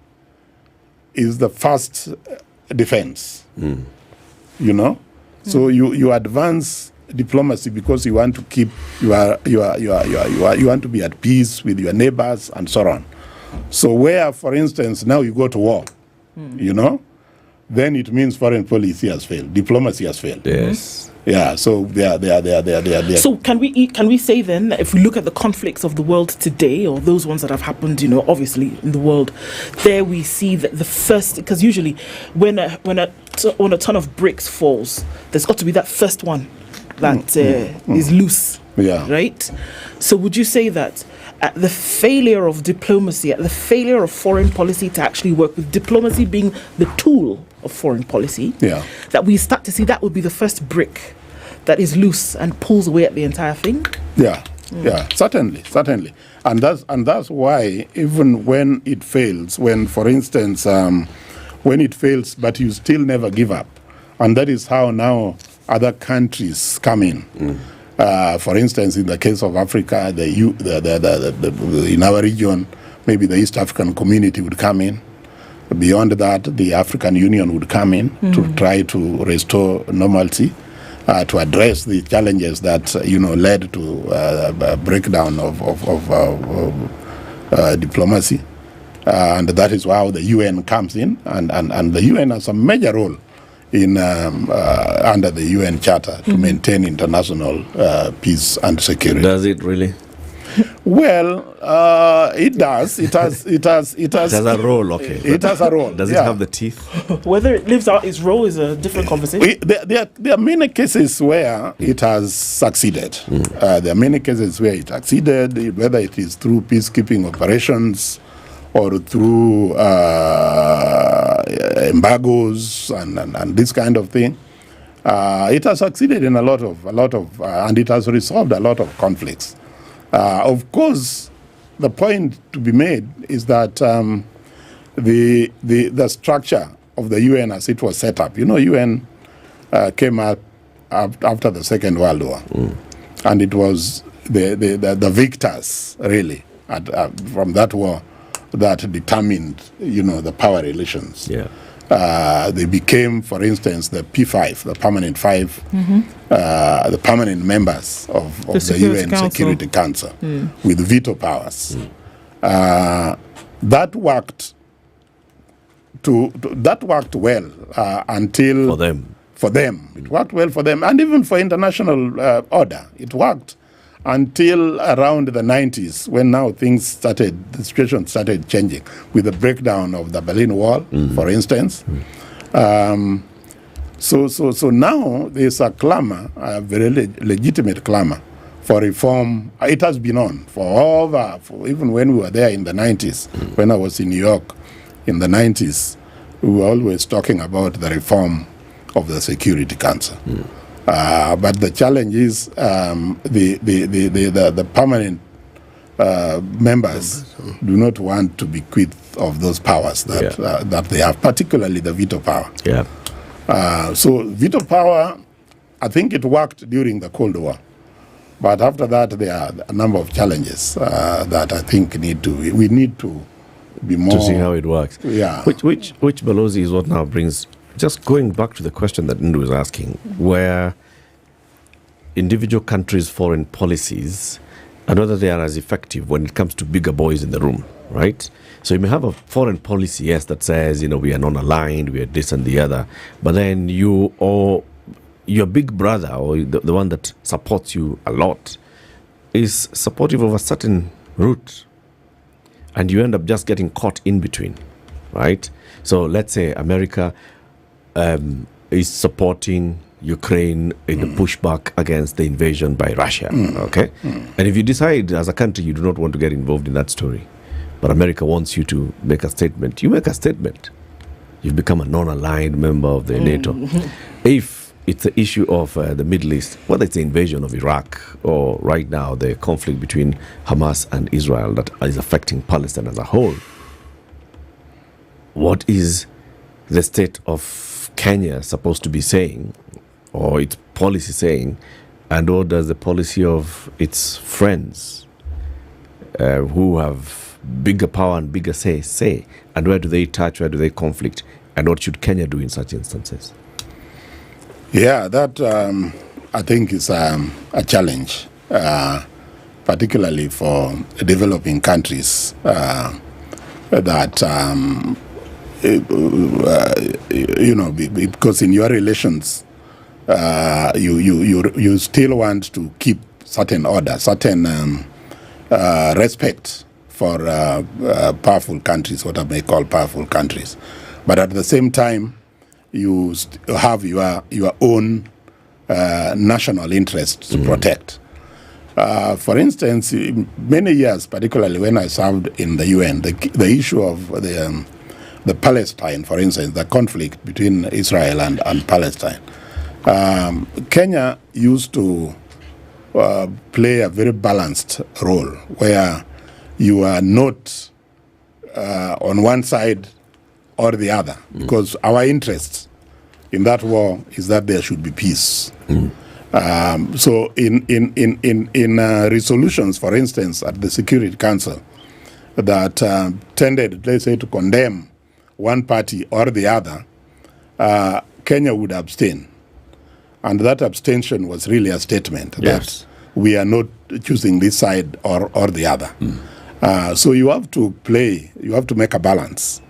is the first defense, so you advance diplomacy because you want to keep you want to be at peace with your neighbors and so on. So where, for instance, now you go to war, then it means foreign policy has failed, diplomacy has failed. Yes. Yeah, so they are. So can we say then that if we look at the conflicts of the world today, or those ones that have happened, obviously in the world, there we see that the first, because usually when a ton of bricks falls, there's got to be that first one that is loose. Yeah. Right. So would you say that at the failure of diplomacy, at the failure of foreign policy to actually work, with diplomacy being the tool of foreign policy, that we start to see that would be the first brick that is loose and pulls away at the entire thing? Yeah, certainly. And that's why even when it fails, for instance, when it fails, but you still never give up. And that is how now other countries come in. For instance, in the case of Africa, in our region, maybe the East African community would come in. Beyond that, the African Union would come in to try to restore normalcy, to address the challenges that led to a breakdown of diplomacy, and that is how the UN comes in, and the UN has a major role in under the UN Charter to maintain international peace and security. Does it really? Well, it does. It has a role. Okay. It has a role. Does it have the teeth? Whether it lives out its role is a different conversation. There are many cases where it has succeeded. There are many cases where it succeeded, whether it is through peacekeeping operations or through embargoes and this kind of thing. It has succeeded in a lot of, and it has resolved a lot of conflicts. Of course, the point to be made is that the structure of the UN as it was set up, UN came up after the Second World War, and it was the victors really from that war that determined the power relations. They became, for instance, the P5, the permanent five, the permanent members of the UN Security Council with veto powers. That worked well until for them. It worked well for them, and even for international order, it worked until around the 90s, when now the situation started changing with the breakdown of the Berlin Wall, for instance. So now there's a clamor, a very legitimate clamor for reform. It has been on for even when we were there in the 90s, when I was in New York in the 90s, we were always talking about the reform of the Security Council. But the challenge is the permanent members do not want to be quit of those powers that they have, particularly the veto power. So veto power, I think it worked during the Cold War. But after that, there are a number of challenges that I think we need to be more... To see how it works. Yeah. Which Balozi is what now brings... Just going back to the question that Ndu is asking, where individual countries' foreign policies and whether they are as effective when it comes to bigger boys in the room, right? So you may have a foreign policy, yes, that says, we are non-aligned, we are this and the other, but then your big brother or the one that supports you a lot is supportive of a certain route, and you end up just getting caught in between, right? So let's say America is supporting Ukraine in the pushback against the invasion by Russia, okay? And if you decide as a country you do not want to get involved in that story, but America wants you to make a statement, you make a statement. You've become a non-aligned member of the NATO. If it's the issue of the Middle East, whether it's the invasion of Iraq or right now the conflict between Hamas and Israel that is affecting Palestine as a whole, what is the state of Kenya supposed to be saying, or its policy saying, and what does the policy of its friends who have bigger power and bigger say, and where do they touch, where do they conflict, and what should Kenya do in such instances? Yeah, that I think is a challenge, particularly for developing countries because in your relations, you still want to keep certain order, certain respect for powerful countries, what I may call powerful countries. But at the same time, you have your own national interests to protect. For instance, many years, particularly when I served in the UN, the issue of the Palestine, for instance, the conflict between Israel and Palestine, Kenya used to play a very balanced role where you are not on one side or the other, because our interest in that war is that there should be peace. So in resolutions, for instance, at the Security Council that tended, let's say, to condemn one party or the other, Kenya would abstain. And that abstention was really a statement that we are not choosing this side or the other. So you have to make a balance.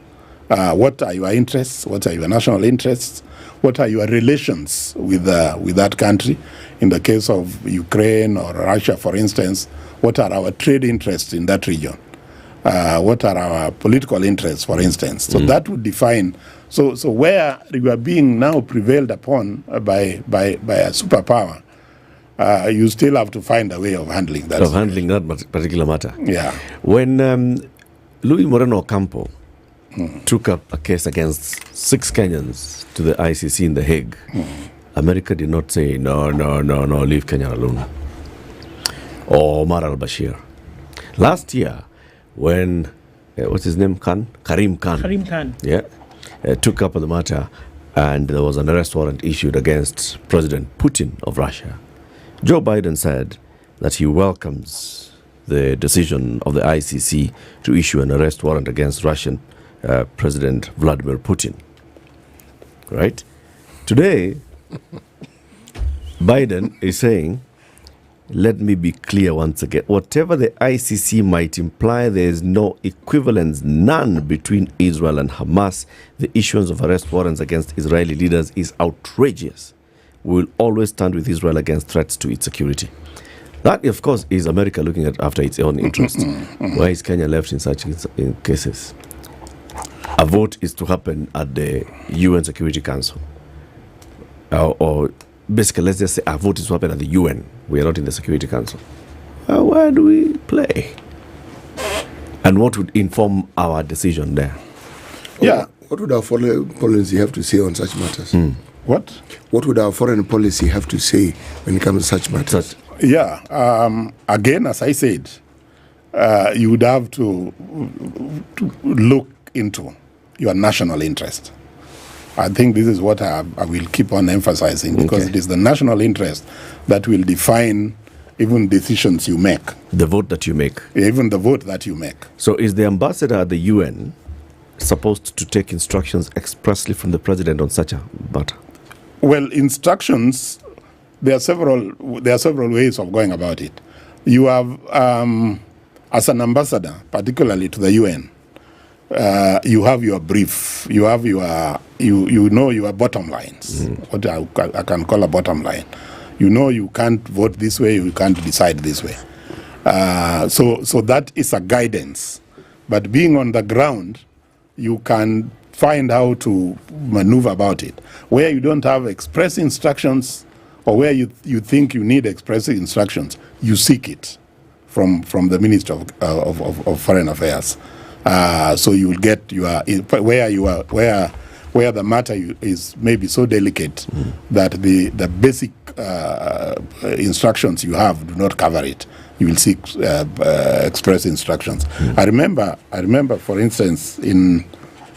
What are your interests? What are your national interests? What are your relations with that country? In the case of Ukraine or Russia, for instance, what are our trade interests in that region? What are our political interests, for instance? So that would define. So where you are being now prevailed upon by a superpower, you still have to find a way of handling that. That particular matter. Yeah. When Luis Moreno Ocampo took up a case against 6 Kenyans to the ICC in The Hague, America did not say, no, leave Kenya alone. Or Omar al-Bashir. Last year, when, what's his name, Karim Khan. Yeah, took up the matter, and there was an arrest warrant issued against President Putin of Russia. Joe Biden said that he welcomes the decision of the ICC to issue an arrest warrant against Russian President Vladimir Putin. Right? Today, Biden is saying, let me be clear once again. Whatever the ICC might imply, there is no equivalence, none, between Israel and Hamas. The issuance of arrest warrants against Israeli leaders is outrageous. We will always stand with Israel against threats to its security. That, of course, is America looking at after its own interests. Why is Kenya left in such cases? A vote is to happen at the UN Security Council. Or basically, let's just say a vote is to happen at the UN. We are not in the Security Council. Where do we play? And what would inform our decision there? Yeah. What would our foreign policy have to say on such matters? What would our foreign policy have to say when it comes to such matters? Yeah. Again, as I said, you would have to look into your national interest. I think this is what I will keep on emphasizing, because it is the national interest that will define even decisions you make. The vote that you make. Even the vote that you make. So is the ambassador at the UN supposed to take instructions expressly from the president on such a matter? Well, instructions, there are several ways of going about it. You have, as an ambassador, particularly to the UN, you have your brief. You have your, you know your bottom lines. What I can call a bottom line. You know you can't vote this way, you can't decide this way. So that is a guidance. But being on the ground, you can find how to maneuver about it. Where you don't have express instructions, or where you think you need express instructions, you seek it from the Minister of Foreign Affairs. So you will get where the matter is maybe so delicate that the basic instructions you have do not cover it. You will seek express instructions. I remember, for instance, in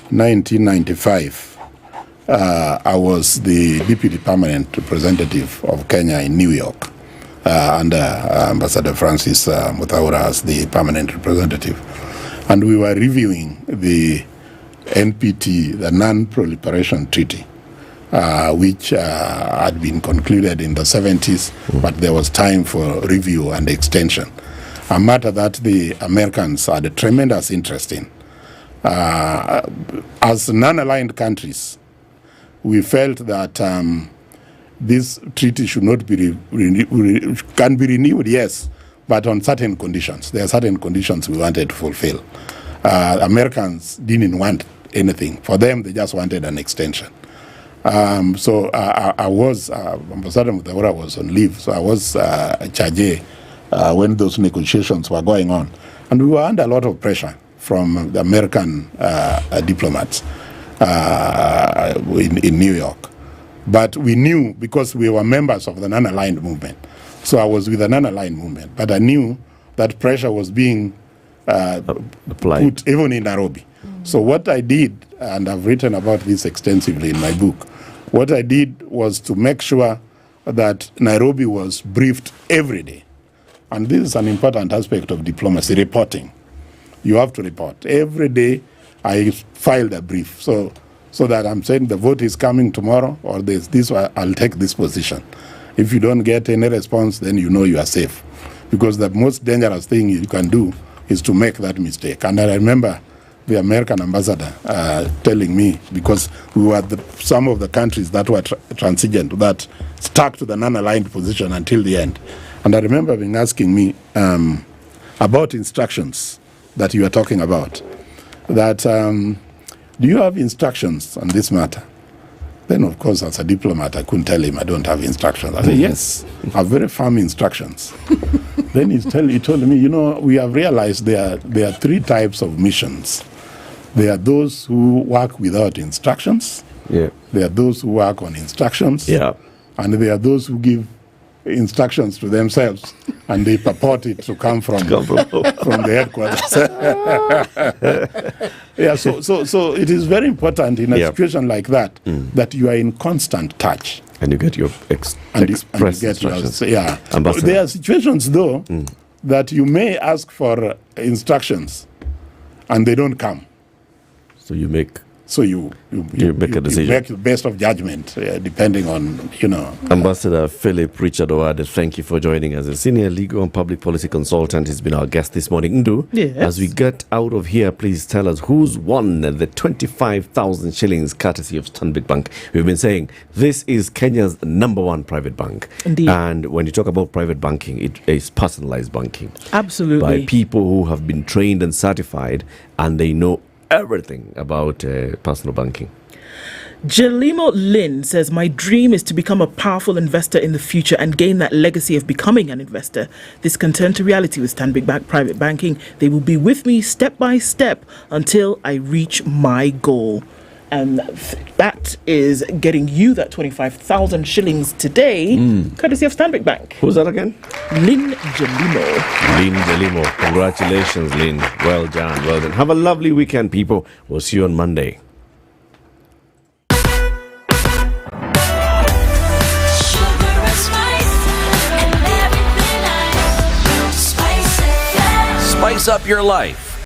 1995, I was the Deputy Permanent Representative of Kenya in New York, under Ambassador Francis Muthaura as the Permanent Representative. And we were reviewing the NPT, the Non-Proliferation Treaty, which had been concluded in the 70s, but there was time for review and extension. A matter that the Americans had a tremendous interest in. As non-aligned countries, we felt that this treaty should not be can be renewed, yes, but on certain conditions. There are certain conditions we wanted to fulfill. Americans didn't want anything. For them, they just wanted an extension. So I was, Ambassador Muthaura was on leave, so I was chargé when those negotiations were going on. And we were under a lot of pressure from the American diplomats in New York. But we knew, because we were members of the non-aligned movement, so I was with the non-aligned movement, but I knew that pressure was being put even in Nairobi. So what I did, and I've written about this extensively in my book, what I did was to make sure that Nairobi was briefed every day. And this is an important aspect of diplomacy, reporting. You have to report. Every day I filed a brief, so that I'm saying the vote is coming tomorrow, or this I'll take this position. If you don't get any response, then you know you are safe. Because the most dangerous thing you can do is to make that mistake. And I remember the American ambassador telling me, because we were some of the countries that were transigent, that stuck to the non-aligned position until the end. And I remember being asking me about instructions that you are talking about, that do you have instructions on this matter? Then, of course, as a diplomat, I couldn't tell him I don't have instructions. I said, yes, I have very firm instructions. Then he told me, you know, we have realized there are three types of missions. There are those who work without instructions. Yeah. There are those who work on instructions. Yeah. And there are those who give instructions to themselves, and they purport it to come from the headquarters. Yeah, so it is very important in a situation like that that you are in constant touch. And you get your express instructions. Yeah. There are situations, though, that you may ask for instructions, and they don't come. So you make... So you make a decision. You make the best of judgment, depending on, you know. Ambassador Philip Richard Owade, thank you for joining us. A senior legal and public policy consultant has been our guest this morning. Ndu, yes. As we get out of here, please tell us who's won the 25,000 shillings courtesy of Standard Bank. We've been saying this is Kenya's #1 private bank. Indeed. And when you talk about private banking, it is personalized banking. Absolutely. By people who have been trained and certified, and they know everything about personal banking. Jelimo Lin says, my dream is to become a powerful investor in the future and gain that legacy of becoming an investor. This can turn to reality with Standard Bank Private Banking. They will be with me step by step until I reach my goal. And that is getting you that 25,000 shillings today, courtesy of Standard Bank. Who's that again? Lin Jelimo. Lin Jelimo. Congratulations, Lin. Well done. Well done. Have a lovely weekend, people. We'll see you on Monday. Spice up your life